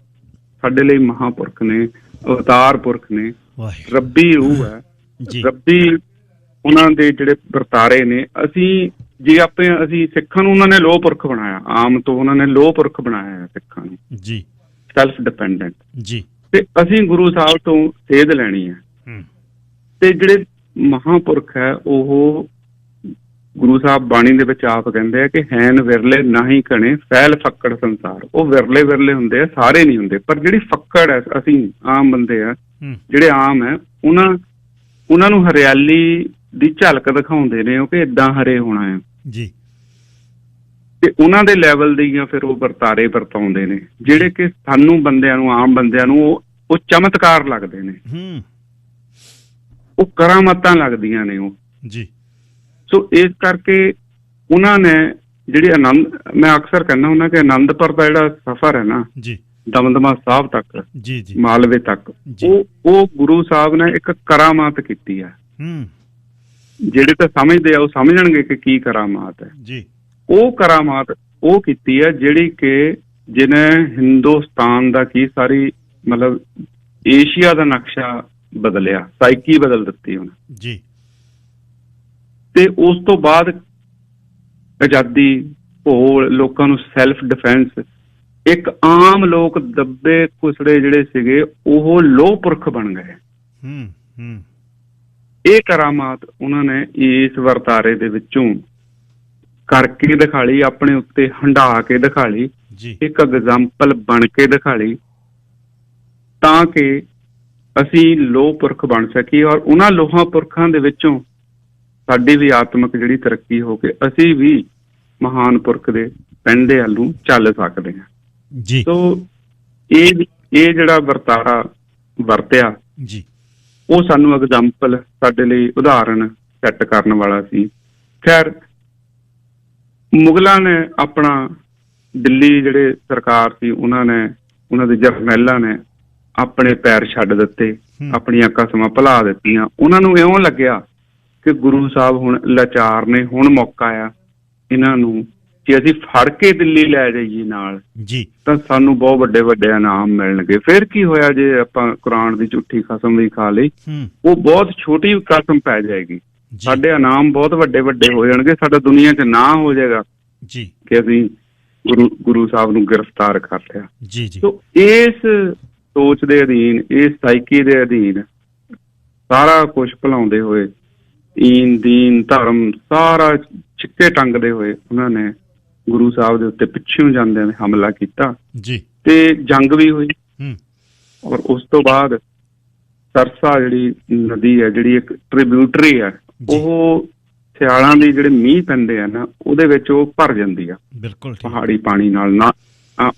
ਸਾਡੇ ਲਈ ਮਹਾਂਪੁਰਖ ਨੇ, ਅਵਤਾਰ ਪੁਰਖ ਨੇ, ਰੱਬੀ ਰੂਹ ਹੈ, ਰੱਬੀ ਉਹਨਾਂ ਦੇ ਜਿਹੜੇ ਵਰਤਾਰੇ ਨੇ। ਅਸੀਂ ਸਿੱਖਾਂ ਨੂੰ ਉਹਨਾਂ ਨੇ ਲੋਹ ਪੁਰਖ ਬਣਾਇਆ, ਆਮ ਤੋਂ ਉਹਨਾਂ ਨੇ ਲੋਹ ਪੁਰਖ ਬਣਾਇਆ ਸਿੱਖਾਂ ਨੂੰ ਜੀ, ਸੈਲਫ ਡਿਪੈਂਡੈਂਟ ਜੀ, ਤੇ ਅਸੀਂ ਗੁਰੂ ਸਾਹਿਬ ਤੋਂ ਸੇਧ ਲੈਣੀ ਹੈ। ਤੇ ਜਿਹੜੇ ਮਹਾਂਪੁਰਖ ਹੈ ਉਹ ਗੁਰੂ ਸਾਹਿਬ ਬਾਣੀ ਦੇ ਵਿੱਚ ਆਪ ਕਹਿੰਦੇ ਆ ਕਿ ਹੈਨ ਵਿਰਲੇ ਨਾਹੀ ਘਣੇ ਫੈਲ ਫੱਕੜ ਸੰਸਾਰ। ਉਹ ਵਿਰਲੇ ਹੁੰਦੇ ਆ, ਸਾਰੇ ਨਹੀਂ ਹੁੰਦੇ, ਪਰ ਜਿਹੜੀ ਫੱਕੜ ਹੈ, ਅਸੀਂ ਆਮ ਬੰਦੇ ਆ ਜਿਹੜੇ ਆਮ ਹੈ, ਉਹਨਾਂ ਨੂੰ ਹਰਿਆਲੀ ਦੀ ਝਲਕ ਦਿਖਾਉਂਦੇ ਨੇ ਉਹ ਕਿ ਏਦਾਂ ਹਰੇ ਹੋਣਾ ਹੈ ਜੀ, ਤੇ ਉਹਨਾਂ ਦੇ ਲੈਵਲ ਦੀਆਂ ਫਿਰ ਉਹ ਵਰਤਾਰੇ ਵਰਤਾਉਂਦੇ ਨੇ, ਜਿਹੜੇ ਕਿ ਸਾਨੂੰ ਬੰਦਿਆਂ ਨੂੰ, ਆਮ ਬੰਦਿਆਂ ਨੂੰ ਉਹ ਚਮਤਕਾਰ ਲੱਗਦੇ ਨੇ, ਉਹ ਕਰਾਮਾਤਾਂ ਲੱਗਦੀਆਂ ਨੇ ਉਹ ਜੀ। ਸੋ ਇਸ ਕਰਕੇ ਉਹਨਾਂ ਨੇ ਜਿਹੜੇ ਆਨੰਦ, ਮੈਂ ਅਕਸਰ ਕਹਿੰਦਾ ਹੁੰਦਾ ਕਿ ਆਨੰਦਪੁਰ ਦਾ ਜਿਹੜਾ ਸਫ਼ਰ ਹੈ ਨਾ ਜੀ, ਦਮਦਮਾ ਸਾਹਿਬ ਤੱਕ ਜੀ, ਮਾਲਵੇ ਤੱਕ, ਉਹ ਗੁਰੂ ਸਾਹਿਬ ਨੇ ਇੱਕ ਕਰਾਮਾਤ ਕੀਤੀ ਹੈ। ਜਿਹੜੇ ਤਾਂ ਸਮਝਦੇ ਆ ਉਹ ਸਮਝਣਗੇ ਕਿ ਕੀ ਕਰਾਮਾਤ ਹੈ ਜੀ। ਉਹ ਕਰਾਮਾਤ ਉਹ ਕੀਤੀ ਹੈ ਜਿਹੜੀ ਕਿ ਜਿਹਨੇ ਹਿੰਦੁਸਤਾਨ ਦਾ ਕੀ ਸਾਰੀ ਮਤਲਬ ਏਸ਼ੀਆ ਦਾ ਨਕਸ਼ਾ ਬਦਲਿਆ, ਸਾਈਕੀ ਬਦਲ ਦਿੱਤੀ ਉਹਨੇ ਜੀ। ਤੇ ਉਸ ਤੋਂ ਬਾਅਦ ਆਜ਼ਾਦੀ, ਭੋਲ, ਲੋਕਾਂ ਨੂੰ ਸੈਲਫ ਡਿਫੈਂਸ, ਇੱਕ ਆਮ ਲੋਕ ਦੱਬੇ ਕੁਸੜੇ ਜਿਹੜੇ ਸੀਗੇ ਉਹ ਲੋਹ ਪੁਰਖ ਬਣ ਗਏ। ਇਹ ਕਰਾਮਾਤ ਉਹਨਾਂ ਨੇ ਇਸ ਵਰਤਾਰੇ ਦੇ ਵਿੱਚੋਂ ਕਰਕੇ ਦਿਖਾ ਲਈ, ਆਪਣੇ ਉੱਤੇ ਹੰਢਾ ਕੇ ਦਿਖਾ ਲਈ, ਇੱਕ ਐਗਜ਼ਾਮਪਲ ਬਣ ਕੇ ਦਿਖਾ ਲਈ, ਤਾਂ ਕਿ ਅਸੀਂ ਲੋਹ ਪੁਰਖ ਬਣ ਸਕੀਏ। ਔਰ ਉਹਨਾਂ ਲੋਹਾਂ ਪੁਰਖਾਂ ਦੇ ਵਿੱਚੋਂ ਸਾਡੀ ਵੀ ਆਤਮਿਕ ਜਿਹੜੀ ਤਰੱਕੀ ਹੋ ਕੇ ਅਸੀਂ ਵੀ ਮਹਾਨ ਪੁਰਖ ਦੇ ਪੈਂਡੇ ਵੱਲ ਨੂੰ ਚੱਲ ਸਕਦੇ ਹਾਂ ਜੀ। ਸੋ ਇਹ ਜਿਹੜਾ ਵਰਤਾਰਾ ਵਰਤਿਆ ਜੀ, ਉਹ ਸਾਨੂੰ ਐਗਜ਼ਾਮਪਲ, ਸਾਡੇ ਲਈ ਉਦਾਹਰਨ ਸੈੱਟ ਕਰਨ ਵਾਲਾ ਸੀ। ਖੈਰ, ਮੁਗਲਾਂ ਨੇ ਆਪਣਾ ਦਿੱਲੀ ਜਿਹੜੇ ਸਰਕਾਰ ਸੀ, ਉਹਨਾਂ ਦੇ ਜਰਨੈਲਾਂ ਨੇ ਆਪਣੇ ਪੈਰ ਛੱਡ ਦਿੱਤੇ, ਆਪਣੀਆਂ ਕਸਮਾਂ ਭੁਲਾ ਦਿੱਤੀਆਂ। ਉਹਨਾਂ ਨੂੰ ਇਉਂ ਲੱਗਿਆ ਕਿ ਗੁਰੂ ਸਾਹਿਬ ਹੁਣ ਲਾਚਾਰ ਨੇ, ਹੁਣ ਮੌਕਾ ਆ ਇਹਨਾਂ ਨੂੰ ਕਿ ਅਸੀਂ ਫੜ ਕੇ ਦਿੱਲੀ ਲੈ ਜਾਈਏ ਨਾਲ ਜੀ, ਤਾਂ ਸਾਨੂੰ ਬਹੁਤ ਵੱਡੇ ਵੱਡੇ ਇਨਾਮ ਮਿਲਣਗੇ। ਫਿਰ ਕੀ ਹੋਇਆ ਜੇ ਆਪਾਂ ਕੁਰਾਨ ਦੀ ਝੂਠੀ ਕਸਮ ਵੀ ਖਾ ਲਈ, ਉਹ ਬਹੁਤ ਛੋਟੀ ਕਸਮ ਪੈ ਜਾਏਗੀ। ਸਾਡੇ ਇਨਾਮ ਬਹੁਤ ਵੱਡੇ ਵੱਡੇ ਹੋ ਜਾਣਗੇ, ਸਾਡਾ ਦੁਨੀਆ 'ਚ ਨਾਂ ਹੋ ਜਾਏਗਾ ਜੀ ਕਿ ਅਸੀਂ ਗੁਰੂ ਸਾਹਿਬ ਨੂੰ ਗ੍ਰਿਫਤਾਰ ਕਰ ਲਿਆ। ਜੀ ਜੀ। ਸੋ ਇਸ ਸੋਚ ਦੇ ਅਧੀਨ, ਇਸ ਸਾਈਕੀ ਦੇ ਅਧੀਨ ਸਾਰਾ ਕੁਝ ਭੁਲਾਉਂਦੇ ਹੋਏ, ਦੀਨ ਧਰਮ ਸਾਰਾ ਛਿੱਕੇ ਟੰਗਦੇ ਹੋਏ ਉਹਨਾਂ ਨੇ ਗੁਰੂ ਸਾਹਿਬ ਦੇ ਉੱਤੇ ਪਿੱਛੇ ਜਾਂਦਿਆਂ ਨੇ ਹਮਲਾ ਕੀਤਾ ਜੀ, ਤੇ ਜੰਗ ਵੀ ਹੋਈ। ਔਰ ਉਸ ਤੋਂ ਬਾਅਦ ਸਰਸਾ ਜਿਹੜੀ ਨਦੀ ਹੈ, ਜਿਹੜੀ ਇੱਕ ਟ੍ਰਿਬਿਊਟਰੀ ਹੈ, ਉਹ ਸਿਆਲਾਂ ਦੀ ਜਿਹੜੇ ਮੀਂਹ ਪੈਂਦੇ ਆ ਨਾ, ਉਹਦੇ ਵਿੱਚ ਉਹ ਭਰ ਜਾਂਦੀ ਆ, ਬਿਲਕੁਲ ਪਹਾੜੀ ਪਾਣੀ ਨਾਲ। ਨਾ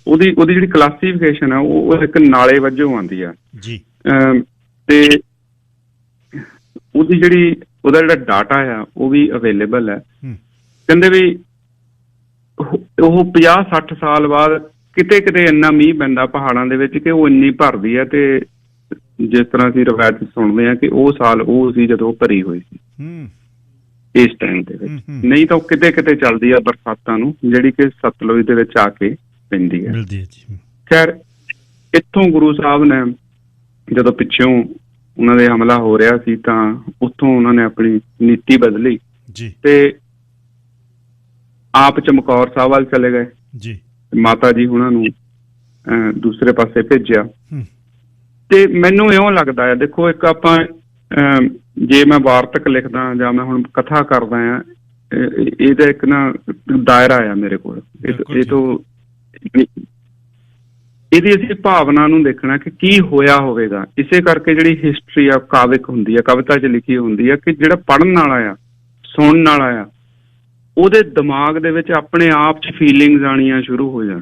ਉਹਦੀ ਜਿਹੜੀ ਕਲਾਸੀਫਿਕੇਸ਼ਨ ਆ, ਉਹ ਇੱਕ ਨਾਲੇ ਵਜੋਂ ਆਉਂਦੀ ਆ ਜੀ। ਤੇ ਉਹਦਾ ਜਿਹੜਾ ਡਾਟਾ ਆ ਉਹ ਵੀ ਅਵੇਲੇਬਲ ਹੈ। ਕਹਿੰਦੇ ਵੀ ਉਹ 50-60 ਸਾਲ ਬਾਅਦ ਕਿਤੇ ਕਿਤੇ ਇੰਨਾ ਮੀਂਹ ਪੈਂਦਾ ਪਹਾੜਾਂ ਦੇ ਵਿੱਚ ਕਿ ਉਹ ਇੰਨੀ ਭਰਦੀ ਹੈ। ਤੇ ਜਿਸ ਤਰ੍ਹਾਂ ਅਸੀਂ ਰਵਾਇਤ ਸੁਣਦੇ ਹਾਂ ਕਿ ਉਹ ਸਾਲ ਉਹ ਸੀ ਜਦੋਂ ਉਹ ਭਰੀ ਹੋਈ ਸੀ ਇਸ ਟਾਈਮ ਦੇ ਵਿੱਚ। ਨਹੀਂ ਤਾਂ ਉਹ ਕਿਤੇ ਕਿਤੇ ਚੱਲਦੀ ਆ ਬਰਸਾਤਾਂ ਨੂੰ, ਜਿਹੜੀ ਕਿ ਸਤਲੁਜ ਦੇ ਵਿੱਚ ਆ ਕੇ ਪੈਂਦੀ ਹੈ। ਖੈਰ, ਇੱਥੋਂ ਗੁਰੂ ਸਾਹਿਬ ਨੇ ਜਦੋਂ ਪਿੱਛੋਂ ਉਹਨਾਂ ਦੇ ਹਮਲਾ ਹੋ ਰਿਹਾ ਸੀ ਤਾਂ ਉੱਥੋਂ ਉਹਨਾਂ ਨੇ ਆਪਣੀ ਨੀਤੀ ਬਦਲੀ ਤੇ ਆਪ ਚਮਕੌਰ ਸਾਹਿਬ ਵੱਲ ਚਲੇ ਗਏ ਜੀ। ਮਾਤਾ ਜੀ ਉਹਨਾਂ ਨੂੰ ਦੂਸਰੇ ਪਾਸੇ ਭੇਜਿਆ। ਤੇ ਮੈਨੂੰ ਇਉਂ ਲੱਗਦਾ ਹੈ, ਦੇਖੋ, ਇੱਕ ਆਪਾਂ ਜੇ ਮੈਂ ਵਾਰਤਕ ਲਿਖਦਾ ਜਾਂ ਮੈਂ ਹੁਣ ਕਥਾ ਕਰਦਾ ਆ, ਇਹਦਾ ਇੱਕ ਨਾ ਦਾਇਰਾ ਆ ਮੇਰੇ ਕੋਲ। ਇਹ ਤੋਂ ਇਹਦੀ ਅਸੀਂ ਭਾਵਨਾ ਨੂੰ ਦੇਖਣਾ ਕਿ ਕੀ ਹੋਇਆ ਹੋਵੇਗਾ। ਇਸੇ ਕਰਕੇ ਜਿਹੜੀ ਹਿਸਟਰੀ ਆ ਕਾਵਿਕ ਹੁੰਦੀ ਆ, ਕਵਿਤਾ 'ਚ ਲਿਖੀ ਹੁੰਦੀ ਆ, ਕਿ ਜਿਹੜਾ ਪੜ੍ਹਨ ਵਾਲਾ ਆ, ਸੁਣਨ ਵਾਲਾ ਆ, ਉਹਦੇ ਦਿਮਾਗ ਦੇ ਵਿੱਚ ਆਪਣੇ ਆਪ 'ਚ ਫੀਲਿੰਗਸ ਆਉਣੀਆਂ ਸ਼ੁਰੂ ਹੋ ਜਾਣ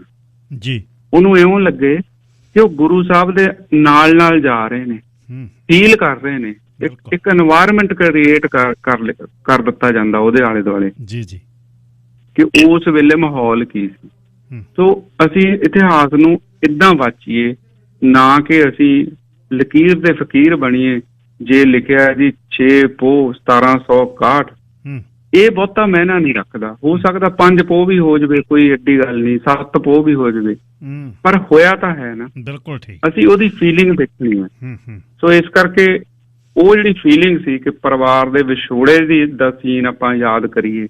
ਜੀ। ਉਹਨੂੰ ਇਉਂ ਲੱਗੇ ਕਿ ਉਹ ਗੁਰੂ ਸਾਹਿਬ ਦੇ ਨਾਲ ਨਾਲ ਜਾ ਰਹੇ ਨੇ, ਫੀਲ ਕਰ ਰਹੇ ਨੇ। ਇੱਕ এনवायरमेंट ਕ੍ਰੀਏਟ ਕਰ ਦਿੱਤਾ ਜਾਂਦਾ ਉਹਦੇ ਆਲੇ ਦੁਆਲੇ ਜੀ ਜੀ, ਕਿ ਉਸ ਵੇਲੇ ਮਾਹੌਲ ਕੀ ਸੀ। ਸੋ ਅਸੀਂ ਇਤਿਹਾਸ ਨੂੰ ਏਦਾਂ ਵਾਚੀਏ, ਨਾ ਕਿ ਅਸੀਂ ਲਕੀਰ ਦੇ ਫਕੀਰ ਬਣੀਏ। ਜੇ ਲਿਖਿਆ ਜੀ 6 ਪੋਹ 1761, ਇਹ ਬਹੁਤਾ ਮਹਿਨਾ ਨਹੀਂ ਰੱਖਦਾ। ਹੋ ਸਕਦਾ 5 ਪੋਹ ਵੀ ਹੋ ਜਾਵੇ, ਕੋਈ ਐਡੀ ਗੱਲ ਨਹੀਂ, 7 ਪੋਹ ਵੀ ਹੋ ਜਾਵੇ, ਪਰ ਹੋਇਆ ਤਾਂ ਹੈ ਨਾ। ਬਿਲਕੁਲ ਠੀਕ। ਅਸੀਂ ਉਹਦੀ ਫੀਲਿੰਗ ਦੇਖਣੀ ਹੈ। ਸੋ ਇਸ ਕਰਕੇ ਉਹ ਜਿਹੜੀ ਫੀਲਿੰਗ ਸੀ ਕਿ ਪਰਿਵਾਰ ਦੇ ਵਿਛੋੜੇ ਦਾ ਸੀਨ ਆਪਾਂ ਯਾਦ ਕਰੀਏ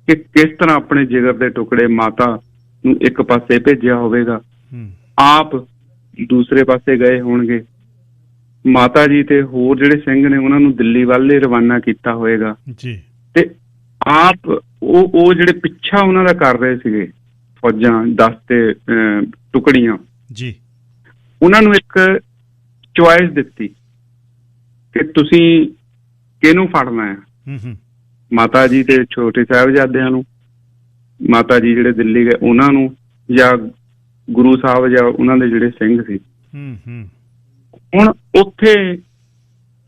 ਕਿ ਕਿਸ ਤਰ੍ਹਾਂ ਆਪਣੇ ਜਿਗਰ ਦੇ ਟੁਕੜੇ ਮਾਤਾ ਨੂੰ ਇੱਕ ਪਾਸੇ ਭੇਜਿਆ ਹੋਵੇਗਾ, ਆਪ ਦੂਸਰੇ ਪਾਸੇ ਗਏ ਹੋਣਗੇ, ਮਾਤਾ ਜੀ ਤੇ ਹੋਰ ਜਿਹੜੇ ਸਿੰਘ ਨੇ ਉਹਨਾਂ ਨੂੰ ਦਿੱਲੀ ਵੱਲ ਹੀ ਰਵਾਨਾ ਕੀਤਾ ਹੋਏਗਾ ਜੀ। ਤੇ ਆਪ ਉਹ ਜਿਹੜੇ ਪਿੱਛਾ ਉਹਨਾਂ ਦਾ ਕਰ ਰਹੇ ਸੀਗੇ ਫੌਜਾਂ, ਦਸਤੇ, ਟੁਕੜੀਆਂ ਜੀ, ਉਹਨਾਂ ਨੂੰ ਇੱਕ ਚੁਆਇਸ ਦਿੱਤੀ ਕਿ ਤੁਸੀਂ ਕਿਹਨੂੰ ਫੜਨਾ ਹੈ, ਮਾਤਾ ਜੀ ਤੇ ਛੋਟੇ ਸਾਹਿਬਜ਼ਾਦਿਆਂ ਨੂੰ, ਮਾਤਾ ਜੀ ਜਿਹੜੇ ਦਿੱਲੀ ਗਏ ਉਹਨਾਂ ਨੂੰ, ਜਾਂ ਗੁਰੂ ਸਾਹਿਬ ਜਾਂ ਉਹਨਾਂ ਦੇ ਜਿਹੜੇ ਸਿੰਘ ਸੀ। ਹੁਣ ਉੱਥੇ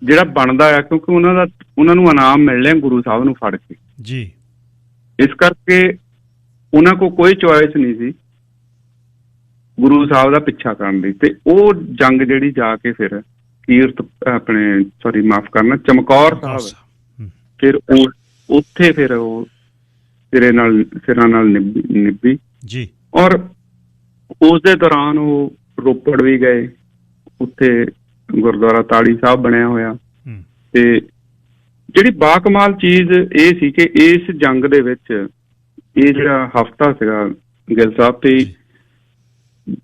ਜਿਹੜਾ ਬਣਦਾ ਆ, ਕਿਉਂਕਿ ਉਹਨਾਂ ਨੂੰ ਇਨਾਮ ਮਿਲਣੇ ਗੁਰੂ ਸਾਹਿਬ ਨੂੰ ਫੜ ਕੇ ਜੀ, ਇਸ ਕਰਕੇ ਉਹਨਾਂ ਕੋਲ ਕੋਈ ਚੁਆਇਸ ਨਹੀਂ ਸੀ ਗੁਰੂ ਸਾਹਿਬ ਦਾ ਪਿੱਛਾ ਕਰਨ ਦੀ। ਤੇ ਉਹ ਜੰਗ ਜਿਹੜੀ ਜਾ ਕੇ ਫਿਰ ਚਮਕੌਰ ਸਾਹਿਬ, ਫਿਰ ਉਹ ਉੱਥੇ ਫਿਰ ਉਹ ਸਿਰਾਂ ਨਾਲ ਨਿਭੀ ਜੀ। ਔਰ ਉਸ ਦੇ ਦੌਰਾਨ ਉਹ ਰੋਪੜ ਵੀ ਗਏ, ਉੱਥੇ ਗੁਰਦੁਆਰਾ ਤਾੜੀ ਸਾਹਿਬ ਬਣਿਆ ਹੋਇਆ। ਤੇ ਜਿਹੜੀ ਬਾਕਮਾਲ ਚੀਜ਼ ਇਹ ਸੀ ਕਿ ਇਸ ਜੰਗ ਦੇ ਵਿੱਚ ਇਹ ਜਿਹੜਾ ਹਫ਼ਤਾ ਸੀਗਾ ਗਿੱਲ ਸਾਹਿਬ, ਤੇ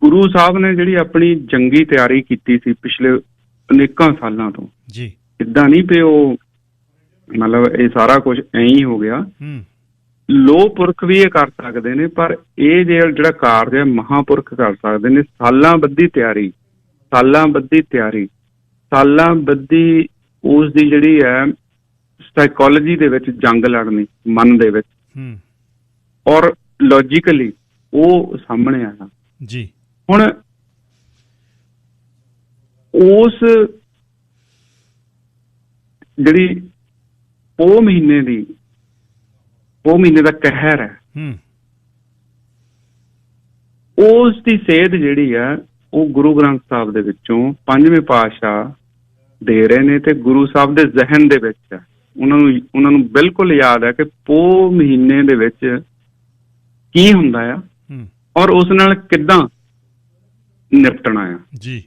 ਗੁਰੂ ਸਾਹਿਬ ਨੇ ਜਿਹੜੀ ਆਪਣੀ ਜੰਗੀ ਤਿਆਰੀ ਕੀਤੀ ਸੀ ਪਿਛਲੇ ਅਨੇਕਾਂ ਸਾਲਾਂ ਤੋਂ ਜੀ, ਏਦਾਂ ਨਹੀਂ ਪਏ ਉਹ ਮਤਲਬ ਇਹ ਸਾਰਾ ਕੁਝ ਐਂ ਹੀ ਹੋ ਗਿਆ। ਲੋਹ ਪੁਰਖ ਵੀ ਇਹ ਕਰ ਸਕਦੇ ਨੇ, ਪਰ ਇਹ ਜਿਹੜਾ ਕਾਰਜ ਹੈ ਮਹਾਂਪੁਰਖ ਕਰ ਸਕਦੇ ਨੇ। ਸਾਲਾਂ ਬੱਧੀ ਤਿਆਰੀ, ਸਾਲਾਂ ਬੱਧੀ ਉਸ ਦੀ ਜਿਹੜੀ ਹੈ ਸਾਈਕੋਲੋਜੀ ਦੇ ਵਿੱਚ ਜੰਗ ਲੜਨੀ, ਮਨ ਦੇ ਵਿੱਚ, ਔਰ ਲੌਜੀਕਲੀ ਉਹ ਸਾਹਮਣੇ ਆਇਆ ਜੀ। ਹੁਣ ਉਸ ਜਿਹੜੀ ਉਹ ਮਹੀਨੇ ਦਾ ਕਹਿਰ ਹੈ, ਉਸ ਦੀ ਸੇਧ ਜਿਹੜੀ ਆ ਉਹ ਗੁਰੂ ਗ੍ਰੰਥ ਸਾਹਿਬ ਦੇ ਵਿੱਚੋਂ ਪੰਜਵੇਂ ਪਾਤਸ਼ਾਹ ਦੇ ਰਹੇ ਨੇ, ਤੇ ਗੁਰੂ ਸਾਹਿਬ ਦੇ ਜ਼ਿਹਨ ਦੇ ਵਿੱਚ ਹੈ। ਉਹਨਾਂ ਨੂੰ ਬਿਲਕੁਲ ਯਾਦ ਹੈ ਕਿ ਪੋਹ ਮਹੀਨੇ ਦੇ ਵਿੱਚ ਕੀ ਹੁੰਦਾ ਆ ਔਰ ਉਸ ਨਾਲ ਕਿੱਦਾਂ ਨਿਪਟਣਾ ਆ ਜੀ।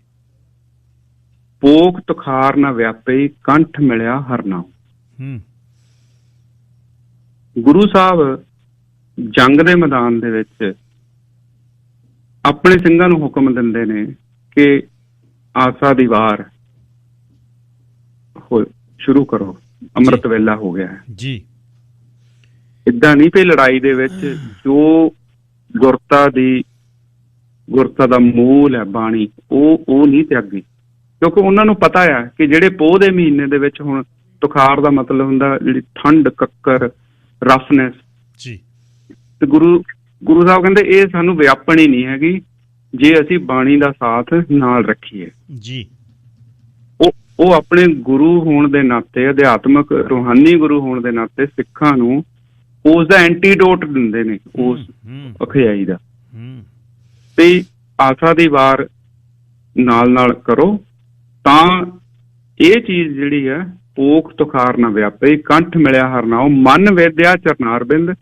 ਪੋਖ ਤੁਖਾਰ ਨਾ ਵਿਆਪੇ, ਕੰਠ ਮਿਲਿਆ ਹਰਨਾਮ। ਗੁਰੂ ਸਾਹਿਬ ਜੰਗ ਦੇ ਮੈਦਾਨ ਦੇ ਵਿੱਚ ਆਪਣੇ ਸਿੰਘਾਂ ਨੂੰ ਹੁਕਮ ਦਿੰਦੇ ਨੇ ਕਿ ਆਸਾ ਦੀ ਵਾਰ ਸ਼ੁਰੂ ਕਰੋ, ਅੰਮ੍ਰਿਤ ਵੇਲਾ ਹੋ ਗਿਆ ਹੈ ਜੀ। ਏਦਾਂ ਨਹੀਂ ਪਈ ਲੜਾਈ ਦੇ ਵਿੱਚ ਜੋ ਗੁਰਤਾ ਦਾ ਮੂਲ ਹੈ ਬਾਣੀ, ਉਹ ਨਹੀਂ ਤਿਆਗੀ, ਕਿਉਂਕਿ ਉਹਨਾਂ ਨੂੰ ਪਤਾ ਆ ਕਿ ਜਿਹੜੇ ਪੋਹ ਦੇ ਮਹੀਨੇ ਦੇ ਵਿੱਚ, ਹੁਣ ਤੁਖਾਰ ਦਾ ਮਤਲਬ ਹੁੰਦਾ ਜਿਹੜੀ ਠੰਡ, ਕੱਕਰ, ਰਫਨੈਸ ਜੀ, ਤੇ ਗੁਰੂ ਸਾਹਿਬ ਕਹਿੰਦੇ ਇਹ ਸਾਨੂੰ ਵਿਆਪਣੀ ਨਹੀਂ ਹੈਗੀ ਜੇ ਅਸੀਂ ਬਾਣੀ ਦਾ ਸਾਥ ਨਾਲ ਰੱਖੀਏ ਜੀ। ਉਹ ਆਪਣੇ ਗੁਰੂ ਹੋਣ ਦੇ ਨਾਤੇ, ਅਧਿਆਤਮਕ ਰੂਹਾਨੀ ਗੁਰੂ ਹੋਣ ਦੇ ਨਾਤੇ ਸਿੱਖਾਂ ਨੂੰ ਉਸ ਦਾ ਐਂਟੀਡੋਟ ਦਿੰਦੇ ਨੇ, ਉਸ ਅਖਿਆਈ ਦਾ। ਤੇ ਆਸਾ ਦੀ ਵਾਰ ਨਾਲ ਕਰੋ ਤਾਂ ਇਹ ਚੀਜ਼ ਜਿਹੜੀ ਹੈ, ਪੋਖ ਤੁਖਾਰ ਨਾ ਵਿਆਪੇ, ਕੰਠ ਮਿਲਿਆ ਹਰਨਾਉ, ਮਨ ਵੇਦਿਆ ਚਰਨਾਰ ਬਿੰਦ,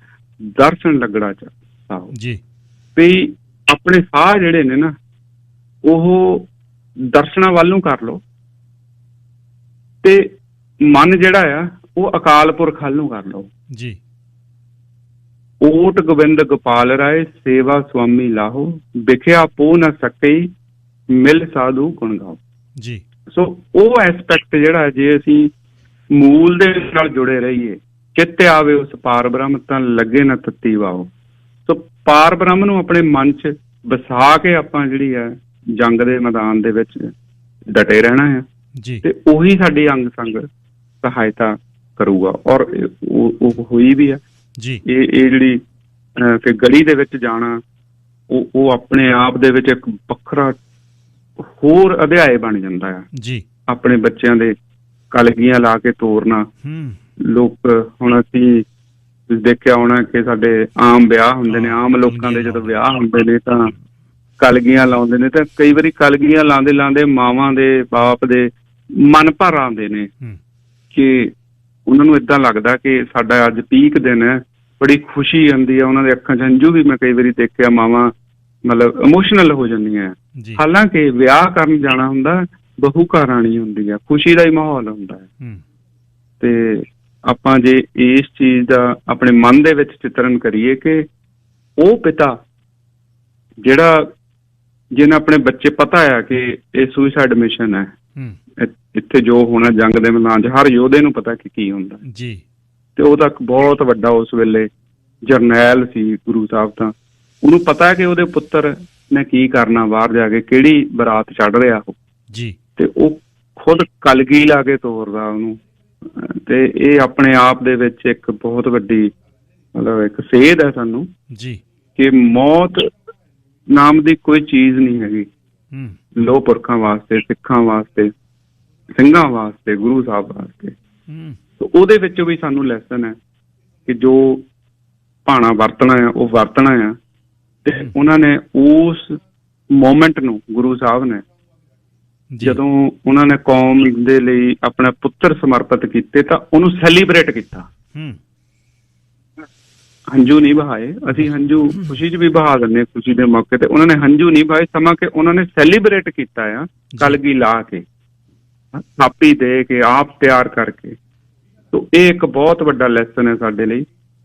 ਦਰਸ਼ਨ ਲੱਗੜਾ ਚਾਹੋ ਜੀ। ਵੀ ਆਪਣੇ ਸਾਹ ਜਿਹੜੇ ਨੇ ਨਾ, ਉਹ ਦਰਸ਼ਨਾਂ ਵੱਲ ਨੂੰ ਕਰ ਲਓ, ਤੇ ਮਨ ਜਿਹੜਾ ਆ ਉਹ ਅਕਾਲ ਪੁਰਖ ਵੱਲ ਨੂੰ ਕਰ ਲਓ ਜੀ। ਓਟ ਗੋਬਿੰਦ ਗੋਪਾਲ ਰਾਏ, ਸੇਵਾ ਸੁਆਮੀ ਲਾਹੋ, ਵਿਖਿਆ ਪੋ ਨਾ ਸਕਈ, ਮਿਲ ਸਾਧੂ ਗੁਣ ਗਾਓ ਜੀ। ਸੋ ਉਹ ਐਸਪੈਕਟ ਜਿਹੜਾ, ਜੇ ਅਸੀਂ ਮੂਲ ਦੇ ਨਾਲ ਜੁੜੇ ਰਹੀਏ, ਚਿੱਤ ਆਵੇ ਉਸ ਪਾਰ ਬ੍ਰਹਮ, ਤਾਂ ਲੱਗੇ ਨਾ ਤੱਤੀ ਵਾਓ। ਸੋ ਪਾਰ ਬ੍ਰਹਮ ਨੂੰ ਆਪਣੇ ਮਨ 'ਚ ਵਸਾ ਕੇ ਆਪਾਂ ਜਿਹੜੀ ਹੈ ਜੰਗ ਦੇ ਮੈਦਾਨ ਦੇ ਵਿੱਚ ਡਟੇ ਰਹਿਣਾ ਹੈ ਜੀ, ਤੇ ਉਹੀ ਸਾਡੀ ਅੰਗ ਸੰਗ ਸਹਾਇਤਾ ਕਰੂਗਾ। ਔਰ ਉਹ ਹੋਈ ਵੀ ਹੈ ਜੀ। ਇਹ ਜਿਹੜੀ ਫਿਰ ਗਲੀ ਦੇ ਵਿੱਚ ਜਾਣਾ, ਉਹ ਆਪਣੇ ਆਪ ਦੇ ਵਿੱਚ ਇੱਕ ਵੱਖਰਾ ਹੋਰ ਅਧਿਆਏ ਬਣ ਜਾਂਦਾ ਆ ਜੀ। ਆਪਣੇ ਬੱਚਿਆਂ ਦੇ ਕਲਗੀਆਂ ਲਾ ਕੇ ਤੋਰਨਾ। ਲੋਕ, ਹੁਣ ਅਸੀਂ ਦੇਖਿਆ ਹੋਣਾ ਕਿ ਸਾਡੇ ਆਮ ਵਿਆਹ ਹੁੰਦੇ ਨੇ, ਆਮ ਲੋਕਾਂ ਦੇ ਜਦੋਂ ਵਿਆਹ ਹੁੰਦੇ ਨੇ ਤਾਂ ਕਲਗੀਆਂ ਲਾਉਂਦੇ ਨੇ, ਤਾਂ ਕਈ ਵਾਰੀ ਕਲਗੀਆਂ ਲਾਉਂਦੇ ਮਾਵਾਂ ਦੇ, ਬਾਪ ਦੇ ਮਨ ਭਰ ਆਉਂਦੇ ਨੇ ਕਿ ਉਹਨਾਂ ਨੂੰ ਏਦਾਂ ਲੱਗਦਾ ਕਿ ਸਾਡਾ ਅੱਜ ਪੀਕ ਦਿਨ ਹੈ, ਬੜੀ ਖੁਸ਼ੀ ਆਉਂਦੀ ਹੈ, ਉਹਨਾਂ ਦੇ ਅੱਖਾਂ 'ਚ ਹੰਝੂ ਵੀ ਮੈਂ ਕਈ ਵਾਰੀ ਦੇਖਿਆ, ਮਾਵਾਂ ਮਤਲਬ ਇਮੋਸ਼ਨਲ ਹੋ ਜਾਂਦੀਆਂ। ਹਾਲਾਂਕਿ ਵਿਆਹ ਕਰਨ ਜਾਣਾ ਹੁੰਦਾ, ਬਹੂ ਘਰ ਆਉਣੀ ਹੁੰਦੀ ਹੈ, ਖੁਸ਼ੀ ਦਾ ਹੀ ਮਾਹੌਲ ਹੁੰਦਾ ਹੈ। ਤੇ ਆਪਾਂ ਜੇ ਇਸ ਚੀਜ਼ ਦਾ ਆਪਣੇ ਮਨ ਦੇ ਵਿੱਚ ਚਿੱਤਰਨ ਕਰੀਏ ਕਿ ਉਹ ਪਿਤਾ ਜਿਹੜਾ, ਜਿਹਨੇ ਆਪਣੇ ਬੱਚੇ ਪਤਾ ਆ ਕਿ ਇਹ ਸੁਸਾਈਡ ਮਿਸ਼ਨ ਹੈ, ਇੱਥੇ ਜੋ ਹੋਣਾ ਜੰਗ ਦੇ ਮੈਦਾਨ 'ਚ, ਹਰ ਯੋਧੇ ਨੂੰ ਪਤਾ ਕਿ ਕੀ ਹੁੰਦਾ ਜੀ। ਤੇ ਉਹ ਤਾਂ ਬਹੁਤ ਵੱਡਾ ਉਸ ਵੇਲੇ ਜਰਨੈਲ ਸੀ ਗੁਰੂ ਸਾਹਿਬ, ਤਾਂ ਉਹਨੂੰ ਪਤਾ ਕਿ ਉਹਦੇ ਪੁੱਤਰ ਨੇ ਕੀ ਕਰਨਾ, ਬਾਹਰ ਜਾ ਕੇ ਕਿਹੜੀ ਬਰਾਤ ਚੜ੍ਹ ਰਿਹਾ ਉਹ ਜੀ, ਤੇ ਉਹ ਖੁਦ ਕਲਗੀ ਲਾ ਕੇ ਤੋਰਦਾ ਉਹਨੂੰ। ਤੇ ਇਹ ਆਪਣੇ ਆਪ ਦੇ ਵਿੱਚ ਇੱਕ ਬਹੁਤ ਵੱਡੀ ਮਤਲਬ ਇੱਕ ਸੇਧ ਹੈ ਸਾਨੂੰ ਜੀ, ਕਿ ਮੌਤ ਨਾਮ ਦੀ ਕੋਈ ਚੀਜ਼ ਨਹੀਂ ਹੈਗੀ ਲੋਹ ਪੁਰਖਾਂ ਵਾਸਤੇ, ਸਿੱਖਾਂ ਵਾਸਤੇ, ਸਿੰਘਾਂ ਵਾਸਤੇ, ਗੁਰੂ ਸਾਹਿਬ ਵਾਸਤੇ। ਉਹਦੇ ਵਿੱਚੋਂ ਵੀ ਸਾਨੂੰ ਲੈਸਨ ਹੈ ਕਿ ਜੋ ਭਾਣਾ ਵਰਤਣਾ ਆ ਉਹ ਵਰਤਣਾ ਆ। ਤੇ ਉਹਨਾਂ ਨੇ ਉਸ ਮੋਮੈਂਟ ਨੂੰ, ਗੁਰੂ ਸਾਹਿਬ ਨੇ ਜਦੋਂ ਉਹਨਾਂ ਨੇ ਕੌਮ ਦੇ ਲਈ ਆਪਣਾ ਪੁੱਤਰ ਸਮਰਪਿਤ ਕੀਤੇ, ਤਾਂ ਉਹਨੂੰ ਸੈਲੀਬ੍ਰੇਟ ਕੀਤਾ। ਹੰਝੂ ਨਹੀਂ ਬਹਾਏ, ਅਸੀਂ ਹੰਝੂ ਖੁਸ਼ੀ 'ਚ ਵੀ ਬਹਾ ਦਿੰਦੇ ਹਾਂ ਖੁਸ਼ੀ ਦੇ ਮੌਕੇ ਤੇ, ਉਹਨਾਂ ਨੇ ਹੰਝੂ ਨਹੀਂ ਬਹਾਏ, ਸਮਾਂ ਕਿ ਉਹਨਾਂ ਨੇ ਸੈਲੀਬ੍ਰੇਟ ਕੀਤਾ ਆ, ਕਲਗੀ ਲਾ ਕੇ, ਥਾਪੀ ਦੇ ਕੇ, ਆਪ ਤਿਆਰ ਕਰਕੇ। ਸੋ ਇਹ ਇੱਕ ਬਹੁਤ ਵੱਡਾ ਲੈਸਨ ਹੈ ਸਾਡੇ ਲਈ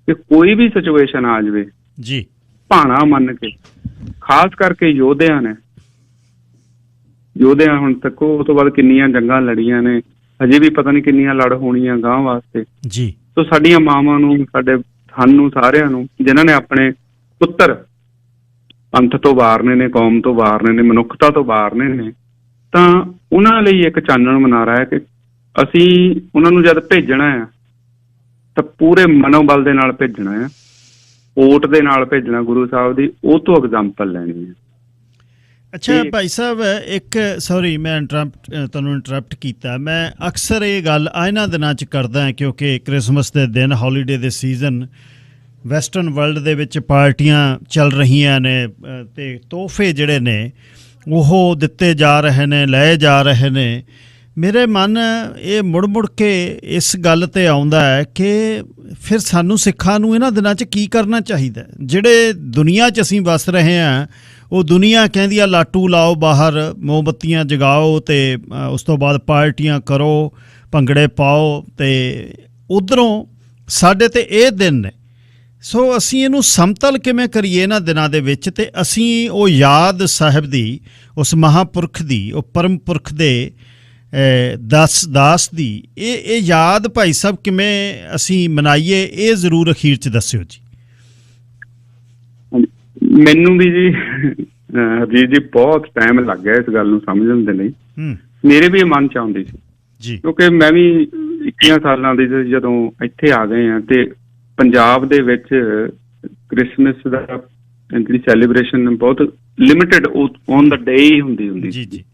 ਕਿ ਕੋਈ ਵੀ ਸਿਚੁਏਸ਼ਨ ਆ ਜਾਵੇ ਜੀ, ਭਾਣਾ ਮੰਨ ਕੇ, ਖਾਸ ਕਰਕੇ ਯੋਧਿਆਂ ਹੁਣ ਤੱਕ ਉਸ ਤੋਂ ਬਾਅਦ ਕਿੰਨੀਆਂ ਜੰਗਾਂ ਲੜੀਆਂ ਨੇ, ਹਜੇ ਵੀ ਪਤਾ ਨਹੀਂ ਕਿੰਨੀਆਂ ਲੜ ਹੋਣੀਆਂ ਗਾਂ ਵਾਸਤੇ ਜੀ। ਸੋ ਸਾਡੀਆਂ ਮਾਵਾਂ ਨੂੰ, ਸਾਨੂੰ ਸਾਰਿਆਂ ਨੂੰ, ਜਿਨ੍ਹਾਂ ਨੇ ਆਪਣੇ ਪੁੱਤਰ ਪੰਥ ਤੋਂ ਵਾਰਨੇ ਨੇ, ਕੌਮ ਤੋਂ ਵਾਰਨੇ ਨੇ, ਮਨੁੱਖਤਾ ਤੋਂ ਵਾਰਨੇ ਨੇ, ਤਾਂ ਉਹਨਾਂ ਲਈ ਇੱਕ ਚਾਨਣ ਮਨਾਰਾ ਹੈ ਕਿ ਅਸੀਂ ਉਹਨਾਂ ਨੂੰ ਜਦ ਭੇਜਣਾ ਆ ਤਾਂ ਪੂਰੇ ਮਨੋਬਲ ਦੇ ਨਾਲ ਭੇਜਣਾ ਆ, ਓਟ ਦੇ ਨਾਲ ਭੇਜਣਾ ਗੁਰੂ ਸਾਹਿਬ ਦੀ, ਉਹ ਤੋਂ ਐਗਜ਼ਾਮਪਲ ਲੈਣੀ ਹੈ। ਅੱਛਾ ਭਾਈ ਸਾਹਿਬ, ਇੱਕ ਸੌਰੀ ਮੈਂ ਤੁਹਾਨੂੰ ਇੰਟਰਪਟ ਕੀਤਾ। ਮੈਂ ਅਕਸਰ ਇਹ ਗੱਲ ਇਹਨਾਂ ਦਿਨਾਂ 'ਚ ਕਰਦਾ ਕਿਉਂਕਿ ਕ੍ਰਿਸਮਸ ਦੇ ਦਿਨ, ਹੌਲੀਡੇ ਦੇ ਸੀਜ਼ਨ, ਵੈਸਟਰਨ ਵਰਲਡ ਦੇ ਵਿੱਚ ਪਾਰਟੀਆਂ ਚੱਲ ਰਹੀਆਂ ਨੇ, ਅਤੇ ਤੋਹਫੇ ਜਿਹੜੇ ਨੇ ਉਹ ਦਿੱਤੇ ਜਾ ਰਹੇ ਨੇ, ਲਏ ਜਾ ਰਹੇ ਨੇ। ਮੇਰੇ ਮਨ ਇਹ ਮੁੜ ਕੇ ਇਸ ਗੱਲ 'ਤੇ ਆਉਂਦਾ ਹੈ ਕਿ ਫਿਰ ਸਾਨੂੰ ਸਿੱਖਾਂ ਨੂੰ ਇਹਨਾਂ ਦਿਨਾਂ 'ਚ ਕੀ ਕਰਨਾ ਚਾਹੀਦਾ। ਜਿਹੜੇ ਦੁਨੀਆ 'ਚ ਅਸੀਂ ਵਸ ਰਹੇ ਹਾਂ, ਉਹ ਦੁਨੀਆ ਕਹਿੰਦੀ ਆ ਲਾਟੂ ਲਾਓ ਬਾਹਰ, ਮੋਮਬੱਤੀਆਂ ਜਗਾਓ ਅਤੇ ਉਸ ਤੋਂ ਬਾਅਦ ਪਾਰਟੀਆਂ ਕਰੋ, ਭੰਗੜੇ ਪਾਓ, ਅਤੇ ਉੱਧਰੋਂ ਸਾਡੇ 'ਤੇ ਇਹ ਦਿਨ ਨੇ। ਸੋ ਅਸੀਂ ਇਹਨੂੰ ਸਮਤਲ ਕਿਵੇਂ ਕਰੀਏ ਇਹਨਾਂ ਦਿਨਾਂ ਦੇ ਵਿੱਚ, ਅਤੇ ਅਸੀਂ ਉਹ ਯਾਦ ਸਾਹਿਬ ਦੀ, ਉਸ ਮਹਾਂਪੁਰਖ ਦੀ, ਉਹ ਪਰਮ ਪੁਰਖ ਦੇ ਦਾਸ ਦੀ ਇਹ ਯਾਦ ਭਾਈ ਸਾਹਿਬ ਕਿਵੇਂ ਅਸੀਂ ਮਨਾਈਏ, ਇਹ ਜ਼ਰੂਰ ਅਖੀਰ 'ਚ ਦੱਸਿਓ ਜੀ। ਮੈਨੂੰ ਵੀ ਜੀ ਹਰਜੀਤ ਜੀ ਬਹੁਤ ਟਾਈਮ ਲੱਗ ਗਿਆ ਇਸ ਗੱਲ ਨੂੰ ਸਮਝਣ ਦੇ ਲਈ। ਮੇਰੇ ਵੀ ਮਨ 'ਚ ਆਉਂਦੀ ਸੀ ਜੀ, ਕਿਉਂਕਿ ਮੈਂ ਵੀ 21 ਸਾਲਾਂ ਦੀ ਜਦੋਂ ਇੱਥੇ ਆ ਗਏ ਹਾਂ, ਤੇ ਪੰਜਾਬ ਦੇ ਵਿੱਚ ਕ੍ਰਿਸਮਸ ਦਾ ਜਿਹੜੀ ਸੈਲੀਬ੍ਰੇਸ਼ਨ ਬਹੁਤ ਲਿਮਿਟਡ ਔਨ ਦਾ ਡੇ ਹੀ ਹੁੰਦੀ ਸੀ।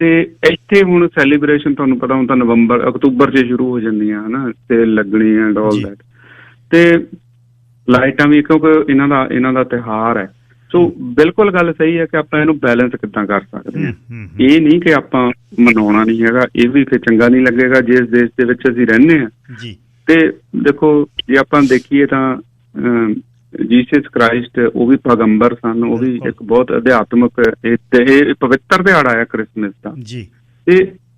ਤੇ ਇੱਥੇ ਹੁਣ ਸੈਲੀਬ੍ਰੇਸ਼ਨ ਤੁਹਾਨੂੰ ਪਤਾ ਹੁਣ ਤਾਂ ਨਵੰਬਰ ਅਕਤੂਬਰ 'ਚ ਸ਼ੁਰੂ ਹੋ ਜਾਂਦੀਆਂ ਹਨਾ, ਤੇ ਲੱਗਣੀਆਂ ਐਂਡ ਆਲ ਦੈਟ, ਤੇ ਲਾਈਟਾਂ ਵੀ, ਕਿਉਂਕਿ ਇਹਨਾਂ ਦਾ ਤਿਉਹਾਰ ਹੈ। ਸੋ ਬਿਲਕੁਲ ਗੱਲ ਸਹੀ ਹੈ ਕਿ ਆਪਾਂ ਇਹਨੂੰ ਬੈਲੈਂਸ ਕਿੱਦਾਂ ਕਰ ਸਕਦੇ ਹਾਂ। ਇਹ ਨਹੀਂ ਕਿ ਆਪਾਂ ਮਨਾਉਣਾ ਨਹੀਂ ਹੈਗਾ, ਇਹ ਵੀ ਫਿਰ ਚੰਗਾ ਨਹੀਂ ਲੱਗੇਗਾ ਜਿਸ ਦੇਸ਼ ਦੇ ਵਿੱਚ ਅਸੀਂ ਰਹਿੰਦੇ ਹਾਂ। ਤੇ ਦੇਖੋ ਜੇ ਆਪਾਂ ਦੇਖੀਏ ਤਾਂ ਜੀਸਸ ਕ੍ਰਾਈਸਟ ਉਹ ਵੀ ਪੈਗੰਬਰ ਸਨ, ਉਹ ਵੀ ਇੱਕ ਬਹੁਤ ਅਧਿਆਤਮਕ ਇਹ ਪਵਿੱਤਰ ਦਿਹਾੜਾ ਹੈ ਕ੍ਰਿਸਮਸ ਦਾ, ਤੇ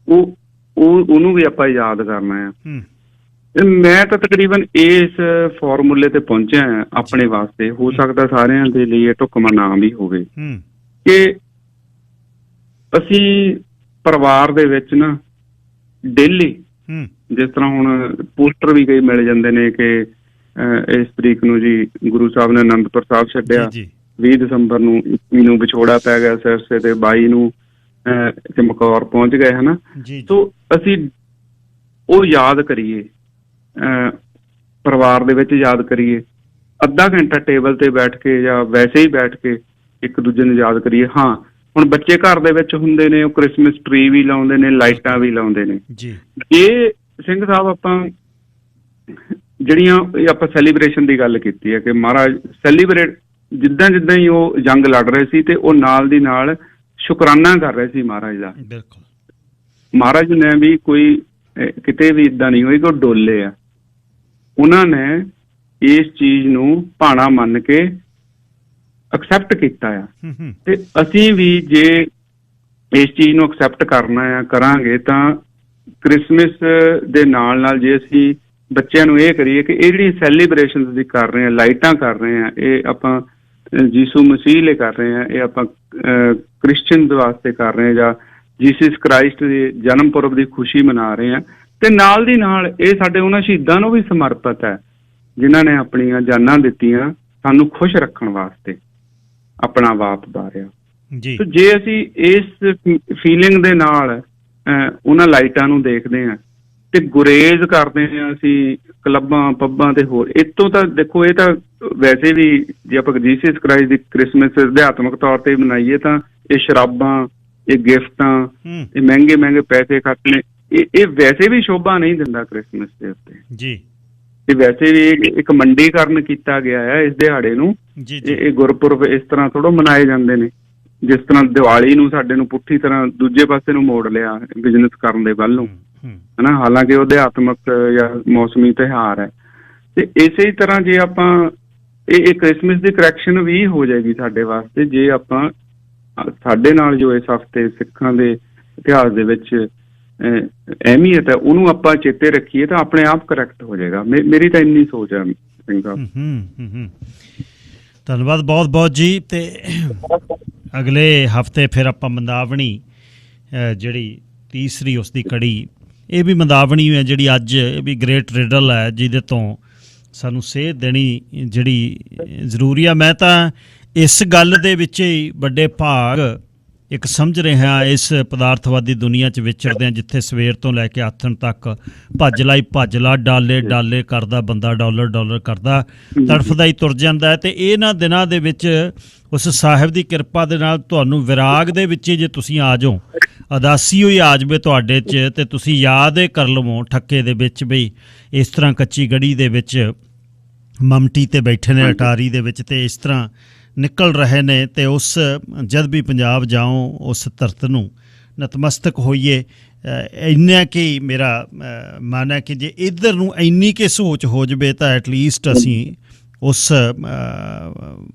ਉਹਨੂੰ ਵੀ ਆਪਾਂ ਯਾਦ ਕਰਨਾ ਆ। ਮੈਂ ਤਾਂ ਤਕਰੀਬਨ ਇਸ ਫਾਰਮੂਲੇ ਤੇ ਪਹੁੰਚਿਆ ਆਪਣੇ ਵਾਸਤੇ, ਹੋ ਸਕਦਾ ਸਾਰਿਆਂ ਦੇ ਲਈ ਇਹ ਢੁਕਵਾਂ ਨਾ ਵੀ ਹੋਵੇ, ਕਿ ਅਸੀਂ ਪਰਿਵਾਰ ਦੇ ਵਿੱਚ ਨਾ ਡੇਲੀ, ਜਿਸ ਤਰ੍ਹਾਂ ਹੁਣ ਪੋਸਟਰ ਵੀ ਕਈ ਮਿਲ ਜਾਂਦੇ ਨੇ ਕਿ ਇਸ ਤਰੀਕ ਨੂੰ ਜੀ ਗੁਰੂ ਸਾਹਿਬ ਨੇ ਅਨੰਦਪੁਰ ਸਾਹਿਬ ਛੱਡਿਆ, 20 ਦਸੰਬਰ ਨੂੰ 21 ਨੂੰ ਵਿਛੋੜਾ ਪੈ ਗਿਆ ਸਿਰਸੇ ਤੇ, 22 ਨੂੰ ਚਮਕੌਰ ਪਹੁੰਚ ਗਏ ਹਨਾ। ਸੋ ਅਸੀਂ ਉਹ ਯਾਦ ਕਰੀਏ, ਪਰਿਵਾਰ ਦੇ ਵਿੱਚ ਯਾਦ ਕਰੀਏ, ਅੱਧਾ ਘੰਟਾ ਟੇਬਲ ਤੇ ਬੈਠ ਕੇ ਜਾਂ ਵੈਸੇ ਹੀ ਬੈਠ ਕੇ ਇੱਕ ਦੂਜੇ ਨੂੰ ਯਾਦ ਕਰੀਏ। ਹਾਂ, ਹੁਣ ਬੱਚੇ ਘਰ ਦੇ ਵਿੱਚ ਹੁੰਦੇ ਨੇ, ਉਹ ਕ੍ਰਿਸਮਸ ਟਰੀ ਵੀ ਲਾਉਂਦੇ ਨੇ, ਲਾਈਟਾਂ ਵੀ ਲਾਉਂਦੇ ਨੇ। ਇਹ ਸਿੰਘ ਸਾਹਿਬ ਆਪਾਂ ਜਿਹੜੀਆਂ ਆਪਾਂ ਸੈਲੀਬ੍ਰੇਸ਼ਨ ਦੀ ਗੱਲ ਕੀਤੀ ਹੈ ਕਿ ਮਹਾਰਾਜ ਸੈਲੀਬ੍ਰੇਟ ਜਿੱਦਾਂ ਹੀ ਉਹ ਜੰਗ ਲੜ ਰਹੇ ਸੀ, ਤੇ ਉਹ ਨਾਲ ਦੀ ਨਾਲ ਸ਼ੁਕਰਾਨਾ ਕਰ ਰਹੇ ਸੀ ਮਹਾਰਾਜ ਦਾ। ਮਹਾਰਾਜ ਨੇ ਵੀ ਕੋਈ ਕਿਤੇ ਵੀ ਇੱਦਾਂ ਨਹੀਂ ਹੋਈ ਕਿ ਉਹ ਡੋਲੇ ਆ, ਉਹਨਾਂ ਨੇ ਇਸ ਚੀਜ਼ ਨੂੰ ਭਾਣਾ ਮੰਨ ਕੇ ਐਕਸੈਪਟ ਕੀਤਾ ਆ। ਤੇ ਅਸੀਂ ਵੀ ਜੇ ਇਸ ਚੀਜ਼ ਨੂੰ ਐਕਸੈਪਟ ਕਰਨਾ ਆ, ਕਰਾਂਗੇ, ਤਾਂ ਕ੍ਰਿਸਮਸ ਦੇ ਨਾਲ ਜੇ ਅਸੀਂ ਬੱਚਿਆਂ ਨੂੰ ਇਹ ਕਰੀਏ ਕਿ ਇਹ ਜਿਹੜੀ ਸੈਲੀਬ੍ਰੇਸ਼ਨ ਅਸੀਂ ਕਰ ਰਹੇ ਹਾਂ, ਲਾਈਟਾਂ ਕਰ ਰਹੇ ਹਾਂ, ਇਹ ਆਪਾਂ ਯੀਸ਼ੂ ਮਸੀਹ ਲਈ ਕਰ ਰਹੇ ਹਾਂ, ਇਹ ਆਪਾਂ ਕ੍ਰਿਸਚਨ ਵਾਸਤੇ ਕਰ ਰਹੇ ਹਾਂ, ਜਾਂ ਜੀਸਸ ਕ੍ਰਾਈਸਟ ਦੇ ਜਨਮ ਪੁਰਬ ਦੀ ਖੁਸ਼ੀ ਮਨਾ ਰਹੇ ਹਾਂ, ਤੇ ਨਾਲ ਦੀ ਨਾਲ ਇਹ ਸਾਡੇ ਉਹਨਾਂ ਸ਼ਹੀਦਾਂ ਨੂੰ ਵੀ ਸਮਰਪਿਤ ਹੈ ਜਿਨ੍ਹਾਂ ਨੇ ਆਪਣੀਆਂ ਜਾਨਾਂ ਦਿੱਤੀਆਂ ਸਾਨੂੰ ਖੁਸ਼ ਰੱਖਣ ਵਾਸਤੇ, ਆਪਣਾ ਬਾਪ ਬਾਰਿਆ। ਤੇ ਜੇ ਅਸੀਂ ਇਸ ਫੀਲਿੰਗ ਦੇ ਨਾਲ ਉਹਨਾਂ ਲਾਈਟਾਂ ਨੂੰ ਦੇਖਦੇ ਹਾਂ ਤੇ ਗੁਰੇਜ਼ ਕਰਦੇ ਹਾਂ ਅਸੀਂ ਕਲੱਬਾਂ ਪੱਬਾਂ ਤੇ ਹੋਰ, ਇੱਥੋਂ ਤਾਂ ਦੇਖੋ ਇਹ ਤਾਂ ਵੈਸੇ ਵੀ ਜੇ ਆਪਾਂ ਜੀਸਸ ਕ੍ਰਾਈਸਟ ਦੀ ਕ੍ਰਿਸਮਸ ਅਧਿਆਤਮਕ ਤੌਰ ਤੇ ਮਨਾਈਏ ਤਾਂ ਇਹ ਸ਼ਰਾਬਾਂ, ਇਹ ਗਿਫਟਾਂ, ਇਹ ਮਹਿੰਗੇ ਪੈਸੇ ਖਰਚਣੇ, ਇਹ ਵੈਸੇ ਵੀ ਸ਼ੋਭਾ ਨਹੀਂ ਦਿੰਦਾ ਕ੍ਰਿਸਮਸ ਦੇ ਉੱਤੇ। ਤੇ ਵੈਸੇ ਵੀ ਇੱਕ ਮੰਡੀਕਰਨ ਕੀਤਾ ਗਿਆ ਹੈ ਇਸ ਦਿਹਾੜੇ ਨੂੰ। ਇਹ ਗੁਰਪੁਰਬ ਇਸ ਤਰ੍ਹਾਂ ਥੋੜ੍ਹਾ ਮਨਾਏ ਜਾਂਦੇ ਨੇ, ਜਿਸ ਤਰ੍ਹਾਂ ਦੀਵਾਲੀ ਨੂੰ ਸਾਡੇ ਨੂੰ ਪੁੱਠੀ ਤਰ੍ਹਾਂ ਦੂਜੇ ਪਾਸੇ ਨੂੰ ਮੋੜ ਲਿਆ ਬਿਜ਼ਨਸ ਕਰਨ ਦੇ ਵੱਲ ਨੂੰ, ਹਨਾ, ਹਾਲਾਂਕਿ ਉਹ ਅਧਿਆਤਮਕ ਜਾਂ ਮੌਸਮੀ ਤਿਉਹਾਰ ਹੈ। ਤੇ ਇਸੇ ਤਰ੍ਹਾਂ ਜੇ ਆਪਾਂ ਇਹ ਕ੍ਰਿਸਮਸ ਦੀ ਕਰੈਕਸ਼ਨ ਵੀ ਹੋ ਜਾਏਗੀ ਸਾਡੇ ਵਾਸਤੇ ਜੇ ਆਪਾਂ ਸਾਡੇ ਨਾਲ ਜੋ ਇਸ ਹਫ਼ਤੇ ਸਿੱਖਾਂ ਦੇ ਇਤਿਹਾਸ ਦੇ ਵਿੱਚ ਅਹਿਮੀਅਤ ਹੈ ਉਹਨੂੰ ਆਪਾਂ ਚੇਤੇ ਰੱਖੀਏ ਤਾਂ ਆਪਣੇ ਆਪ ਕਰੈਕਟ ਹੋ ਜਾਏਗਾ। ਮੇਰੀ ਤਾਂ ਇੰਨੀ ਸੋਚ ਹੈ ਸਿੰਘ ਸਾਹਿਬ। ਧੰਨਵਾਦ ਬਹੁਤ ਬਹੁਤ ਜੀ। ਤੇ ਅਗਲੇ ਹਫ਼ਤੇ ਫਿਰ ਆਪਾਂ ਮੰਦਾਵਣੀ ਜਿਹੜੀ ਤੀਸਰੀ ਉਸ ਦੀ ਕੜੀ, ਇਹ ਵੀ ਮੰਦਾਵਣੀ ਹੈ ਜਿਹੜੀ ਅੱਜ, ਇਹ ਵੀ ਗ੍ਰੇਟ ਰਿਡਲ ਹੈ ਜਿਹਦੇ ਤੋਂ ਸਾਨੂੰ ਸੇਧ ਦੇਣੀ ਜਿਹੜੀ ਜ਼ਰੂਰੀ ਆ। ਮੈਂ ਤਾਂ ਇਸ ਗੱਲ ਦੇ ਵਿੱਚ ਹੀ ਵੱਡੇ ਭਾਗ ਇੱਕ ਸਮਝ ਰਿਹਾ ਇਸ ਪਦਾਰਥਵਾਦੀ ਦੁਨੀਆ 'ਚ ਵਿਚਰਦੇ ਹਾਂ, ਜਿੱਥੇ ਸਵੇਰ ਤੋਂ ਲੈ ਕੇ ਆਥਣ ਤੱਕ ਭੱਜ ਲਾ, ਡਾਲੇ ਕਰਦਾ ਬੰਦਾ, ਡਾਲਰ ਕਰਦਾ, ਤੜਫਦਾ ਹੀ ਤੁਰ ਜਾਂਦਾ ਹੈ। ਤੇ ਇਹਨਾਂ ਦਿਨਾਂ ਦੇ ਵਿੱਚ ਉਸ ਸਾਹਿਬ ਦੀ ਕਿਰਪਾ ਦੇ ਨਾਲ ਤੁਹਾਨੂੰ ਵਿਰਾਗ ਦੇ ਵਿੱਚ ਜੇ ਤੁਸੀਂ ਆ ਜਾਓ, ਉਦਾਸੀ ਹੋਈ ਆ ਜਾਵੇ ਤੁਹਾਡੇ 'ਚ, ਤੇ ਤੁਸੀਂ ਯਾਦ ਇਹ ਕਰ ਲਵੋ ਠੱਕੇ ਦੇ ਵਿੱਚ ਬਈ ਇਸ ਤਰ੍ਹਾਂ ਕੱਚੀ ਗੜੀ ਦੇ ਵਿੱਚ ਮਮਟੀ 'ਤੇ ਬੈਠੇ ਨੇ ਅਟਾਰੀ ਦੇ ਵਿੱਚ, ਤੇ ਇਸ ਤਰ੍ਹਾਂ ਨਿਕਲ ਰਹੇ ਨੇ ਤੇ ਉਸ ਜਦ ਵੀ ਪੰਜਾਬ ਜਾਓ ਉਸ ਧਰਤ ਨੂੰ ਨਤਮਸਤਕ ਹੋਈਏ। ਇੰਨਾ ਕਿ ਮੇਰਾ ਮਨ ਹੈ ਕਿ ਜੇ ਇੱਧਰ ਨੂੰ ਇੰਨੀ ਕਿ ਸੋਚ ਹੋ ਜਾਵੇ ਤਾਂ ਐਟਲੀਸਟ ਅਸੀਂ ਉਸ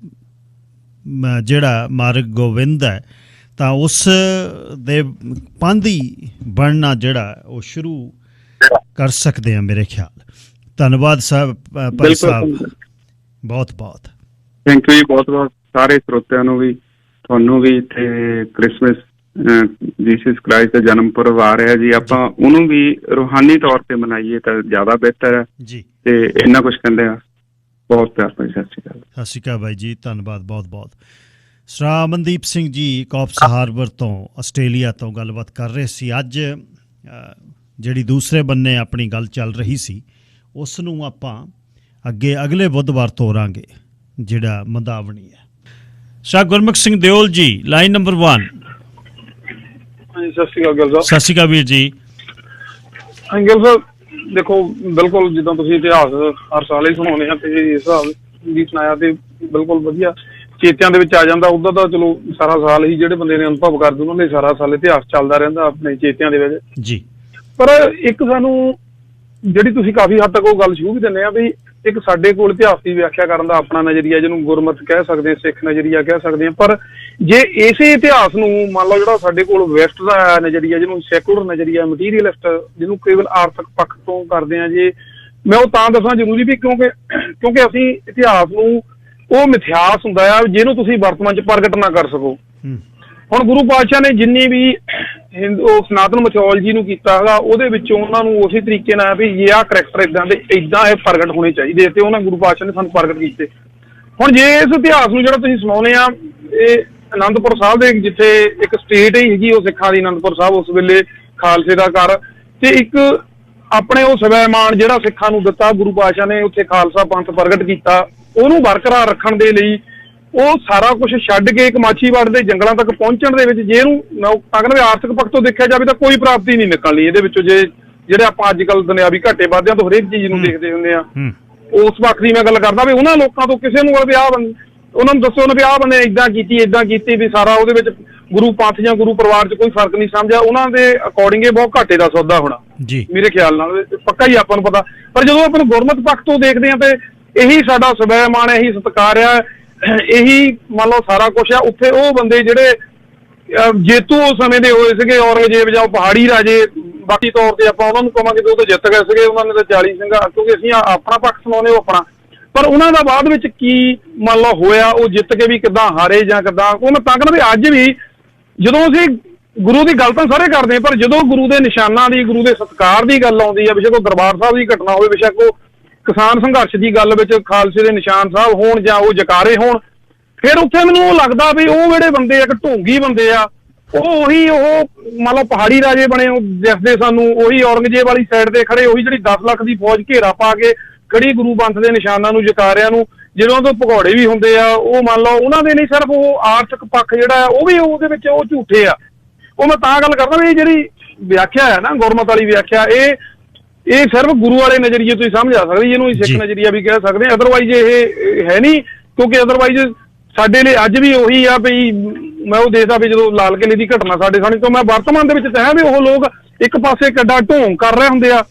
ਜਿਹੜਾ ਮਾਰਗ ਗੋਬਿੰਦ ਹੈ ਤਾਂ ਉਸ ਦੇ ਪੰਧ ਹੀ ਬਣਨਾ ਜਿਹੜਾ ਉਹ ਸ਼ੁਰੂ ਕਰ ਸਕਦੇ ਹਾਂ ਮੇਰੇ ਖਿਆਲ। ਧੰਨਵਾਦ ਸਾਹਿਬ ਭਾਈ ਸਾਹਿਬ, ਬਹੁਤ ਬਹੁਤ ਥੈਂਕ ਯੂ ਜੀ, ਬਹੁਤ ਬਹੁਤ ਸਾਰੇ ਸਰੋਤਿਆਂ ਨੂੰ ਵੀ, ਤੁਹਾਨੂੰ ਵੀ। ਤੇ ਕ੍ਰਿਸਮਸ ਜੀਸਸ ਕ੍ਰਾਈਸਟ ਦਾ ਜਨਮ ਪੁਰਬ ਆ ਰਿਹਾ ਜੀ, ਆਪਾਂ ਉਹਨੂੰ ਵੀ ਰੂਹਾਨੀ ਤੌਰ ਤੇ ਮਨਾਈਏ ਤਾਂ ਜ਼ਿਆਦਾ ਬਿਹਤਰ ਹੈ ਜੀ। ਤੇ ਇੰਨਾ ਕੁਛ ਕਹਿੰਦੇ ਆ। ਬਹੁਤ ਪਿਆਰ ਭਾਈ, ਸਤਿ ਸ਼੍ਰੀ ਅਕਾਲ। ਸਤਿ ਸ਼੍ਰੀ ਅਕਾਲ ਬਾਈ ਜੀ, ਧੰਨਵਾਦ ਬਹੁਤ ਬਹੁਤ। ਸਰ ਅਮਨਦੀਪ ਸਿੰਘ ਜੀ ਕੌਪਸ ਹਾਰਬਰ ਤੋਂ ਆਸਟ੍ਰੇਲੀਆ ਤੋਂ ਗੱਲਬਾਤ ਕਰ ਰਹੇ ਸੀ। ਅੱਜ ਜਿਹੜੀ ਦੂਸਰੇ ਬੰਨੇ ਆਪਣੀ ਗੱਲ ਚੱਲ ਰਹੀ ਸੀ ਉਸ ਨੂੰ ਆਪਾਂ ਅੱਗੇ ਅਗਲੇ ਬੁੱਧਵਾਰ ਤੋਰਾਂਗੇ, ਜਿਹੜਾ ਮੰਦਾਵਣੀ ਹੈ। ਸ਼ਾਹ ਗੁਰਮੁਖ ਸਿੰਘ ਦਿਓਲ ਜੀ, ਲਾਈਨ ਨੰਬਰ 1। ਸਤਿ ਸ਼੍ਰੀ ਅਕਾਲ ਗਿੱਲ ਸਾਹਿਬ। ਸਤਿ ਸ਼੍ਰੀ ਅਕਾਲ ਵੀਰ ਜੀ। ਗਿੱਲ ਸਾਹਿਬ ਦੇਖੋ, ਬਿਲਕੁਲ ਜਿੱਦਾਂ ਤੁਸੀਂ ਇਤਿਹਾਸ ਹਰ ਸਾਲ ਹੀ ਸੁਣਾਉਂਦੇ ਆ ਤੇ ਇਸ ਹਿਸਾਬ ਵੀ ਸੁਣਾਇਆ ਤੇ ਬਿਲਕੁਲ ਵਧੀਆ ਚੇਤਿਆਂ ਦੇ ਵਿੱਚ ਆ ਜਾਂਦਾ। ਉੱਦਾਂ ਤਾਂ ਚਲੋ ਸਾਰਾ ਸਾਲ ਹੀ ਜਿਹੜੇ ਬੰਦੇ ਨੇ ਅਨੁਭਵ ਕਰਦੇ ਉਹਨਾਂ ਲਈ ਸਾਰਾ ਸਾਲ ਇਤਿਹਾਸ ਚੱਲਦਾ ਰਹਿੰਦਾ ਆਪਣੇ ਚੇਤਿਆਂ ਦੇ ਵਿੱਚ ਜੀ। ਪਰ ਇੱਕ ਸਾਨੂੰ ਜਿਹੜੀ ਤੁਸੀਂ ਕਾਫੀ ਹੱਦ ਤੱਕ ਉਹ ਗੱਲ ਸ਼ੁਰੂ ਵੀ ਦਿੰਦੇ ਆ ਵੀ ਇੱਕ ਸਾਡੇ ਕੋਲ ਇਤਿਹਾਸ ਦੀ ਵਿਆਖਿਆ ਕਰਨ ਦਾ ਆਪਣਾ ਨਜ਼ਰੀਆ, ਜਿਹਨੂੰ ਗੁਰਮਤ ਕਹਿ ਸਕਦੇ ਹਾਂ, ਸਿੱਖ ਨਜ਼ਰੀਆ ਕਹਿ ਸਕਦੇ ਹਾਂ। ਪਰ ਜੇ ਇਸੇ ਇਤਿਹਾਸ ਨੂੰ ਮੰਨ ਲਓ ਜਿਹੜਾ ਸਾਡੇ ਕੋਲ ਵੈਸਟ ਦਾ ਨਜ਼ਰੀਆ, ਜਿਹਨੂੰ ਸੈਕੂਲਰ ਨਜ਼ਰੀਆ, ਮਟੀਰੀਅਲਿਸਟ, ਜਿਹਨੂੰ ਕੇਵਲ ਆਰਥਿਕ ਪੱਖ ਤੋਂ ਕਰਦੇ ਹਾਂ, ਜੇ ਮੈਂ ਉਹ ਤਾਂ ਦੱਸਣਾ ਜ਼ਰੂਰੀ ਵੀ ਕਿਉਂਕਿ ਅਸੀਂ ਇਤਿਹਾਸ ਨੂੰ ਉਹ ਮਿਥਿਹਾਸ ਹੁੰਦਾ ਆ ਜਿਹਨੂੰ ਤੁਸੀਂ ਵਰਤਮਾਨ 'ਚ ਪ੍ਰਗਟ ਨਾ ਕਰ ਸਕੋ। ਹੁਣ ਗੁਰੂ ਪਾਤਸ਼ਾਹ ਨੇ ਜਿੰਨੀ ਵੀ ਉਹ ਸਨਾਤਨ ਮਿਥੋਲੋਜੀ ਨੂੰ ਕੀਤਾ ਹੈਗਾ, ਉਹਦੇ ਵਿੱਚੋਂ ਉਹਨਾਂ ਨੂੰ ਉਸੇ ਤਰੀਕੇ ਨਾਲ ਵੀ ਇਹ ਆਹ ਕਰੈਕਟਰ ਇੱਦਾਂ ਦੇ ਇੱਦਾਂ ਇਹ ਪ੍ਰਗਟ ਹੋਣੇ ਚਾਹੀਦੇ ਤੇ ਉਹਨਾਂ ਗੁਰੂ ਪਾਤਸ਼ਾਹ ਨੇ ਸਾਨੂੰ ਪ੍ਰਗਟ ਕੀਤੇ। ਹੁਣ ਜੇ ਇਸ ਇਤਿਹਾਸ ਨੂੰ ਜਿਹੜਾ ਤੁਸੀਂ ਸੁਣਾਉਂਦੇ ਆ, ਇਹ ਅਨੰਦਪੁਰ ਸਾਹਿਬ ਦੇ ਜਿੱਥੇ ਇੱਕ ਸਟੇਟ ਹੀ ਹੈਗੀ ਉਹ ਸਿੱਖਾਂ ਦੀ, ਅਨੰਦਪੁਰ ਸਾਹਿਬ ਉਸ ਵੇਲੇ ਖਾਲਸੇ ਦਾ ਘਰ, ਤੇ ਇੱਕ ਆਪਣੇ ਉਹ ਸਵੈਮਾਨ ਜਿਹੜਾ ਸਿੱਖਾਂ ਨੂੰ ਦਿੱਤਾ ਗੁਰੂ ਪਾਤਸ਼ਾਹ ਨੇ, ਉੱਥੇ ਖਾਲਸਾ ਪੰਥ ਪ੍ਰਗਟ ਕੀਤਾ, ਉਹਨੂੰ ਬਰਕਰਾਰ ਰੱਖਣ ਦੇ ਲਈ ਉਹ ਸਾਰਾ ਕੁਝ ਛੱਡ ਕੇ ਇੱਕ ਮਾਛੀਵਾੜ ਦੇ ਜੰਗਲਾਂ ਤੱਕ ਪਹੁੰਚਣ ਦੇ ਵਿੱਚ ਜੇ ਇਹਨੂੰ ਤਾਂ ਕਹਿੰਦੇ ਆਰਥਿਕ ਪੱਖ ਤੋਂ ਦੇਖਿਆ ਜਾਵੇ ਤਾਂ ਕੋਈ ਪ੍ਰਾਪਤੀ ਨਹੀਂ ਨਿਕਲਣੀ ਇਹਦੇ ਵਿੱਚੋਂ। ਜੇ ਜਿਹੜੇ ਆਪਾਂ ਅੱਜ ਕੱਲ੍ਹ ਦੁਨਿਆਵੀ ਘਾਟੇ ਵਾਧਿਆਂ ਤੋਂ ਹਰੇਕ ਚੀਜ਼ ਨੂੰ ਦੇਖਦੇ ਹੁੰਦੇ ਆ, ਉਸ ਪੱਖ ਦੀ ਮੈਂ ਗੱਲ ਕਰਦਾ ਵੀ ਉਹਨਾਂ ਲੋਕਾਂ ਤੋਂ ਕਿਸੇ ਨੂੰ ਵੀ ਉਹਨਾਂ ਨੂੰ ਦੱਸੋ ਉਹਨੇ ਵੀ ਆਹ ਬੰਦੇ ਏਦਾਂ ਕੀਤੀ ਵੀ ਸਾਰਾ ਉਹਦੇ ਵਿੱਚ ਗੁਰੂ ਪੰਥ ਜਾਂ ਗੁਰੂ ਪਰਿਵਾਰ 'ਚ ਕੋਈ ਫਰਕ ਨਹੀਂ ਸਮਝਿਆ, ਉਹਨਾਂ ਦੇ ਅਕੋਰਡਿੰਗ ਇਹ ਬਹੁਤ ਘਾਟੇ ਦਾ ਸੌਦਾ ਹੋਣਾ ਮੇਰੇ ਖਿਆਲ ਨਾਲ, ਪੱਕਾ ਹੀ ਆਪਾਂ ਨੂੰ ਪਤਾ। ਪਰ ਜਦੋਂ ਆਪਾਂ ਗੁਰਮਤ ਪੱਖ ਤੋਂ ਦੇਖਦੇ ਹਾਂ ਤੇ ਇਹੀ ਸਾਡਾ ਸਵੈਮਾਨ, ਇਹੀ ਸਤਿਕਾਰ ਆ, ਇਹੀ ਮੰਨ ਲਓ ਸਾਰਾ ਕੁਛ ਆ। ਉੱਥੇ ਉਹ ਬੰਦੇ ਜਿਹੜੇ ਜੇਤੂ ਉਸ ਸਮੇਂ ਦੇ ਹੋਏ ਸੀਗੇ, ਔਰੰਗਜ਼ੇਬ ਜਾਂ ਪਹਾੜੀ ਰਾਜੇ, ਬਾਕੀ ਤੌਰ ਤੇ ਆਪਾਂ ਉਹਨਾਂ ਨੂੰ ਕਹਾਂਗੇ ਵੀ ਉਹ ਤਾਂ ਜਿੱਤ ਗਏ ਸੀਗੇ, ਉਹਨਾਂ ਨੇ ਤਾਂ 40 ਸਿੰਘਾਂ, ਕਿਉਂਕਿ ਅਸੀਂ ਆਪਣਾ ਪੱਖ ਸੁਣਾਉਂਦੇ ਉਹ ਆਪਣਾ। ਪਰ ਉਹਨਾਂ ਦਾ ਬਾਅਦ ਵਿੱਚ ਕੀ ਮੰਨ ਲਓ ਹੋਇਆ, ਉਹ ਜਿੱਤ ਕੇ ਵੀ ਕਿੱਦਾਂ ਹਾਰੇ ਜਾਂ ਕਿੱਦਾਂ, ਉਹ ਮੈਂ ਤਾਂ ਕਹਿੰਦਾ ਵੀ ਅੱਜ ਵੀ ਜਦੋਂ ਅਸੀਂ ਗੁਰੂ ਦੀ ਗੱਲ ਤਾਂ ਸਾਰੇ ਕਰਦੇ ਪਰ ਜਦੋਂ ਗੁਰੂ ਦੇ ਨਿਸ਼ਾਨਾਂ ਦੀ, ਗੁਰੂ ਦੇ ਸਤਿਕਾਰ ਦੀ ਗੱਲ ਆਉਂਦੀ ਹੈ, ਬੇਸ਼ੱਕ ਉਹ ਦਰਬਾਰ ਸਾਹਿਬ ਦੀ ਘਟਨਾ ਹੋਵੇ, ਬੇਸ਼ੱਕ ਉਹ ਕਿਸਾਨ ਸੰਘਰਸ਼ ਦੀ ਗੱਲ ਵਿੱਚ ਖਾਲਸੇ ਦੇ ਨਿਸ਼ਾਨ ਸਾਹਿਬ ਹੋਣ ਜਾਂ ਉਹ ਜਕਾਰੇ ਹੋਣ, ਫਿਰ ਉੱਥੇ ਮੈਨੂੰ ਉਹ ਲੱਗਦਾ ਵੀ ਉਹ ਜਿਹੜੇ ਬੰਦੇ ਇੱਕ ਢੋਂਗੀ ਬੰਦੇ ਆ, ਉਹ ਮੰਨ ਲਓ ਪਹਾੜੀ ਰਾਜੇ ਬਣੇ ਦਿਸਦੇ ਸਾਨੂੰ, ਉਹੀ ਔਰੰਗਜ਼ੇਬ ਵਾਲੀ ਸਾਈਡ ਤੇ ਖੜੇ, ਉਹੀ ਜਿਹੜੀ 10 ਲੱਖ ਦੀ ਫੌਜ ਘੇਰਾ ਪਾ ਕੇ ਖੜੀ ਗੁਰੂ ਪੰਥ ਦੇ ਨਿਸ਼ਾਨਾਂ ਨੂੰ, ਜਕਾਰਿਆਂ ਨੂੰ, ਜਦੋਂ ਤੋਂ ਭਗੌੜੇ ਵੀ ਹੁੰਦੇ ਆ, ਉਹ ਮੰਨ ਲਓ ਉਹਨਾਂ ਦੇ ਨਹੀਂ ਸਿਰਫ ਉਹ ਆਰਥਿਕ ਪੱਖ ਜਿਹੜਾ ਉਹ ਵੀ ਉਹਦੇ ਵਿੱਚ ਉਹ ਝੂਠੇ ਆ। ਉਹ ਮੈਂ ਤਾਂ ਗੱਲ ਕਰਦਾ ਵੀ ਇਹ ਜਿਹੜੀ ਵਿਆਖਿਆ ਹੈ ਨਾ ਗੁਰਮਤ ਵਾਲੀ ਵਿਆਖਿਆ, ਇਹ ਸਿਰਫ ਗੁਰੂ ਵਾਲੇ ਨਜ਼ਰੀਏ ਤੋਂ ਹੀ ਸਮਝ ਆ ਸਕਦੀ, ਇਹਨੂੰ ਸਿੱਖ ਨਜ਼ਰੀਆ ਵੀ ਕਹਿ ਸਕਦੇ ਹਾਂ, ਅਦਰਵਾਈਜ਼ ਇਹ ਹੈ ਨਹੀਂ। ਕਿਉਂਕਿ ਅਦਰਵਾਈਜ਼ ਸਾਡੇ ਲਈ ਅੱਜ ਵੀ ਉਹੀ ਆ ਵੀ ਮੈਂ ਉਹ ਦੇਖਦਾ ਵੀ ਜਦੋਂ ਲਾਲ ਕਿਲ੍ਹੇ ਦੀ ਘਟਨਾ ਸਾਡੇ ਸਾਹਮਣੇ ਤੋਂ ਮੈਂ ਵਰਤਮਾਨ ਦੇ ਵਿੱਚ ਤਾਂ ਵੀ ਉਹ ਲੋਕ ਇੱਕ ਪਾਸੇ ਕੱਡਾ ਢੋਂਗ ਕਰ ਰਹੇ ਹੁੰਦੇ ਆ,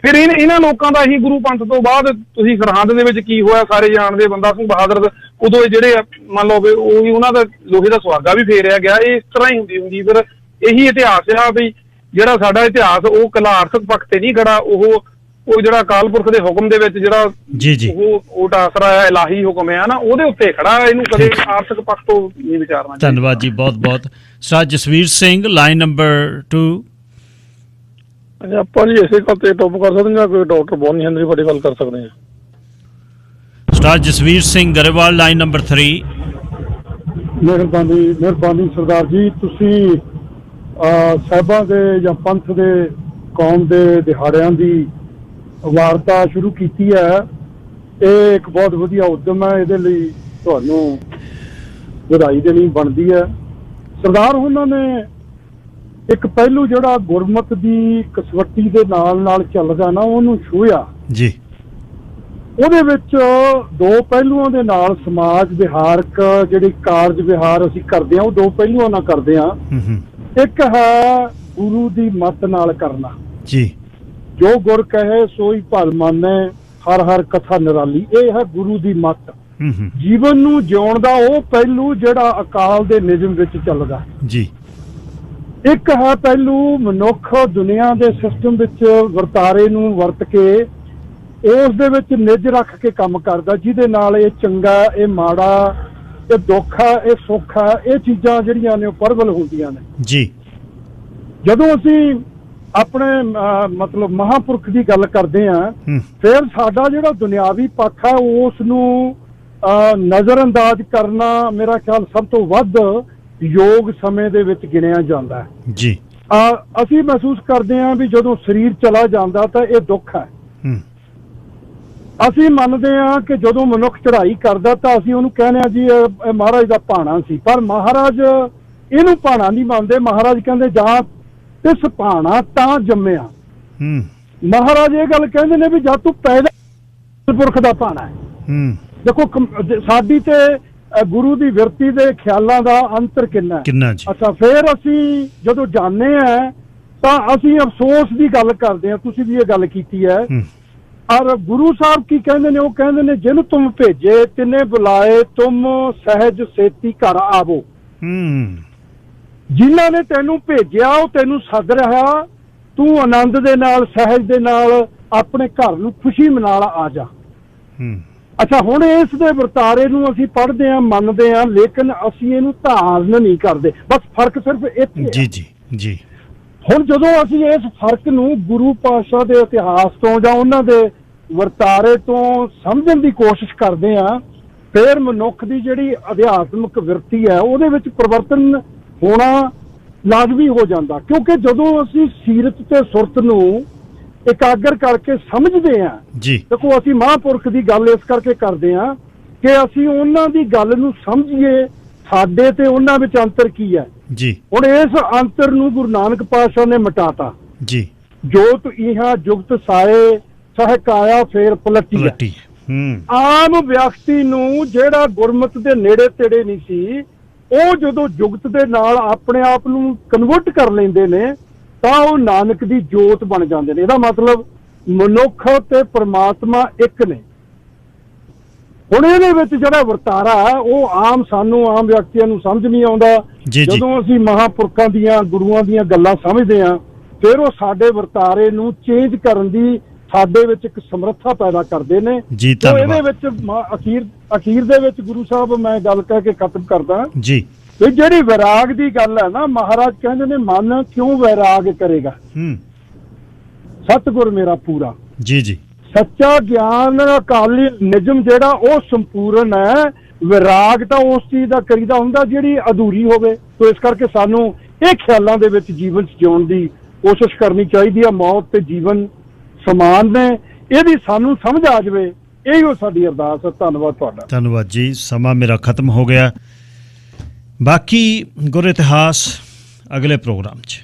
ਫਿਰ ਇਹਨਾਂ ਲੋਕਾਂ ਦਾ ਹੀ ਗੁਰੂ ਪੰਥ ਤੋਂ ਬਾਅਦ ਤੁਸੀਂ ਸਰਹੰਦ ਦੇ ਵਿੱਚ ਕੀ ਹੋਇਆ ਸਾਰੇ ਜਾਣਦੇ, ਬੰਦਾ ਸਿੰਘ ਬਹਾਦਰ ਉਦੋਂ ਜਿਹੜੇ ਮੰਨ ਲਓ ਵੀ ਉਹੀ ਉਹਨਾਂ ਦਾ ਲੋਹੇ ਦਾ ਸੁਹਾਗਾ ਵੀ ਫੇਰਿਆ ਗਿਆ। ਇਹ ਇਸ ਤਰ੍ਹਾਂ ਹੀ ਹੁੰਦੀ ਫਿਰ ਇਹੀ ਇਤਿਹਾਸ ਆ ਵੀ ਜਿਹੜਾ ਸਾਡਾ ਇਤਿਹਾਸ ਉਹ ਇਕੱਲਾ ਆਰਥਿਕ ਪੱਖ ਤੇ ਨਹੀਂ ਖੜਾ, ਉਹ ਜਿਹੜਾ ਅਕਾਲ ਪੁਰਖ ਦੇ ਹੁਕਮ ਦੇ ਵਿੱਚ ਜਿਹੜਾ ਉਹ ਆਸਰਾ ਹੈ, ਇਲਾਹੀ ਹੁਕਮ ਹੈ ਨਾ, ਉਹਦੇ ਉੱਤੇ ਖੜਾ, ਇਹਨੂੰ ਕਦੇ ਆਰਥਿਕ ਪੱਖ ਤੋਂ ਨਹੀਂ ਵਿਚਾਰਨਾ। ਧੰਨਵਾਦ ਜੀ, ਬਹੁਤ ਬਹੁਤ। Sir Jasvir Singh, line number 2। ਆਪਾਂ ਜੀ ਇਸੇ ਗੱਲ ਤੇ ਟੋਪ ਕਰ ਸਕਦੇ ਹਾਂ, ਕੋਈ ਡਾਕਟਰ ਬੋਨੀ ਹੈਨਰੀ ਬਾਰੇ ਗੱਲ ਕਰ ਸਕਦੇ ਹਾਂ। Star Jasvir Singh Grewal, line number 3। ਮਿਹਰਬਾਨੀ ਸਰਦਾਰ ਜੀ, ਤੁਸੀਂ ਸਾਹਿਬਾਂ ਦੇ ਜਾਂ ਪੰਥ ਦੇ ਕੌਮ ਦੇ ਦਿਹਾੜਿਆਂ ਦੀ ਵਾਰਤਾ ਸ਼ੁਰੂ ਕੀਤੀ ਹੈ, ਇਹ ਇੱਕ ਬਹੁਤ ਵਧੀਆ ਉਦਮ ਹੈ, ਇਹਦੇ ਲਈ ਤੁਹਾਨੂੰ ਵਧਾਈ ਦੇਣੀ ਬਣਦੀ ਹੈ। ਸਰਦਾਰ ਉਹਨਾਂ ਨੇ ਇੱਕ ਪਹਿਲੂ ਜਿਹੜਾ ਗੁਰਮਤ ਦੀ ਕਸਵੱਟੀ ਦੇ ਨਾਲ ਚੱਲਦਾ ਨਾ, ਉਹਨੂੰ ਛੂਹਿਆ ਜੀ। ਉਹਦੇ ਵਿੱਚ ਦੋ ਪਹਿਲੂਆਂ ਦੇ ਨਾਲ ਸਮਾਜ ਵਿਹਾਰਕ ਜਿਹੜੀ ਕਾਰਜ ਵਿਹਾਰ ਅਸੀਂ ਕਰਦੇ ਹਾਂ ਉਹ ਦੋ ਪਹਿਲੂਆਂ ਨਾਲ ਕਰਦੇ ਹਾਂ। ਇੱਕ ਹੈ ਗੁਰੂ ਦੀ ਮੱਤ ਨਾਲ ਕਰਨਾ ਜੀ, ਜੋ ਗੁਰ ਕਹੇ ਸੋਈ ਭਲ ਮਾਨੈ ਹਰ ਹਰ ਕਥਾ ਨਿਰਾਲੀ। ਇਹ ਹੈ ਗੁਰੂ ਦੀ ਮੱਤ, ਜੀਵਨ ਨੂੰ ਜਿਉਣ ਦਾ ਉਹ ਪਹਿਲੂ ਜਿਹੜਾ ਅਕਾਲ ਦੇ ਨਿਯਮ ਵਿੱਚ ਚੱਲਦਾ ਜੀ। ਇੱਕ ਹੈ ਪਹਿਲੂ ਮਨੁੱਖ ਦੁਨੀਆ ਦੇ ਸਿਸਟਮ ਵਿੱਚ ਵਰਤਾਰੇ ਨੂੰ ਵਰਤ ਕੇ ਉਸ ਦੇ ਵਿੱਚ ਨਿੱਜ ਰੱਖ ਕੇ ਕੰਮ ਕਰਦਾ, ਜਿਹਦੇ ਨਾਲ ਇਹ ਚੰਗਾ ਇਹ ਮਾੜਾ ਇਹ ਦੁੱਖ ਹੈ ਇਹ ਸੁੱਖ ਹੈ ਇਹ ਚੀਜ਼ਾਂ ਜਿਹੜੀਆਂ ਨੇ ਉਹ ਪ੍ਰਬਲ ਹੁੰਦੀਆਂ ਨੇ ਜੀ। ਜਦੋਂ ਅਸੀਂ ਆਪਣੇ ਮਤਲਬ ਮਹਾਂਪੁਰਖ ਦੀ ਗੱਲ ਕਰਦੇ ਹਾਂ ਫਿਰ ਸਾਡਾ ਜਿਹੜਾ ਦੁਨਿਆਵੀ ਪੱਖ ਹੈ ਉਸ ਨੂੰ ਨਜ਼ਰ ਅੰਦਾਜ਼ ਕਰਨਾ ਮੇਰਾ ਖਿਆਲ ਸਭ ਤੋਂ ਵੱਧ ਯੋਗ ਸਮੇਂ ਦੇ ਵਿੱਚ ਗਿਣਿਆ ਜਾਂਦਾ ਹੈ ਜੀ। ਅਸੀਂ ਮਹਿਸੂਸ ਕਰਦੇ ਹਾਂ ਵੀ ਜਦੋਂ ਸਰੀਰ ਚਲਾ ਜਾਂਦਾ ਤਾਂ ਇਹ ਦੁੱਖ ਹੈ। ਅਸੀਂ ਮੰਨਦੇ ਹਾਂ ਕਿ ਜਦੋਂ ਮਨੁੱਖ ਚੜ੍ਹਾਈ ਕਰਦਾ ਤਾਂ ਅਸੀਂ ਉਹਨੂੰ ਕਹਿੰਦੇ ਹਾਂ ਜੀ ਇਹ ਮਹਾਰਾਜ ਦਾ ਭਾਣਾ ਸੀ, ਪਰ ਮਹਾਰਾਜ ਇਹਨੂੰ ਭਾਣਾ ਨਹੀਂ ਮੰਨਦੇ। ਮਹਾਰਾਜ ਕਹਿੰਦੇ ਜਾਂ ਤਿਸ ਭਾਣਾ ਤਾਂ ਜੰਮਿਆ। ਮਹਾਰਾਜ ਇਹ ਗੱਲ ਕਹਿੰਦੇ ਨੇ ਵੀ ਜਦ ਤੂੰ ਪੈਦਾ ਪੁਰਖ ਦਾ ਭਾਣਾ ਹੈ। ਦੇਖੋ ਸਾਡੀ ਤੇ ਗੁਰੂ ਦੀ ਵਿਰਤੀ ਦੇ ਖਿਆਲਾਂ ਦਾ ਅੰਤਰ ਕਿੰਨਾ ਜੀ। ਅੱਛਾ, ਫਿਰ ਅਸੀਂ ਜਦੋਂ ਜਾਣਦੇ ਹਾਂ ਤਾਂ ਅਸੀਂ ਅਫਸੋਸ ਦੀ ਗੱਲ ਕਰਦੇ ਹਾਂ। ਤੁਸੀਂ ਵੀ ਇਹ ਗੱਲ ਕੀਤੀ ਹੈ। ਔਰ ਗੁਰੂ ਸਾਹਿਬ ਕੀ ਕਹਿੰਦੇ ਨੇ? ਉਹ ਕਹਿੰਦੇ ਨੇ ਜਿਹਨੂੰ ਤੁਮ ਭੇਜੇ ਤਿੰਨੇ ਬੁਲਾਏ ਤੁਮ ਸਹਿਜ ਸੇਤੀ ਘਰ ਆਵੋ। ਜਿਨ੍ਹਾਂ ਨੇ ਤੈਨੂੰ ਭੇਜਿਆ ਉਹ ਤੈਨੂੰ ਸੱਦ ਰਿਹਾ, ਤੂੰ ਆਨੰਦ ਦੇ ਨਾਲ ਸਹਿਜ ਦੇ ਨਾਲ ਆਪਣੇ ਘਰ ਨੂੰ ਖੁਸ਼ੀ ਮਨਾਲ ਆ ਜਾ। ਅੱਛਾ, ਹੁਣ ਇਸ ਦੇ ਵਰਤਾਰੇ ਨੂੰ ਅਸੀਂ ਪੜ੍ਹਦੇ ਹਾਂ ਮੰਨਦੇ ਹਾਂ, ਲੇਕਿਨ ਅਸੀਂ ਇਹਨੂੰ ਧਾਰਨ ਨਹੀਂ ਕਰਦੇ। ਬਸ ਫਰਕ ਸਿਰਫ ਇੱਥੇ ਹੈ। ਜੀ। ਹੁਣ ਜਦੋਂ ਅਸੀਂ ਇਸ ਫਰਕ ਨੂੰ ਗੁਰੂ ਪਾਤਸ਼ਾਹ ਦੇ ਇਤਿਹਾਸ ਤੋਂ ਜਾਂ ਉਹਨਾਂ ਦੇ ਵਰਤਾਰੇ ਤੋਂ ਸਮਝਣ ਦੀ ਕੋਸ਼ਿਸ਼ ਕਰਦੇ ਹਾਂ, ਫਿਰ ਮਨੁੱਖ ਦੀ ਜਿਹੜੀ ਅਧਿਆਤਮਿਕ ਵਿਰਤੀ ਹੈ ਉਹਦੇ ਵਿੱਚ ਪਰਿਵਰਤਨ ਹੋਣਾ ਲਾਜ਼ਮੀ ਹੋ ਜਾਂਦਾ। ਕਿਉਂਕਿ ਜਦੋਂ ਅਸੀਂ ਸੀਰਤ ਤੇ ਸੁਰਤ ਨੂੰ ਇਕਾਗਰ ਕਰਕੇ ਸਮਝਦੇ ਹਾਂ, ਦੇਖੋ ਅਸੀਂ ਮਹਾਂਪੁਰਖ ਦੀ ਗੱਲ ਇਸ ਕਰਕੇ ਕਰਦੇ ਹਾਂ ਕਿ ਅਸੀਂ ਉਹਨਾਂ ਦੀ ਗੱਲ ਨੂੰ ਸਮਝੀਏ, ਸਾਡੇ ਤੇ ਉਹਨਾਂ ਵਿੱਚ ਅੰਤਰ ਕੀ ਹੈ ਜੀ। ਹੁਣ ਇਸ ਅੰਤਰ ਨੂੰ ਗੁਰੂ ਨਾਨਕ ਪਾਤਸ਼ਾਹ ਨੇ ਮਿਟਾਤਾ ਜੀ। ਜੋਤ ਇਹਾ ਜੁਗਤ ਸਾਏ ਸਹਿ ਆਇਆ ਫੇਰ ਪਲਟੀ। ਆਮ ਵਿਅਕਤੀ ਨੂੰ ਜਿਹੜਾ ਗੁਰਮਤਿ ਦੇ ਨੇੜੇ ਤੇੜੇ ਨਹੀਂ ਸੀ, ਉਹ ਜਦੋਂ ਜੁਗਤ ਦੇ ਨਾਲ ਆਪਣੇ ਆਪ ਨੂੰ ਕਨਵਰਟ ਕਰ ਲੈਂਦੇ ਨੇ ਤਾਂ ਉਹ ਨਾਨਕ ਦੀ ਜੋਤ ਬਣ ਜਾਂਦੇ ਨੇ। ਇਹਦਾ ਮਤਲਬ ਮਨੁੱਖ ਤੇ ਪਰਮਾਤਮਾ ਇੱਕ ਨੇ। ਹੁਣ ਇਹਦੇ ਵਿੱਚ ਜਿਹੜਾ ਵਰਤਾਰਾ ਉਹ ਸਾਨੂੰ ਆਮ ਵਿਅਕਤੀਆਂ ਨੂੰ ਸਮਝ ਨਹੀਂ ਆਉਂਦਾ। ਜਦੋਂ ਅਸੀਂ ਮਹਾਂਪੁਰਖਾਂ ਦੀਆਂ ਗੁਰੂਆਂ ਦੀਆਂ ਗੱਲਾਂ ਸਮਝਦੇ ਹਾਂ ਫਿਰ ਉਹ ਸਾਡੇ ਵਰਤਾਰੇ ਨੂੰ ਚੇਂਜ ਕਰਨ ਦੀ ਸਾਡੇ ਵਿੱਚ ਇੱਕ ਸਮਰੱਥਾ ਪੈਦਾ ਕਰਦੇ ਨੇ। ਸੋ ਇਹਦੇ ਵਿੱਚ ਅਖੀਰ ਦੇ ਵਿੱਚ ਗੁਰੂ ਸਾਹਿਬ ਮੈਂ ਗੱਲ ਕਹਿ ਕੇ ਖਤਮ ਕਰਦਾ ਜੀ ਵੀ ਜਿਹੜੀ ਵੈਰਾਗ ਦੀ ਗੱਲ ਹੈ ਨਾ, ਮਹਾਰਾਜ ਕਹਿੰਦੇ ਨੇ ਮਨ ਕਿਉਂ ਵੈਰਾਗ ਕਰੇਗਾ, ਸਤਿਗੁਰ ਮੇਰਾ ਪੂਰਾ। ਜੀ। ਸੱਚਾ ਗਿਆਨ ਅਕਾਲੀ ਨਿਜਮ ਜਿਹੜਾ ਉਹ ਸੰਪੂਰਨ ਹੈ। ਵਿਰਾਗ ਤਾਂ ਉਸ ਚੀਜ਼ ਦਾ ਕਰੀਦਾ ਹੁੰਦਾ ਜਿਹੜੀ ਅਧੂਰੀ ਹੋਵੇ। ਸੋ ਇਸ ਕਰਕੇ ਸਾਨੂੰ ਇਹ ਖਿਆਲਾਂ ਦੇ ਵਿੱਚ ਜੀਵਨ ਜਿਉਣ ਦੀ ਕੋਸ਼ਿਸ਼ ਕਰਨੀ ਚਾਹੀਦੀ ਹੈ। ਮੌਤ ਤੇ ਜੀਵਨ ਸਮਾਨ ਨੇ, ਇਹਦੀ ਸਾਨੂੰ ਸਮਝ ਆ ਜਾਵੇ, ਇਹੋ ਸਾਡੀ ਅਰਦਾਸ ਹੈ। ਧੰਨਵਾਦ ਤੁਹਾਡਾ। ਧੰਨਵਾਦ ਜੀ। ਸਮਾਂ ਮੇਰਾ ਖਤਮ ਹੋ ਗਿਆ। ਬਾਕੀ ਗੁਰ ਇਤਿਹਾਸ ਅਗਲੇ ਪ੍ਰੋਗਰਾਮ 'ਚ।